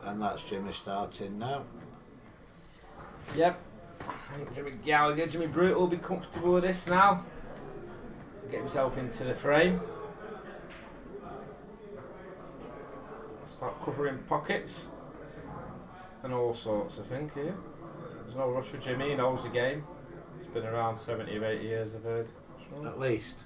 And that's Jimmy starting now. Yep. I think Jimmy Gallagher, Jimmy Brutal will be comfortable with this now. Get himself into the frame. Start covering pockets. And all sorts, I think, here. There's no rush for Jimmy, he knows the game. He's been around 70 or 80 years, I've heard. Sure. At least.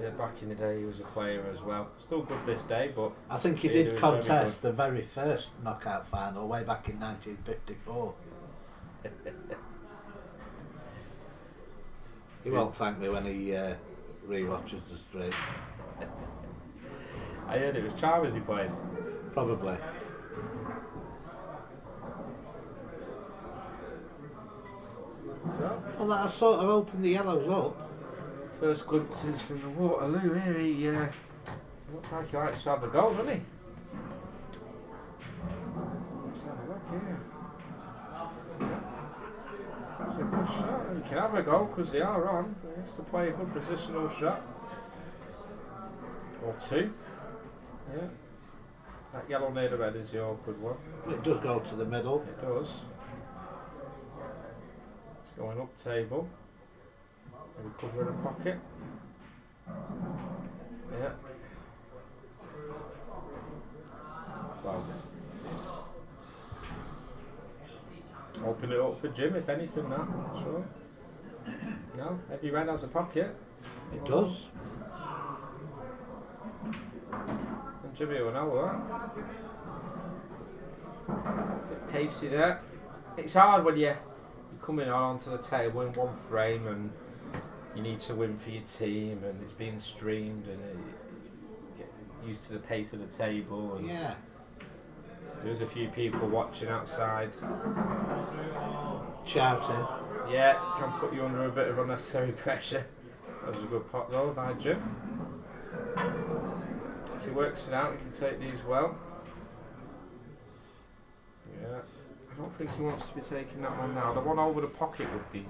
Yeah, back in the day he was a player as well. Still good this day, but I think he did contest the very first knockout final way back in 1954. He won't thank me when he re-watches the stream. I heard it was Chavez he played. Probably. Well, that sort of opened the yellows up. First glimpses from the Waterloo here. He looks like he likes to have a goal, doesn't he? Let's have a look here. That's a good shot. He can have a goal because they are on. He has to play a good positional shot. Or 2. Yeah. That yellow near the red is the awkward one. It does go to the middle. It does. It's going up table. Maybe covering a pocket. Yeah. Well. Open it up for Jim, if anything, that. Sure. No, heavy red has a pocket. It does. And Jimmy will know that. Bit pacey there. It's hard when you're coming onto the table in one frame and you need to win for your team and it's being streamed and you get used to the pace of the table. And yeah. There's a few people watching outside. Shouting. Yeah, can put you under a bit of unnecessary pressure. That was a good pot though by Jim. If he works it out, he can take these well. Yeah. I don't think he wants to be taking that one now. The one over the pocket would be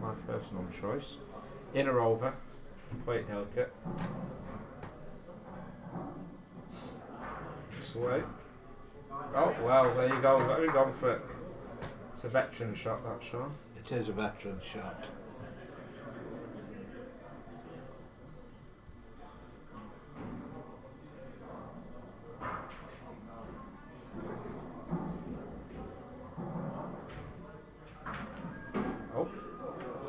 my personal choice. In or over. Quite delicate. Just wait. Oh, well, there you go. Let me go for it. It's a veteran shot, that, Sean. It is a veteran shot. Oh.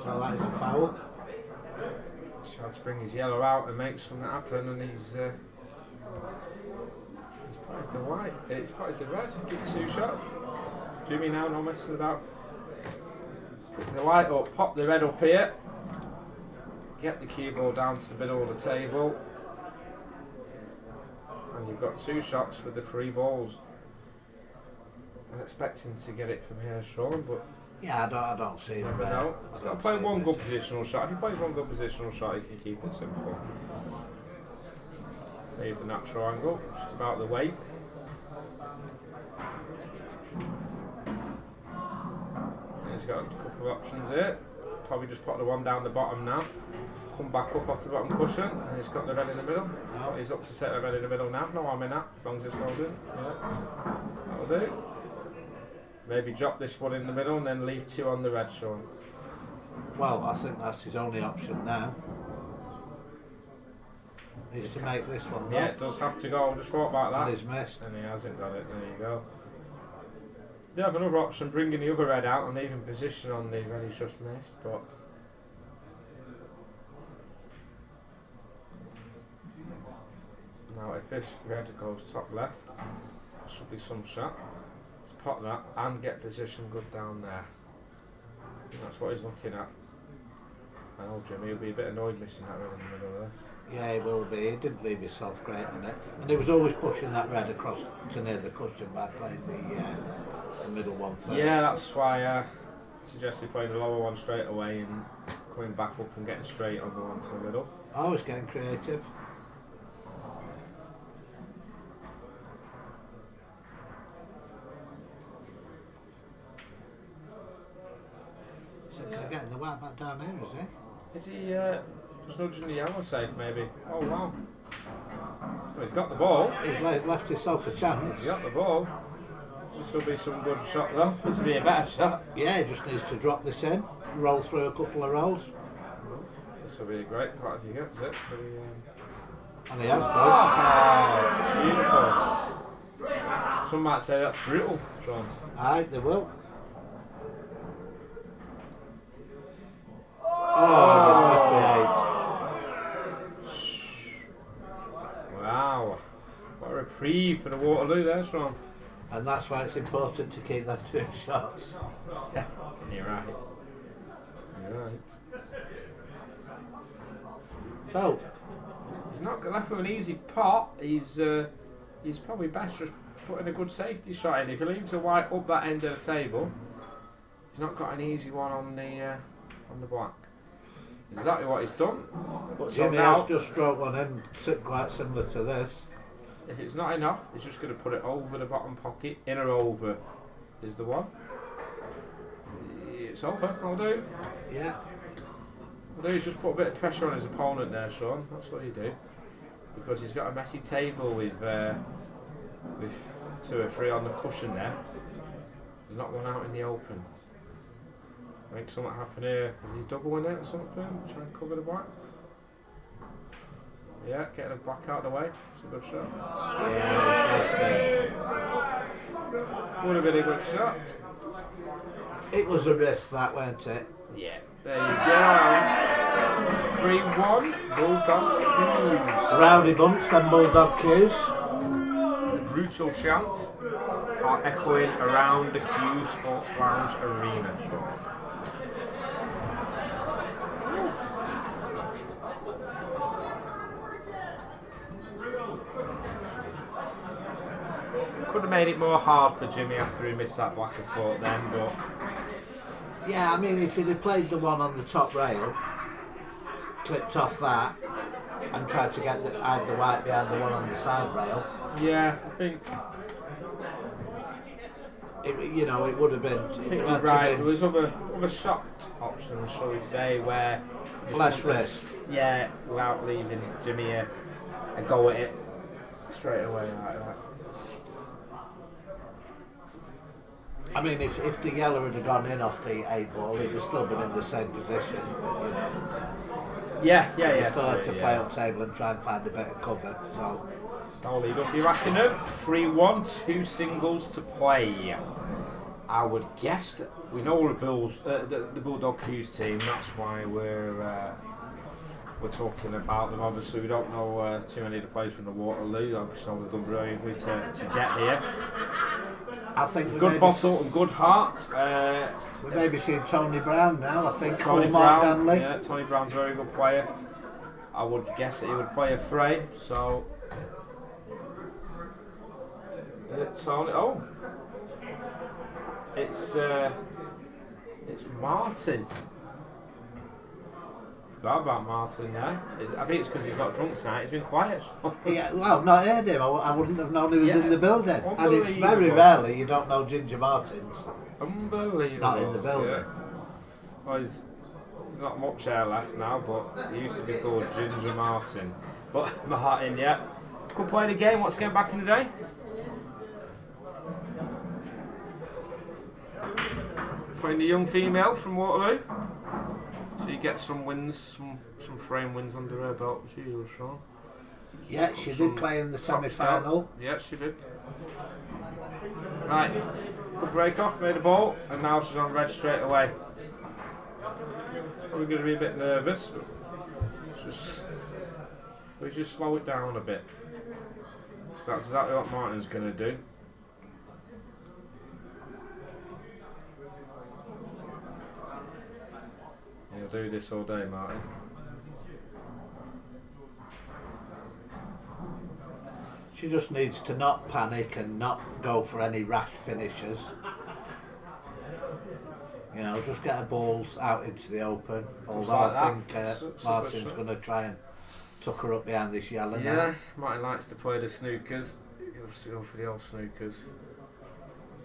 So that is a foul. Tried to bring his yellow out and make something happen, and he's potted the white. He's potted the red. Give 2 shots. Jimmy now, not messing about. Pick the white up, pop the red up here. Get the cue ball down to the middle of the table. And you've got 2 shots with the 3 balls. I was expecting to get it from here, Sean, but Yeah, I don't see him. never know. He's got to play one good positional shot. If he plays one good positional shot, he can keep it simple. There's the natural angle, just about the weight. He's got a couple of options here. Probably just put the one down the bottom now. Come back up off the bottom cushion, and he's got the red in the middle. No. He's up to set the red in the middle now. No harm in that, as long as it goes in. Yeah. That'll do. Maybe drop this one in the middle and then leave 2 on the red, Sean. Well, I think that's his only option now. Needs to make this one, though. Yeah, it does have to go. Just thought about that. And he's missed. And he hasn't got it. There you go. They have another option, bringing the other red out and leaving position on the red he's just missed, but now if this red goes top left, there should be some shot to pop that and get position good down there. And that's what he's looking at. I know Jimmy will be a bit annoyed missing that red in the middle there. Yeah, he will be. He didn't leave himself great on it. And he was always pushing that red across to near the cushion by playing the middle one first. Yeah, that's why I suggested playing the lower one straight away and coming back up and getting straight on the one to the middle. Always getting creative. So can I get in the white back down here, is he? Is he just nudging the yellow safe maybe? Oh wow. Well, he's got the ball. He's left himself a chance. He's got the ball. This will be some good shot though. This will be a better shot. Yeah, he just needs to drop this in, roll through a couple of rolls. This will be a great part if he gets it. For the, And he has done. Oh, beautiful. Some might say that's brutal, Sean. Aye, they will. Oh, he's missed the 8. Wow. What a reprieve for the Waterloo there, Sean. And that's why it's important to keep them 2 shots. Yeah, you're right. You're right. So, He's not left with an easy pot. He's probably best just putting a good safety shot in. If he leaves the white up that end of the table, he's not got an easy one on the black. Exactly what he's done. but So Jimmy now- has just stroked one in, quite similar to this. If it's not enough, he's just going to put it over the bottom pocket. In or over is the one. It's over. I'll do. Yeah. I'll do is just put a bit of pressure on his opponent there, Sean. That's what you do. Because he's got a messy table with 2 or 3 on the cushion there. There's not one out in the open. Make something happen here. Is he doubling it or something? Try and cover the black. Yeah, getting the black out of the way. It's a good shot. Yeah, he's left it. Would have been a good shot. It was a risk, that, weren't it? Yeah. There you go. 3-1. Bulldog Qs. Rowdy bunch, then Bulldog Qs. The brutal chants are echoing around the Q Sports Lounge arena, Sean. Could have made it more hard for Jimmy after he missed that black and forth then, but Yeah, I mean, if he'd have played the one on the top rail, clipped off that, and tried to hide the white behind the one on the side rail, yeah, I think it it would have been. I think you're right. There was other shot options, shall we say, where less risk. Yeah, without leaving Jimmy a go at it straight away like that. I mean, if the yellow had gone in off the 8 ball, he'd have still been in the same position. Yeah. He still had to play up table and try and find a bit of cover. So. Solid off your Rackingham. 3-1, 2 singles to play. I would guess that we know the Bulldog Q's team. That's why we're talking about them. Obviously, we don't know too many of the players from the Waterloo. Obviously, they've done brilliantly to get here. I think good bottle and good heart. We may be seeing Tony Brown now. I think Tony Mark Brown. Danley. Yeah, Tony Brown's a very good player. I would guess that he would play a frame. So. It's Martin. Forgot about Martin there. I think it's because he's not drunk tonight. He's been quiet. Yeah, well, I've not heard him. I wouldn't have known he was in the building. And it's very rarely you don't know Ginger Martins. Unbelievable. Not in the building. Yeah. Well, there's not much hair left now, but he used to be called Ginger Martin. But Martin, yeah. Could play the game once again back in the day. Playing the young female from Waterloo. She gets some wins, some frame wins under her belt. She was Sean. Yeah, she did play in the semi-final. Yeah, she did. Right, good break off, made a ball, and now she's on red straight away. We're going to be a bit nervous, but we just slow it down a bit. So that's exactly what Martin's going to do. He'll do this all day, Martin. She just needs to not panic and not go for any rash finishes. Just get her balls out into the open. Although like I think Martin's going to try and tuck her up behind this yellow now. Yeah, Martin likes to play the snookers. He loves to go for the old snookers.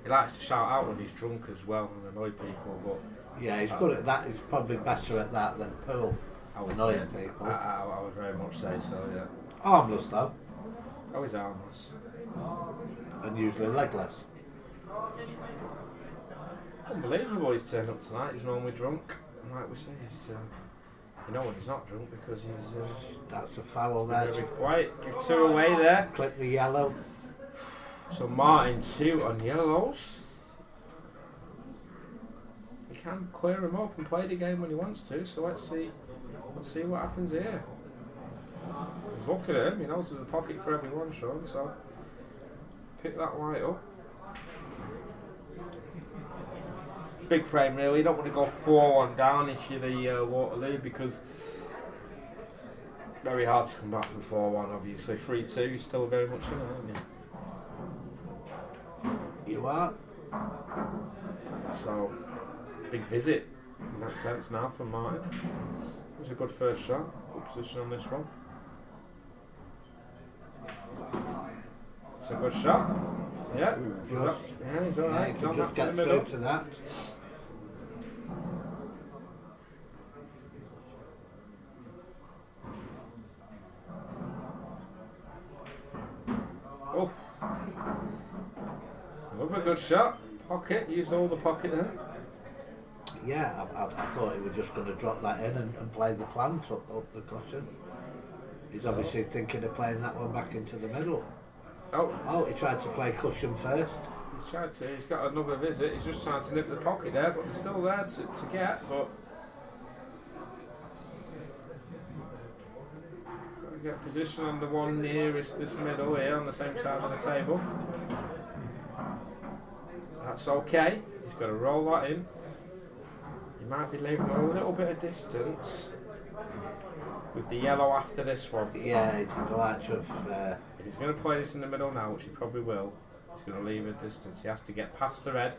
He likes to shout out when he's drunk as well and annoy people, but... Yeah, he's good at that. He's probably better at that than Poole, annoying people. I would very much say so, yeah. Harmless though. Oh, he's harmless. And usually legless. Unbelievable he's turned up tonight. He's normally drunk. And like we say, he's, when he's not drunk because he's... That's a foul there. Very quiet. Give 2 away there. Clip the yellow. So Martin 2 on yellows. He can clear him up and play the game when he wants to, so let's see what happens here. He's looking at him, he knows there's a pocket for everyone, Sean, so pick that white up. Big frame really, you don't want to go 4-1 down if you're the Waterloo, because very hard to come back from 4-1 obviously. 3-2, you're still very much in it, aren't you? You are. So big visit in that sense now from Martin. It was a good first shot, good position on this one. It's a good shot. Yeah, he's alright. He can just get through to that. Oh, another good shot. Pocket, used all the pocket there. Yeah, I thought he was just going to drop that in and play the plant up the cushion. He's obviously thinking of playing that one back into the middle. Oh, he tried to play cushion first. He's got another visit, he's just trying to nip the pocket there, but it's still there to get, but... Got to get position on the one nearest this middle here, on the same side of the table. That's okay, he's got to roll that in. He might be leaving a little bit of distance with the yellow after this one. Yeah, he's got to have... If he's going to play this in the middle now, which he probably will, he's going to leave a distance. He has to get past the red.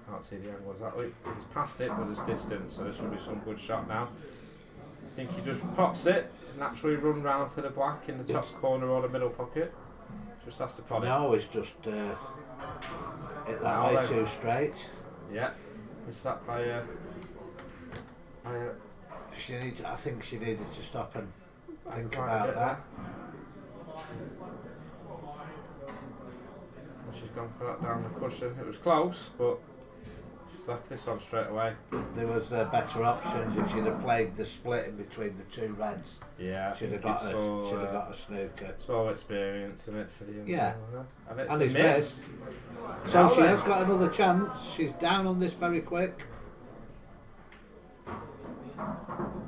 Can't see the angle exactly. He's past it, but there's distance, so this will be some good shot now. I think he just pops it, naturally run round for the black in the top corner or the middle pocket. Just has to pot it. No, it's just... Hit that Now way then. too straight. Yeah. Missed that by a. I think she needed to stop and think quite a about bit that. And she's gone for that down the cushion. It was close, but she's left this on straight away. There was better options if she'd have played the split in between the two reds. Yeah, Should have got a snooker. It's all experience in it for the young Yeah. girl, and it's And a it's miss. So Now she then. has got another chance. She's down on this very quick.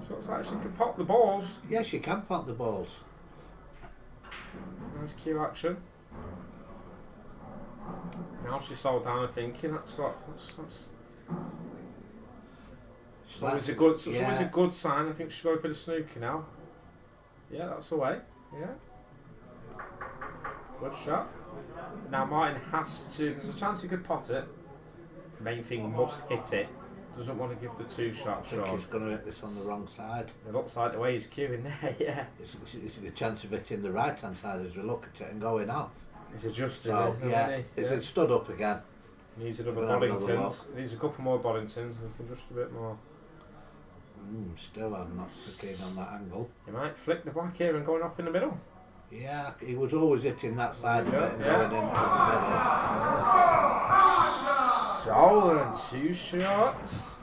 So it's like she can pop the balls. Yeah, she can pop the balls. Nice cue action. Now she's sold down and thinking that's She's always a like- good yeah. always a good sign. I think she's going for the snooker now. Yeah, that's the way. Yeah. Good shot. Now Martin has to, there's a chance he could pot it. Main thing, must hit it. Doesn't want to give the two I shot think shot. he's going to hit this on the wrong side. It looks like the way he's queuing there, yeah. It's a chance of hitting the right hand side as we look at it and going off. He's adjusting So it, yeah, hasn't he? it stood up again. Needs another We'll have another Boddingtons. Needs a couple more Boddingtons and we can just a bit more. Still, I'm not so keen on that angle. You might flick the black here and going off in the middle. Yeah, he was always hitting that side of Yeah, it and yeah. going into the middle. So, and two shots.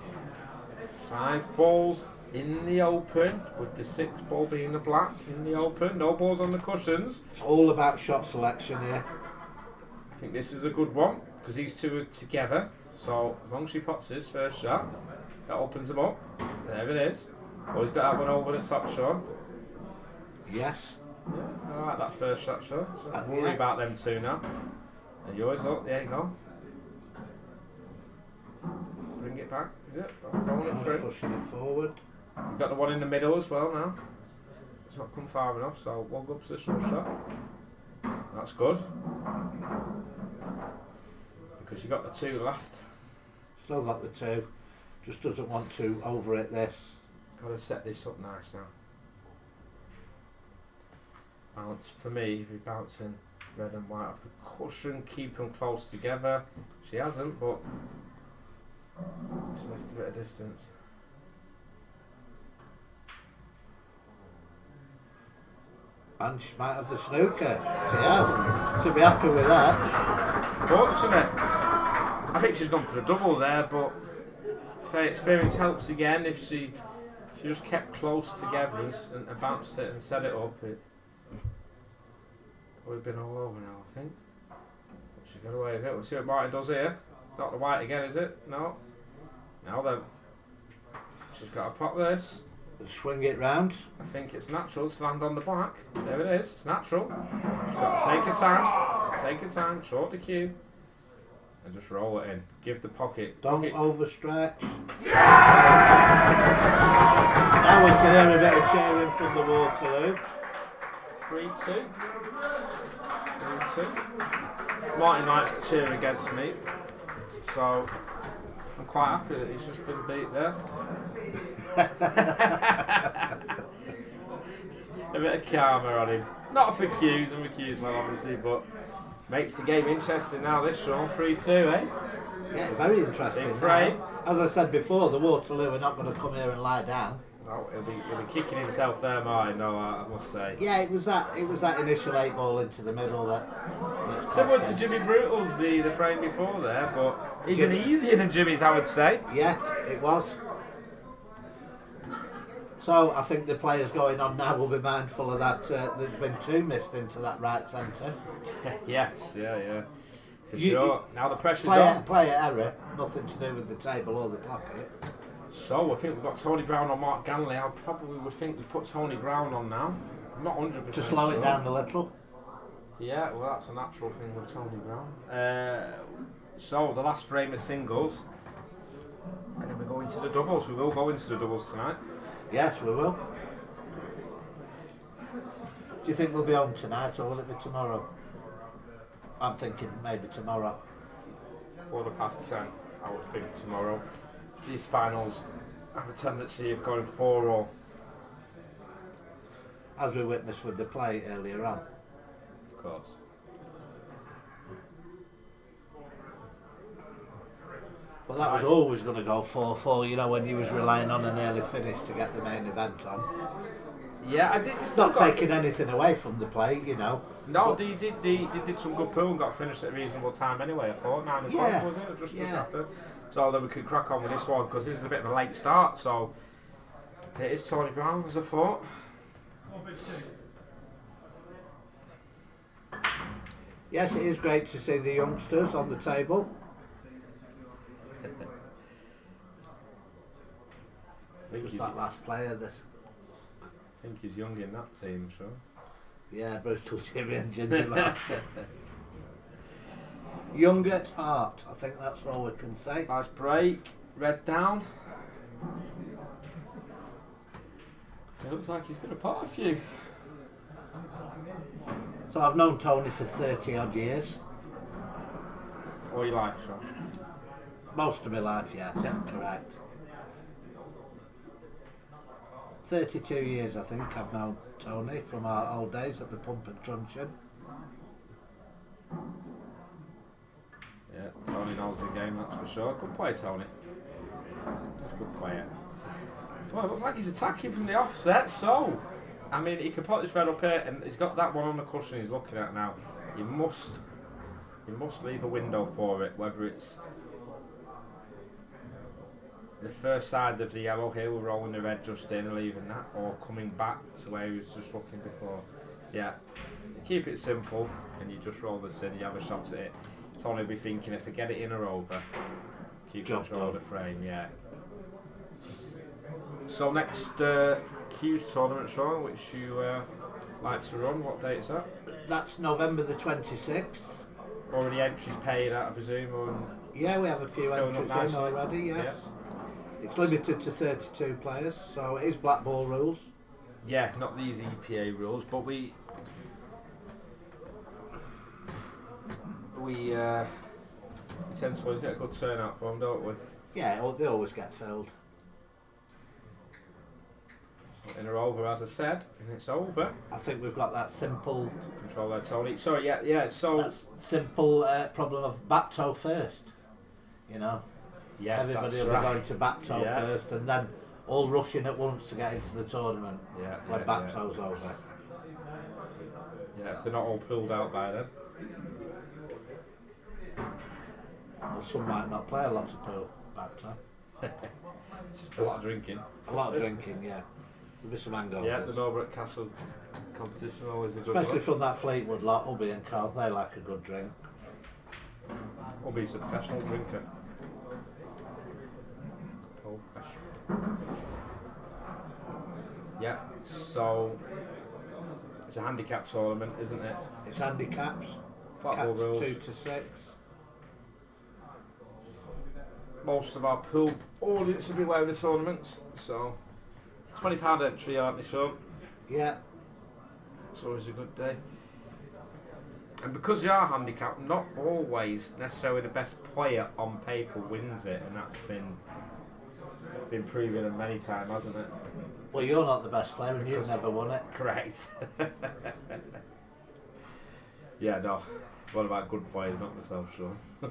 5 balls in the open, with the 6th ball being the black in the open. No balls on the cushions. It's all about shot selection here. I think this is a good one, because these two are together. So, as long as she pots his first shot, that opens them up. There it is. Always got that one over the top, Sean. Yes. Yeah, I like that first shot, Sean. So don't worry Yeah. about them two now. And yours, look, there you go. Bring it back, is it? Rolling Now through. pushing it forward. You've got the one in the middle as well now. It's not come far enough, so one good positional shot. That's good. Because you got the 2 left. Still got the 2. Just doesn't want to overhit this. Got to set this up nice now. Bounce for me, if you're bouncing red and white off the cushion, keep them close together. She hasn't, but it's left a bit of distance. And she might have the snooker. She has. She'll be happy with that. Fortunate. I think she's gone for a double there, but say experience helps again. If she just kept close together and bounced it and set it up, it would have been all over now, I think. But she got away with it. We'll see what Martin does here. Not the white again, is it? No. Now then. She's got to pop this. Swing it round. I think it's natural to land on the black. There it is. It's natural. She's got to take her time. Take her time. Short the cue. And just roll it in. Give the pocket. Don't pocket. overstretch. Now we can hear a bit of cheering from the Waterloo. 3-2. 3-2. Martin likes to cheer against me. So I'm quite happy that he's just been beat there. A bit of karma on him. Not for cues, and for cues well obviously, but makes the game interesting now this Sean. 3-2, eh? Yeah, very interesting. Big frame. Now, as I said before, the Waterloo are not going to come here and lie down. No, he'll be kicking himself there, Martin, no, I must say. Yeah, it was that initial 8 ball into the middle that Similar cost to him. Jimmy Brutal's the frame before there, but even easier than Jimmy's, I would say. Yeah, it was. So I think the players going on now will be mindful of that. There's been 2 missed into that right centre. Yes, yeah. For You- sure. Now the pressure's on. Player error, nothing to do with the table or the pocket. So I think we've got Tony Brown on Mark Ganley. I probably would think we'd put Tony Brown on now. I'm not 100% To slow sure. it down a little. Yeah, well that's a natural thing with Tony Brown. So the last frame of singles. And then we go into the doubles. We will go into the doubles tonight. Yes, we will. Do you think we'll be home tonight or will it be tomorrow? I'm thinking maybe tomorrow. 10:15, I would think, tomorrow. These finals have a tendency of going 4-all. As we witnessed with the play earlier on. Of course. But that was always going to go 4-4, you know, when you was relying on an early finish to get the main event on. Yeah, I did. It's not taking anything away from the play, you know. No, they did some good pool and got finished at a reasonable time anyway. I thought 9 o'clock was it? Or just after. So that we could crack on with this one because this is a bit of a late start. So it is Tony Brown as I thought. Yes, it is great to see the youngsters on the table. Just that last player that. I think he's young in that team, sure. Yeah, Brutal Jimmy and Ginger Martin. Young at heart, I think that's all we can say. Nice break, red down. It looks like he's going to pot a few. So I've known Tony for 30 odd years. All your life, Sean? Most of my life, yeah, correct. 32 years, I think, I've known Tony from our old days at the Pump and Truncheon. Yeah, Tony knows the game, that's for sure. Good play, Tony. He's a good player. Well, it looks like he's attacking from the offset, so... I mean, he can put this red up here, and he's got that one on the cushion he's looking at now. You must leave a window for it, whether it's the first side of the yellow here, rolling the red just in, leaving that, or coming back to where he was just looking before. Yeah, you keep it simple, and you just roll this in, you have a shot at it. Tony will be thinking, if I get it in or over, keep control of the frame, yeah. So next Q's tournament, Sean, which you like to run, what date is that? That's November the 26th. Already entries paid out, I presume? Yeah, we have a few entries in already, yes. Yeah. It's limited to 32 players, so it is black ball rules. Yeah, not these EPA rules, but we tend to always get a good turnout for them, don't we? Yeah, they always get filled. In or over, as I said, and it's over. I think we've got that simple... To control there, Tony. Sorry, yeah, so... That simple problem of back toe first, you know. Yes, everybody will be going to back toe first and then all rushing at once to get into the tournament when back toe's over. Yeah, if they're not all pulled out by then. Well, some might not play a lot of pool back toe. A lot of drinking. A lot of drinking, yeah. There'll be some hangovers. Yeah, the Norbert Castle competition always a good Especially from that Fleetwood lot, Ubby and Carl, they like a good drink. Ubby's a professional drinker. Yeah, so it's a handicap tournament, isn't it? It's handicaps. Caps rules. 2 to 6. Most of our pool audience will be aware of the tournaments, so £20 entry, aren't they, Sean? Yeah. It's always a good day. And because they are handicapped, not always necessarily the best player on paper wins it, and that's been proven many times, hasn't it? Well, you're not the best player and you've never won it. Correct. Yeah, no. What about good players, not myself, Sean? Be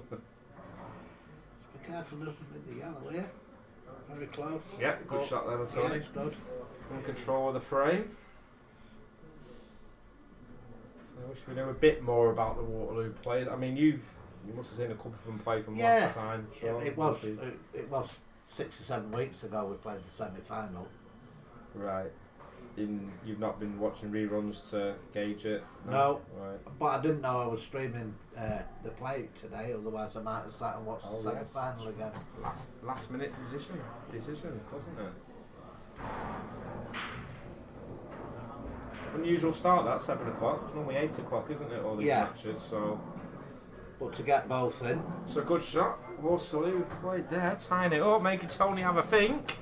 careful with the yellow here. Very close. Yeah, good shot there, Tony. Yeah, it's good. In control of the frame. So I wish we knew a bit more about the Waterloo players. I mean, you must have seen a couple of them play from last time. Yeah, it was 6 or 7 weeks ago we played the semi-final. Right. You've not been watching reruns to gauge it? No. Right. But I didn't know I was streaming the play today, otherwise I might have sat and watched the semi-final again. Last minute decision, wasn't it? Unusual start, that 7 o'clock. It's normally 8 o'clock, isn't it, all these matches, so... But to get both in. It's a good shot. Waterloo, we played there, tying it up, making Tony have a think.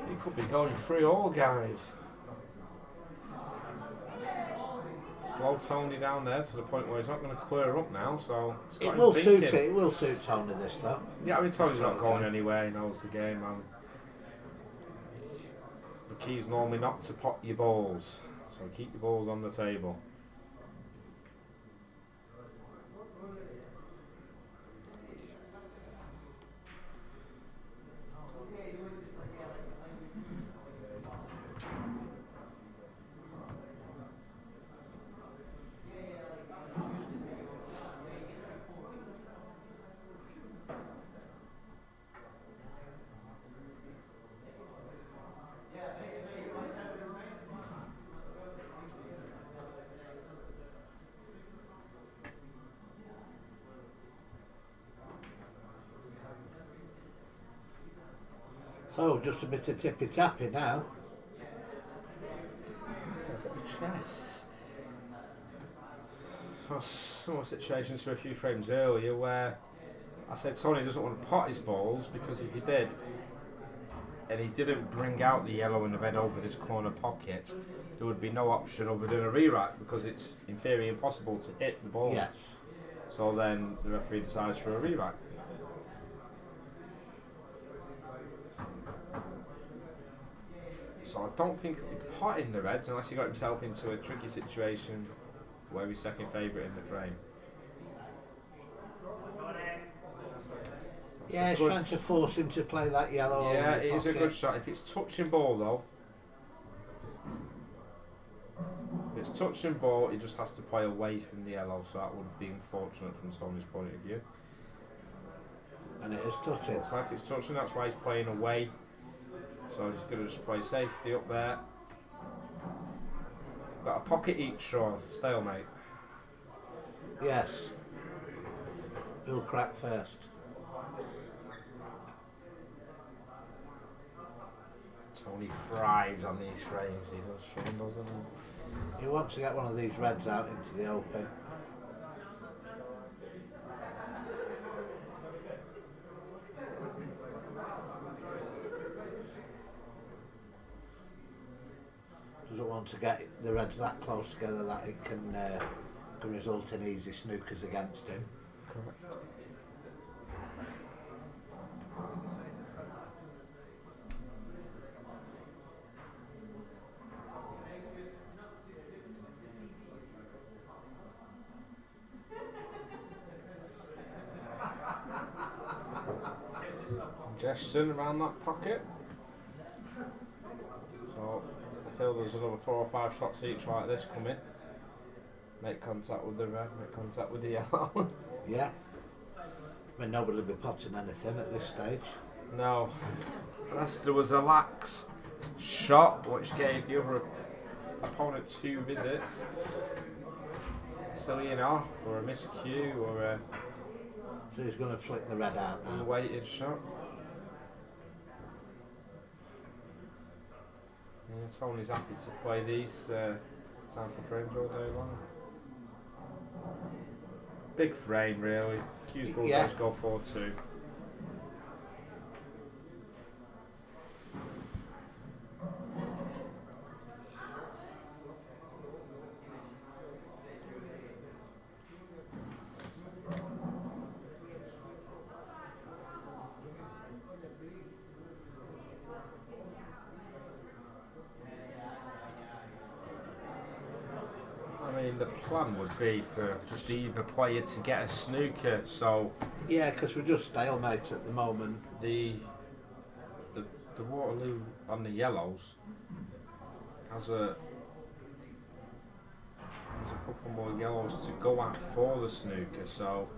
He could be going through all, guys. Slow Tony down there to the point where he's not going to clear up now, so... It will suit it. It will suit Tony this, though. Yeah, I mean, Tony's not going anywhere. He knows the game, man. The key's normally not to pot your balls, so keep your balls on the table. So just a bit of tippy tappy now. Chess. So similar situations to a few frames earlier where I said Tony doesn't want to pot his balls because if he did and he didn't bring out the yellow and the red over this corner pocket, there would be no option other than a rewrite because it's in theory impossible to hit the ball. Yes. So then the referee decides for a rewrite. So I don't think he'll be potting the reds unless he got himself into a tricky situation where he's second favourite in the frame. Yeah, he's trying to force him to play that yellow. Yeah, over the it is a pocket. good shot. If it's touching ball though, if it's touching ball, he just has to play away from the yellow, so that would be unfortunate from Tony's point of view. And it is touching. Looks like it's touching, that's why he's playing away. So he's going to just play safety up there. Got a pocket each, Sean. Stalemate. Yes. Who'll crack first? Tony thrives on these frames, he does, Sean, doesn't he? He wants to get one of these reds out into the open. Doesn't want to get the reds that close together that it can result in easy snookers against him. Correct. Congestion around that pocket. So I feel there's another 4 or 5 shots each like this coming. Make contact with the red, make contact with the yellow. Yeah. I mean, nobody will be potting anything at this stage. No. Unless there was a lax shot which gave the other opponent 2 visits. Silly enough, or a miscue, or a So he's going to flick the red out now. unweighted shot. Yeah, Tony's happy to play these type of frames all day long. Big frame, really. Q's ball Yeah. does go 4-2. I mean, the plan would be for just either player to get a snooker, so Yeah, because we're just stalemates at the moment. the Waterloo on the yellows has a couple more yellows to go at for the snooker, so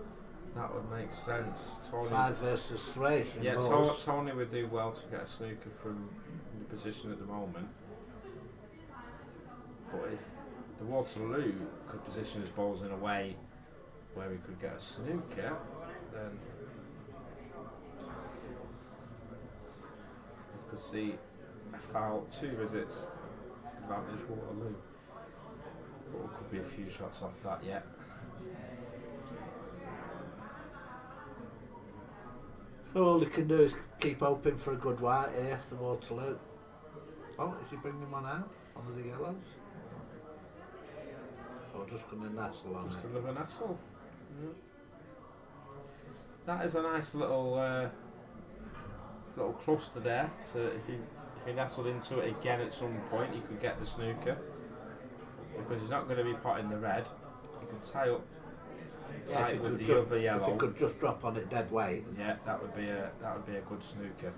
that would make sense. Tony, 5 versus 3 in yeah, balls. Tony would do well to get a snooker from the position at the moment. But if the Waterloo could position his balls in a way where he could get a snooker, then you could see a foul, 2 visits, advantage Waterloo. But there could be a few shots off that yet. So all he can do is keep hoping for a good white here, the Waterloo. Oh, is he bringing one out? One of the yellows? Or just going to nestle on Just it? another nestle. That is a nice little little cluster there. To if he nestled into it again at some point, he could get the snooker. Because he's not going to be potting the red. He could tie up Yeah, tight if he with could the just- other If yellow. he could just drop on it dead weight. Yeah, that would be a good snooker.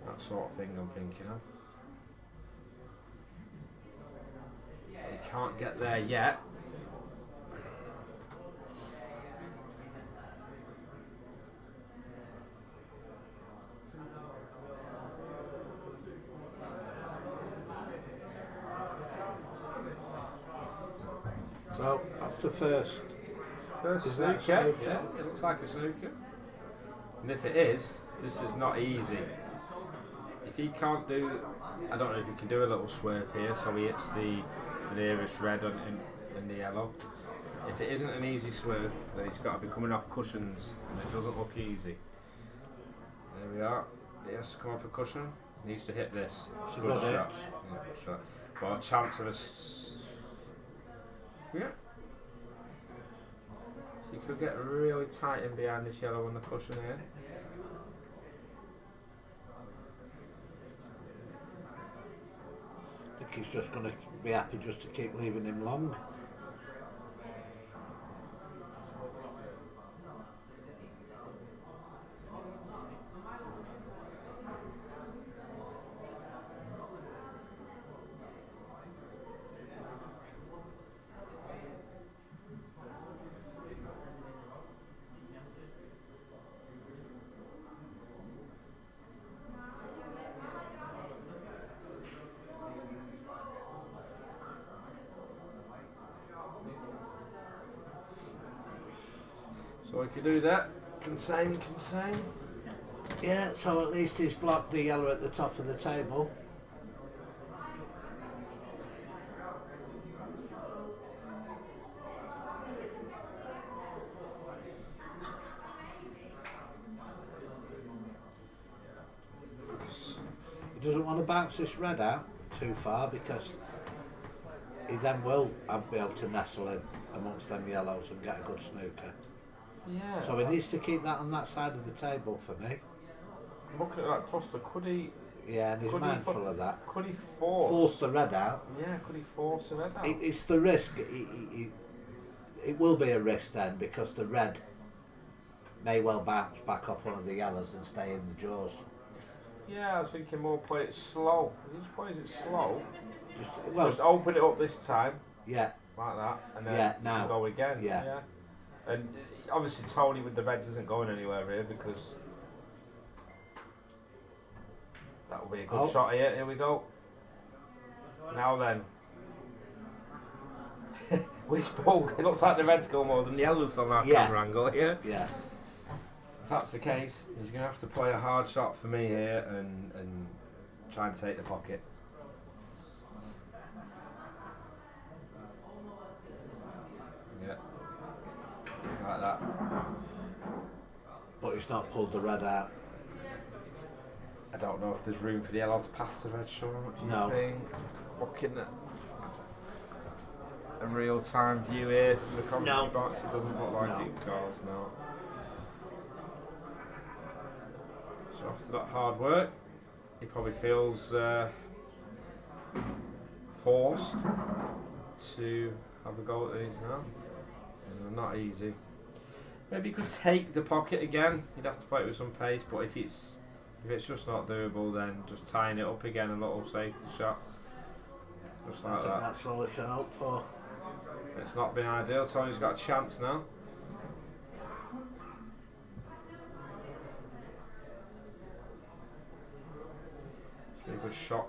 That sort of thing I'm thinking of. He can't get there yet. So that's the first. First Is that a snooker. snooker? Yeah, it looks like a snooker. And if it is, This is not easy. If he can't do, I don't know if he can do a little swerve here, so he hits the nearest red in the yellow. If it isn't an easy swerve, then he's got to be coming off cushions, and it doesn't look easy. There we are. He has to come off a cushion. He needs to hit this. It's a Good good shot. hit. Yeah, good shot. Well, a chance of yeah. So you could get really tight in behind this yellow on the cushion here. I think he's just going to be happy just to keep leaving him long. So if you do that, contain. Yeah, so at least he's blocked the yellow at the top of the table. He doesn't want to bounce this red out too far because he then will be able to nestle in amongst them yellows and get a good snooker. Yeah. So he needs to keep that on that side of the table for me. Looking at that cluster, could he? Yeah, and he's Could he mindful of that. Could he force? Force the red out. Yeah, could he force the red out? It's the risk. It will be a risk then because the red may well bounce back off one of the yellows and stay in the jaws. Yeah, I was thinking more play it slow. He just plays it slow. Well, Just open it up this time, yeah, like that, and then Yeah, now. go again. Yeah. And obviously Tony with the reds isn't going anywhere here because that will be a good Oh. shot here. Here we go. Now then. Which ball? It looks like the reds go more than the yellows on our Yeah. camera angle here. yeah. If that's the case, he's going to have to play a hard shot for me here and try and take the pocket. Yeah. Like that. But he's not pulled the red out. I don't know if there's room for the yellow to pass the red, Sean. What do you No. think? Looking at a real-time view here from the commentary No. box, it doesn't look like No. it goes, no. So after that hard work, he probably feels forced to have a go at these now. Not easy. Maybe he could take the pocket again. He'd have to play it with some pace, but if it's just not doable, then just tying it up again, a little safety shot. Just I like think that. that's all he can hope for. It's not been ideal. Tony's got a chance now. It's been a good shot.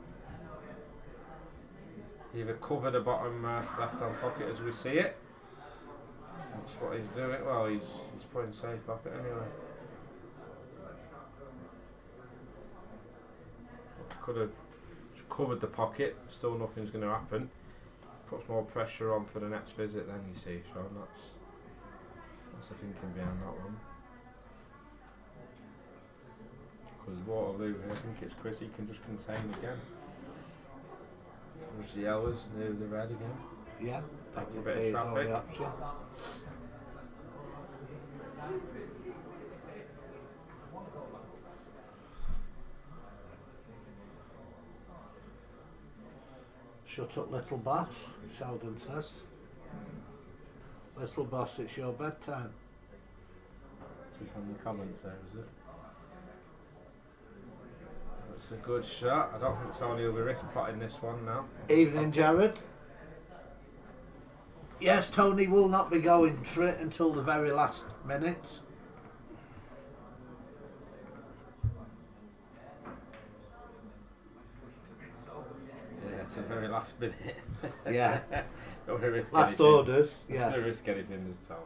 Either cover the bottom left-hand pocket as we see it. That's what he's doing. Well, he's playing safe off it anyway. Could have covered the pocket. Still, nothing's going to happen. Puts more pressure on for the next visit. Then you see, Sean. That's the thinking behind that one. Because Waterloo, I think it's Chris. He can just contain again. Just the yellows, near the red again. Yeah, that Take a would bit be of his only traffic. option. Shut up, little boss, Sheldon says. Little boss, it's your bedtime. This is on the comments there, is it? That's a good shot. I don't think Tony will be risk plotting this one now. Evening, Jared. Yes, Tony will not be going for it until the very last minute. Yeah, it's the very last minute. Yeah, Don't want to risk last anything. orders. Don't Yeah, want to risk anything this time.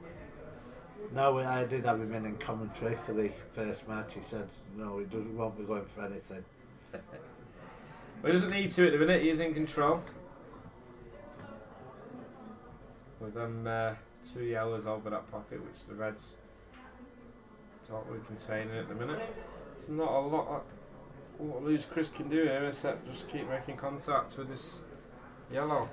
No, I did have him in commentary for the first match. He said, no, won't be going for anything. Well, he doesn't need to at the minute. He is in control. With them 2 yellows over that pocket, which the Reds totally containing at the minute. It's not a lot what loose Chris can do here except just keep making contact with this yellow.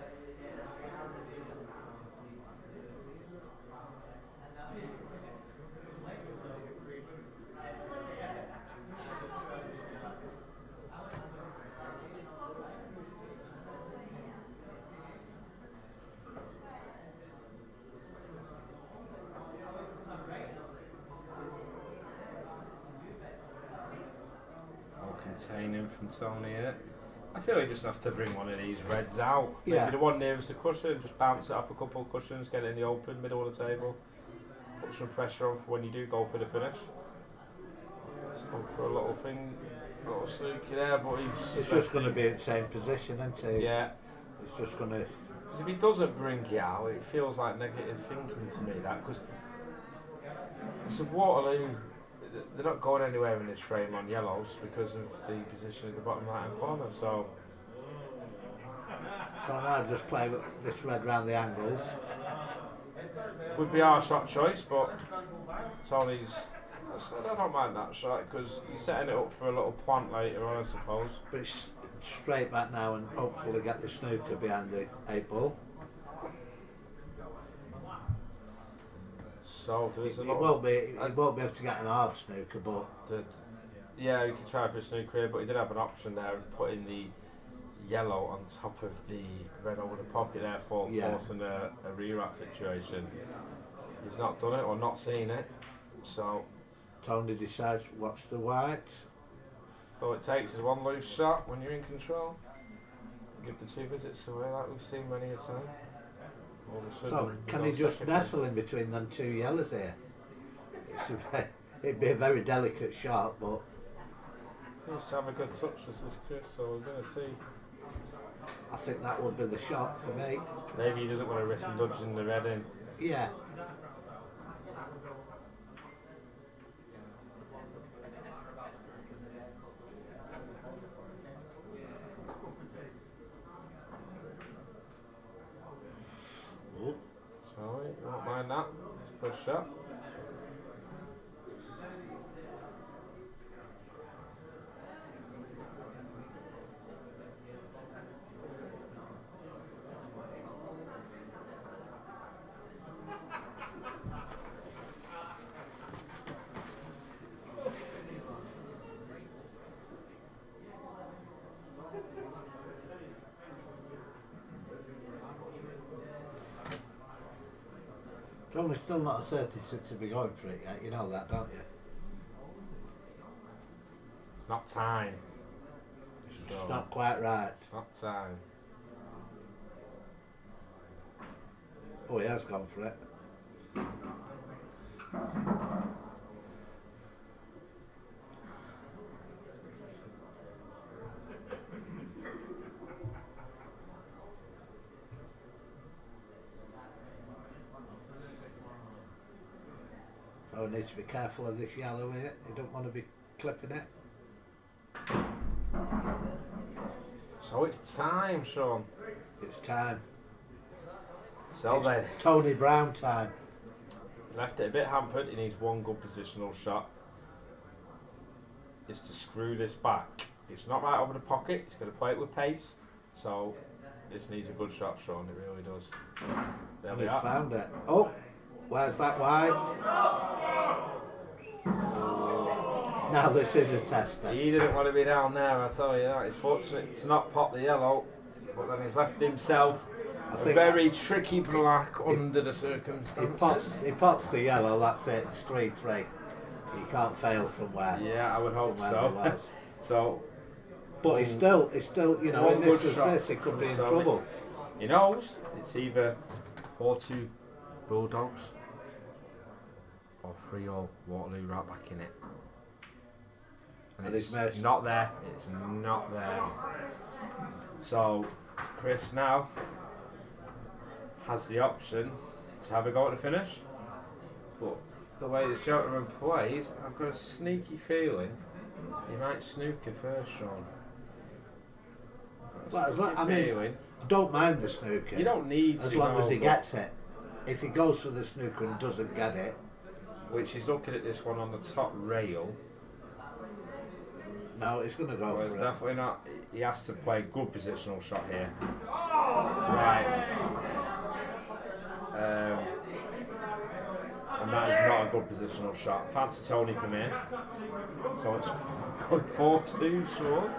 Containing from Tony here. I feel he just has to bring one of these Reds out. Yeah. Maybe the one nearest the cushion, just bounce it off a couple of cushions, get it in the open, middle of the table. Put some pressure on for when you do go for the finish. Just go for a little thing, a little snooky there, but It's just going to be in the same position, isn't it? Yeah. It's just going to... Because if he doesn't bring it out, it feels like negative thinking to me, that. Because so Waterloo, they're not going anywhere in this frame on yellows because of the position in the bottom right hand corner. So now just play with this red round the angles. would be our shot choice, but Tony's. I don't mind that shot because you're setting it up for a little plant later on, I suppose. But it's straight back now and hopefully get the snooker behind the 8 ball. So there's He won't be able to get an hard snooker, but yeah, you could try for a snooker here, but he did have an option there of putting the yellow on top of the red over the pocket there for forcing a re-rack situation. He's not done it or not seen it, so Tony decides what's the white. all it takes is one loose shot when you're in control. Give the 2 visits away like we've seen many a time. So can he just nestle in between them 2 yellows here? It'd be a very delicate shot, but seems to have a good touch, this is Chris, so we're going to see. I think that would be the shot for me. Maybe he doesn't want to risk dodging the red in. Yeah. Sorry, won't mind that. It's a good shot. Tony's still not asserted to be going for it yet, you know that, don't you? It's not time. It's not quite right. It's not time. Oh, he has gone for it. So he needs to be careful of this yellow here. You don't want to be clipping it. So it's time, Sean. It's time. So It's then, Tony Brown time. left it a bit hampered. He needs one good positional shot. Is to screw this back. It's not right over the pocket. He's going to play it with pace. So this needs a good shot, Sean. It really does. There And we he's are. found it. Oh, where's that wide? Now this is a tester. He didn't want to be down there, I tell you that. He's fortunate to not pop the yellow, but then he's left himself I a think very tricky black under the circumstances. He pots the yellow, that's it, it's 3-3. He can't fail from where. Yeah, I would hope from where so. they was. So, But he's still, you know, one in good this shot this, he could be in from trouble. he knows it's either 4-2 Bulldogs or 3-all Waterloo right back in it. And it's he's missed. not there. It's not there. So Chris now has the option to have a go at the finish, but the way the Cheltenham plays, I've got a sneaky feeling he might snooker first, Sean. Well, I don't mind the snooker. You don't need to. As long as he gets it. If he goes for the snooker and doesn't get it, which he's looking at this one on the top rail. No, he's going to go for it's it. Definitely not. He has to play a good positional shot here. Right. And that is not a good positional shot. Fancy Tony from here. So it's going 4-2, Sean.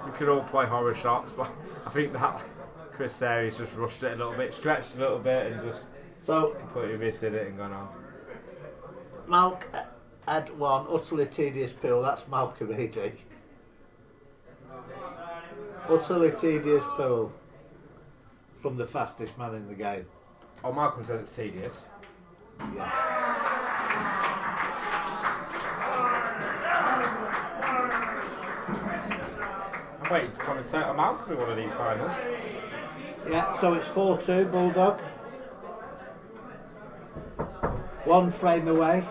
We could all play horror shots, but I think that Chris Aries just rushed it a little bit, stretched a little bit, and just completely missed it and gone on. Malk had one utterly tedious pool. That's Malcolm AD. Utterly tedious pool from the fastest man in the game. Oh, Malcolm said it's tedious. Yeah. I'm waiting to commentate on Malcolm in one of these finals. Yeah, so it's 4-2, Bulldog. One frame away.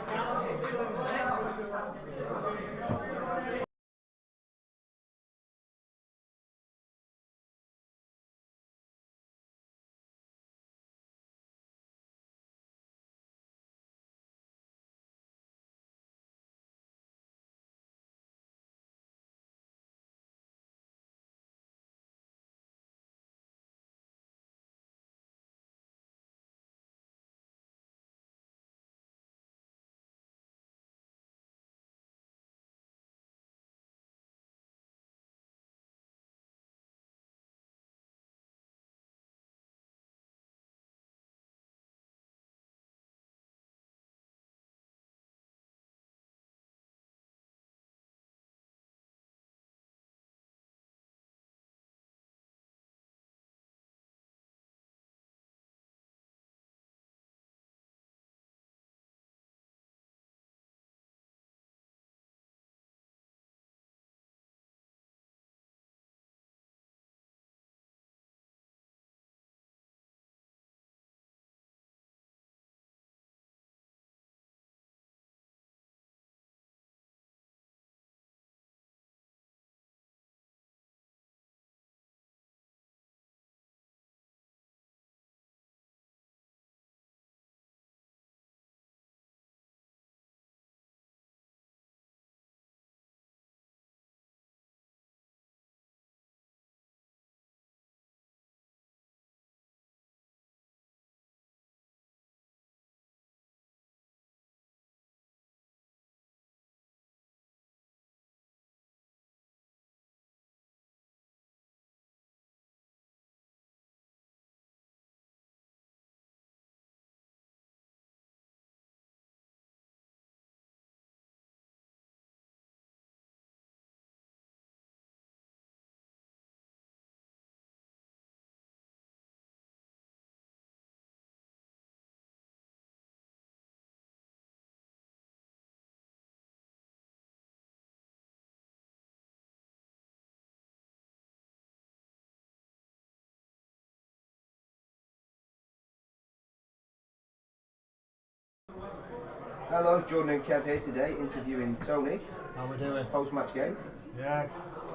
Hello, Jordan and Kev here today, interviewing Tony. How we doing? Post-match game. Yeah.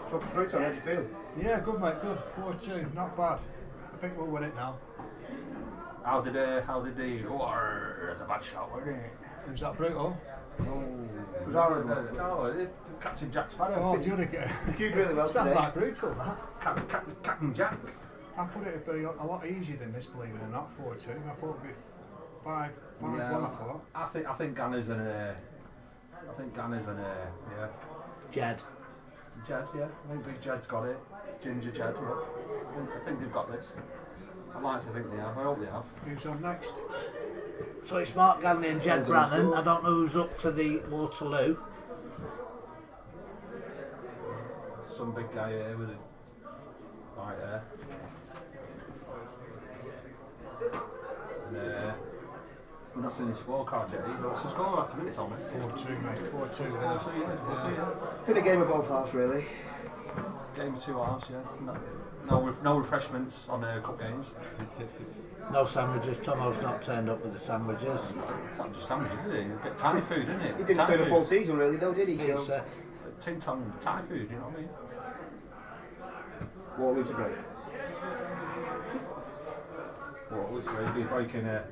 Talk us through it, Tony. How do you feel? Yeah, good mate, good. 4-2, not bad. I think we'll win it now. How did the it's a bad shot, wasn't it? Was that brutal? It was horrible. No, Captain Jack Sparrow. Oh, the other guy. You did really well Sounds today. like brutal, that. Captain Jack. I thought it would be a lot easier than this, believe it or not, 4-2. I thought it would be 5-1, I thought. I think Ganner's an yeah. Jed. Jed, yeah. I think Big Jed's got it. Ginger Jed, yeah. I think they've got this. I'd like to think they have. I hope they have. Who's on next? So it's Mark Ganley and Jed Brannan. I don't know who's up for the Waterloo. Some big guy here with it. Right there. And, we're not seeing the scorecard yet either. What's the score at the minute, Tommy? 4-2, mate. 4-2. 4-2, yeah. 4-2, yeah. Been a game of both halves, really. game of 2 halves, yeah. No refreshments on cup games. No sandwiches. Tomo's not turned up with the sandwiches. Not just sandwiches, is it? It's a bit Thai food, isn't it? He didn't turn up all season really though, did he? Pizza. Ting tong Thai food, you know what I mean? Waterloo to break. What was he's breaking a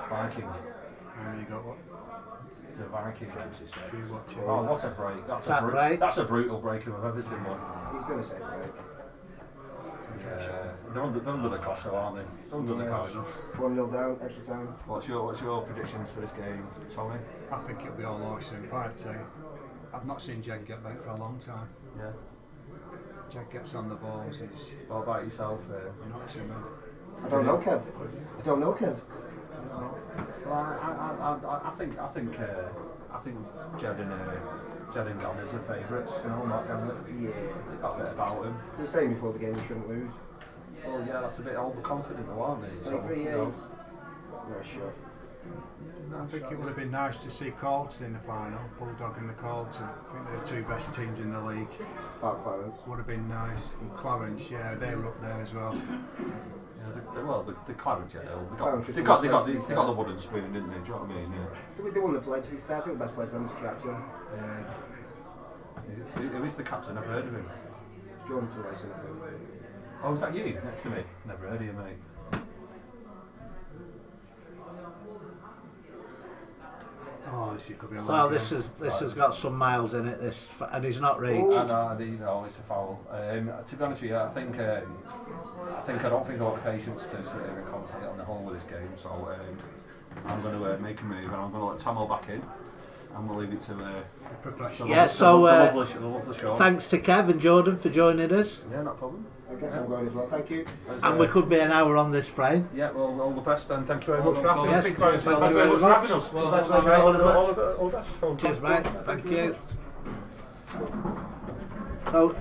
Viking. And you got what? The Viking. Do you watch it? Oh, what a break! Break. That's a brutal break if I've ever seen one. He's going to say break. They're under the cosh, though, aren't they? They're under the cosh. 1-0 down, extra time. What's your predictions for this game, Tony? I think it'll be all Ocean 5-2. I've not seen Jed get back for a long time. Yeah. Jed gets on the balls, he's What about yourself? knocks him in. I don't know, Kev. I don't know, Kev. Well, I think Jed and Gallagher's are favourites. You know, Mark Gallagher. Yeah. They got a bit about him. You were saying before the game you shouldn't lose. Well, yeah, that's a bit overconfident, though, aren't they? I agree, yeah. Not sure. I think it would have been nice to see Carlton in the final, Bulldog and the Carlton. I think they're the two best teams in the league. Park Clarence. Would have been nice. And Clarence, yeah, they were up there as well. Yeah, the Clarence, yeah, Clarence they got the wooden spoon, didn't they? Do you know what I mean? Yeah. They won the play, to be fair. I think the best player for them was the captain. Who is the captain? I've heard of him. Jordan Finlayson, I think. Oh, is that you next to me? Never heard of you, mate. Oh, this could be a So long this has got some miles in it. This and he's not reached. No, it's a foul. To be honest with you, I don't think I want the patience to sit here and concentrate on the whole of this game. So I'm going to make a move and I'm going to let Tomo back in. And we'll leave it to professional. Yeah, so the lovely show. thanks to Kev and Jordan for joining us. Yeah, not a problem. I guess I'm going as well. Thank you. And we could be an hour on this frame. Yeah, well, all the best and thank you very much for having us. Yes, Thank you very much for having us. All the best. Cheers, mate. Thank you. So,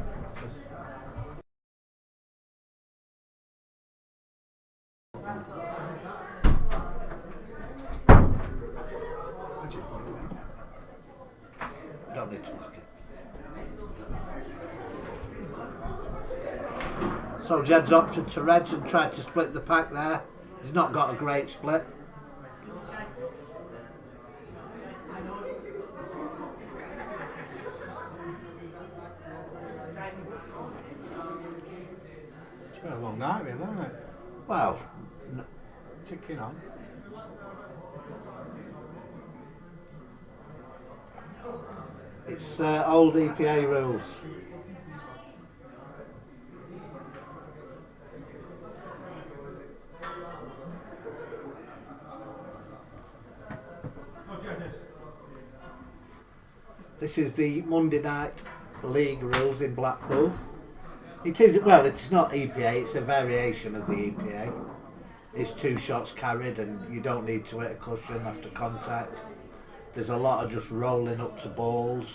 don't need to look it. So Jed's opted to Reg and tried to split the pack there. He's not got a great split. It's been a long night, really, hasn't it? Well, Ticking on. it's old EPA rules. This is the Monday night league rules in Blackpool. It is, well, it's not EPA, it's a variation of the EPA. It's 2 shots carried and you don't need to hit a cushion after contact. There's a lot of just rolling up to balls.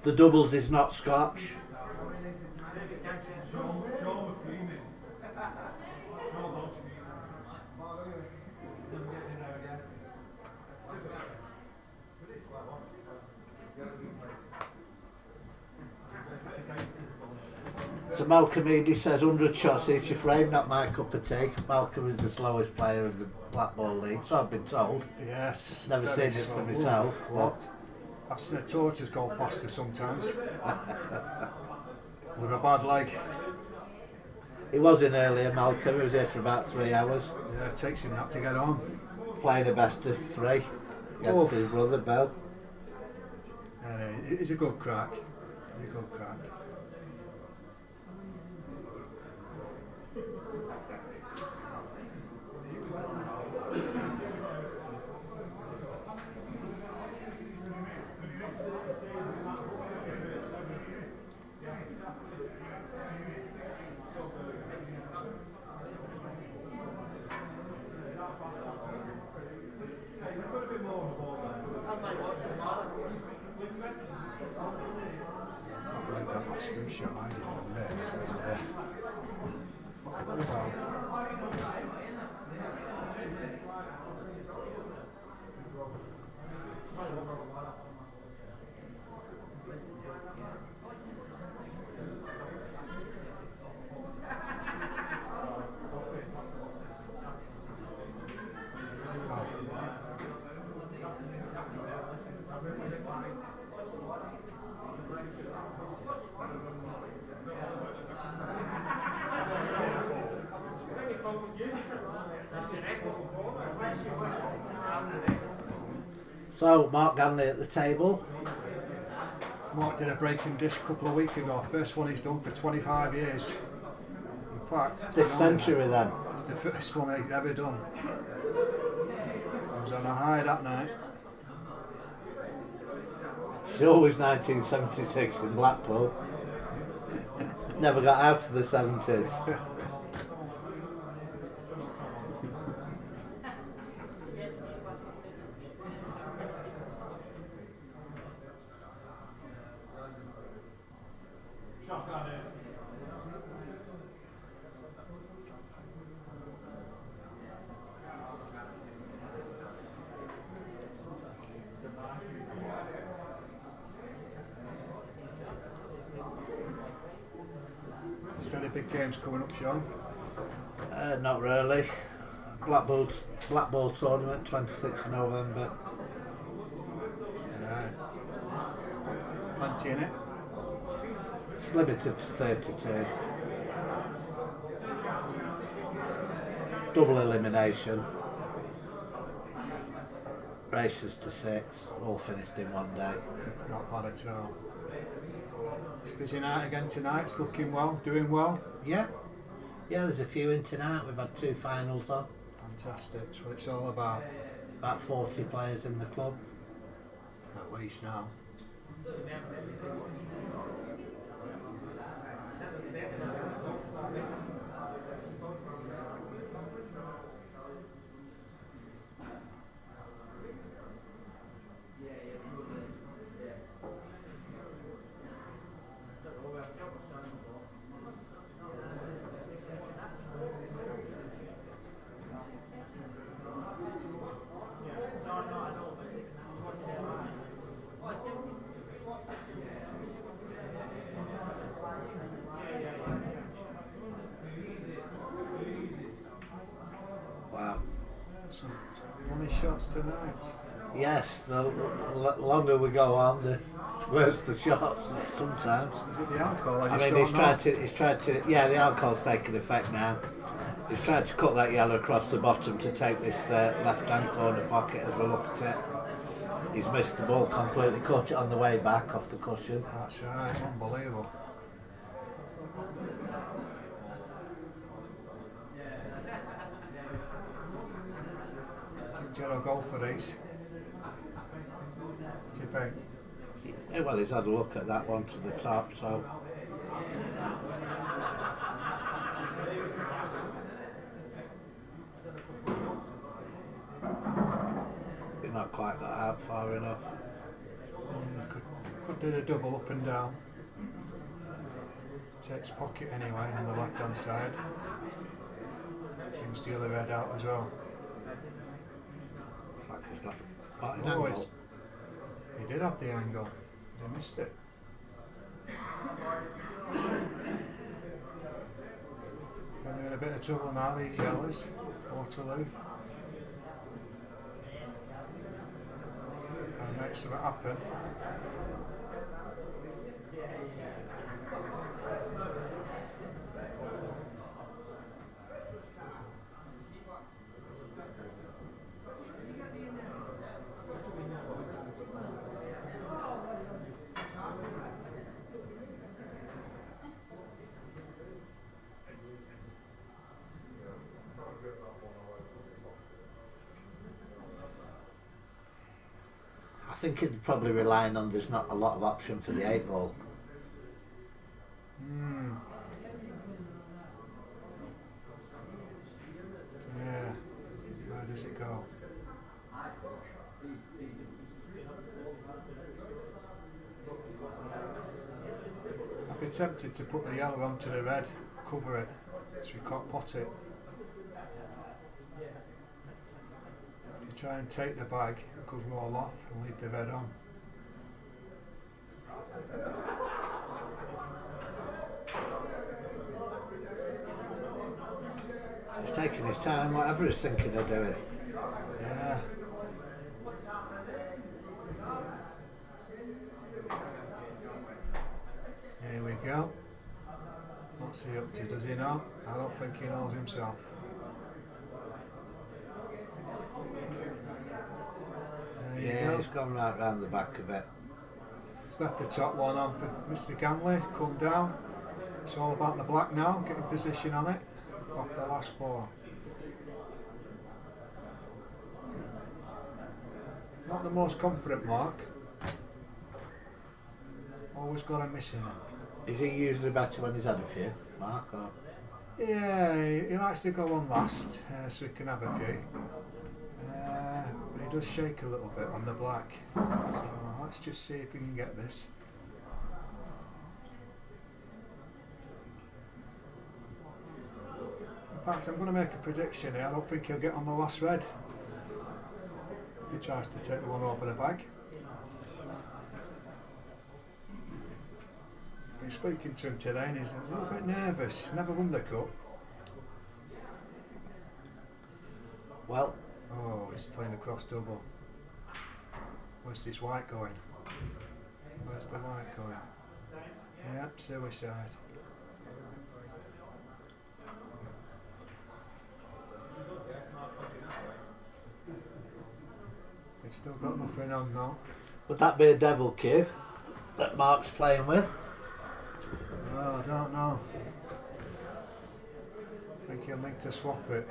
The doubles is not Scotch. So Malcolm Eady says 100 shots each a frame, not my cup of tea. Malcolm is the slowest player of the Black Ball League, so I've been told. Yes. Never very seen it for slow. myself. What? I've seen the tortoise go faster sometimes. With a bad leg. He was in earlier, Malcolm. He was here for about 3 hours, Yeah, it takes him that to get on. playing a best of 3 against his brother, Bill. It's a good crack. It's a good crack. I believe that last screw shot I did from there. What about? So, Mark Ganley at the table. Mark did a breaking disc a couple of weeks ago. First one he's done for 25 years. In fact, This century then. it's the first one he's ever done. He was on a high that night. It's always 1976 in Blackpool. Never got out of the 70s. Is there any big games coming up, Sean? Not really. Blackpool tournament, 26th of November. Right. Plenty in it. It's limited to 32. Double elimination. Races to 6, all finished in one day. Not bad at all. It's a busy night again tonight. It's looking well, doing well. Yeah, there's a few in tonight. We've had 2 finals on. Fantastic. That's what it's all about. About 40 players in the club. At least now. Wow. So, money shots tonight. Yes, the longer we go on, the worse the shots sometimes. Is it the alcohol? I mean, he's tried to, yeah, the alcohol's taking effect now. He's tried to cut that yellow across the bottom to take this left-hand corner pocket as we look at it. He's missed the ball completely, caught it on the way back off the cushion. That's right, unbelievable. Think Gerald go for these? Do you think? Yeah, well, he's had a look at that one to the top, so. He's not quite got out far enough. Could do the double up and down. Takes pocket anyway on the left hand side. Brings the other red out as well. Looks like he's got the bottom Oh, angle. he did have the angle. He missed it. They're in a bit of trouble now, these yellows. Waterloo. Gotta make something happen. I think it's probably relying on there's not a lot of option for the 8 ball. Yeah. Where does it go? I'd be tempted to put the yellow onto the red, cover it, so we can't pot it. You try and take the bag, it could roll off and leave the red on. He's taking his time, whatever he's thinking of doing. Yeah. Here we go. What's he up to? Does he know? I don't think he knows himself. There you Yeah, go. he's gone right round the back of it. He's left the top one on for Mr. Ganley. Come down. It's all about the black now. Getting position on it. Off the last ball. Not the most confident Mark. Always got a miss in it. Is he usually better when he's had a few, Mark? Or? Yeah, he likes to go on last, so he can have a few. But he does shake a little bit on the black. So let's just see if we can get this. In fact, I'm going to make a prediction here. I don't think he'll get on the last red. If he tries to take the one over the bag. Been speaking to him today and he's a little bit nervous. He's never won the cup. Well, oh, he's playing a cross double. Where's this white going? Where's the white going? Yep, suicide. They've still got nothing on now. would that be a devil cue that Mark's playing with? Well, I don't know. I think he'll need to swap it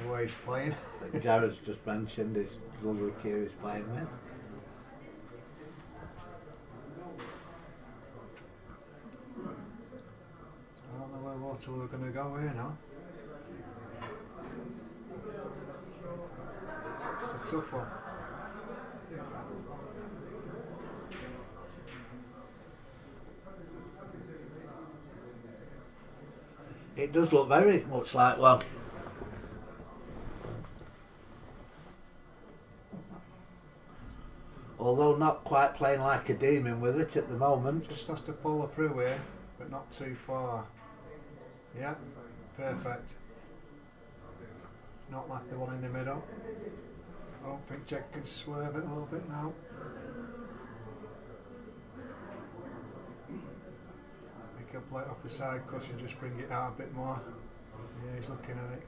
the way he's playing. I think Jared's just mentioned his lovely cue he's playing with. I don't know where Waterloo are going to go here now. It's a tough one. It does look very much like one. Although not quite playing like a demon with it at the moment. Just has to follow through here, but not too far. Yeah, perfect. Not left the one in the middle. I don't think Jack can swerve it a little bit now. He can play it off the side cushion, just bring it out a bit more. Yeah, he's looking at it.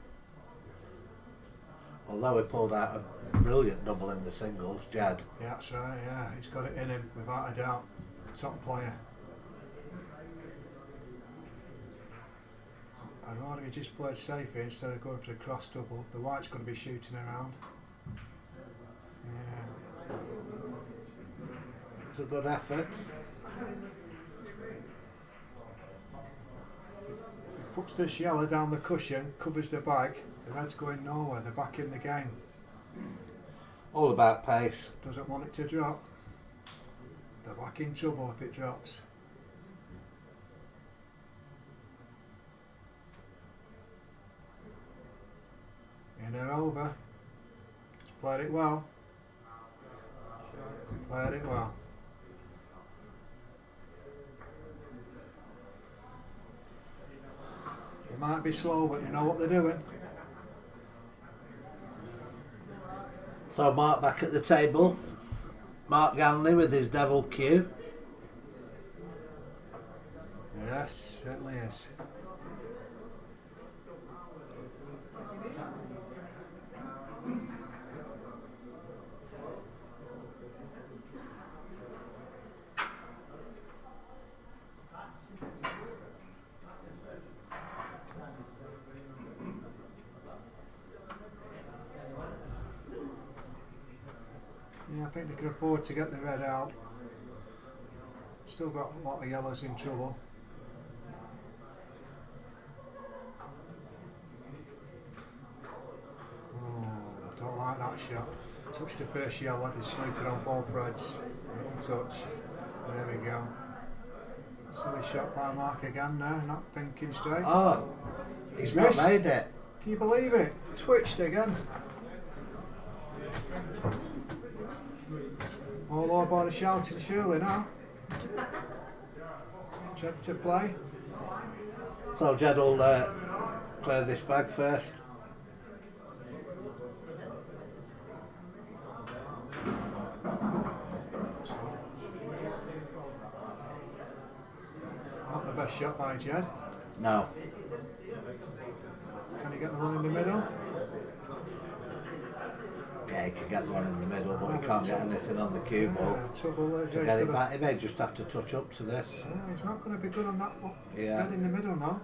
Although he pulled out a brilliant double in the singles, Jad. Yeah, that's right, yeah. He's got it in him, without a doubt. Top player. I'd rather he just played safe here instead of going for the cross double. The white's going to be shooting around. Yeah. It's a good effort. He puts this yellow down the cushion, covers the bag. The red's going nowhere. They're back in the game. All about pace. Doesn't want it to drop. They're back in trouble if it drops. In or over. Played it well. Played it well. They might be slow, but you know what they're doing. So Mark back at the table. Mark Ganley with his devil cue. Yes, certainly is. Yeah, I think they can afford to get the red out. Still got a lot of yellows in trouble. Oh, I don't like that shot. Touched the first yellow, they snookered on both reds. Little touch. There we go. Silly shot by Mark again there, not thinking straight. Oh, he's not missed. made it. Can you believe it? Twitched again. All over by the shouting surely now. Check to play. So Jed will clear this bag first. Not the best shot by Jed. No. Can he get the one in the middle? Yeah, he could get the one in the middle, but he can't get anything on the cue ball Trouble is, to he's get it gonna- back. He may just have to touch up to this. He's not going to be good on that one. Yeah. Dead in the middle now.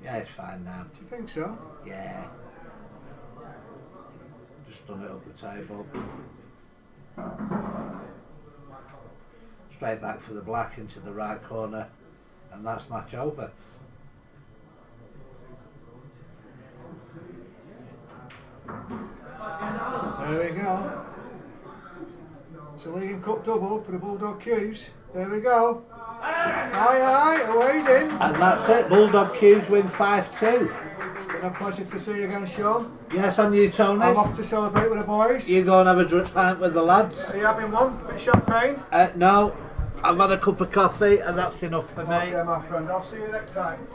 Yeah, it's fine now. Do you think so? Yeah. Just done it up the table. Straight back for the black into the right corner, and that's match over. There we go. It's a League and Cup double for the Bulldog Qs. There we go. Aye, away in. And that's it. Bulldog Qs win 5-2. It's been a pleasure to see you again, Sean. Yes, and you, Tony. I'm off to celebrate with the boys. You go and have a drink pint with the lads. Are you having one? Bit of champagne? No, I've had a cup of coffee, and that's enough for me. Okay, my friend. I'll see you next time.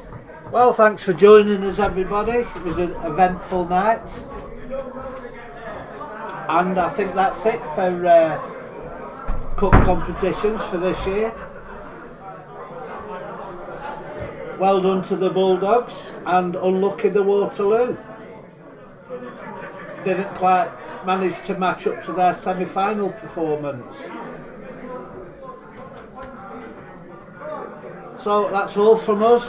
Well, thanks for joining us, everybody. It was an eventful night. And I think that's it for cup competitions for this year. Well done to the Bulldogs, and unlucky the Waterloo. Didn't quite manage to match up to their semi-final performance. So that's all from us.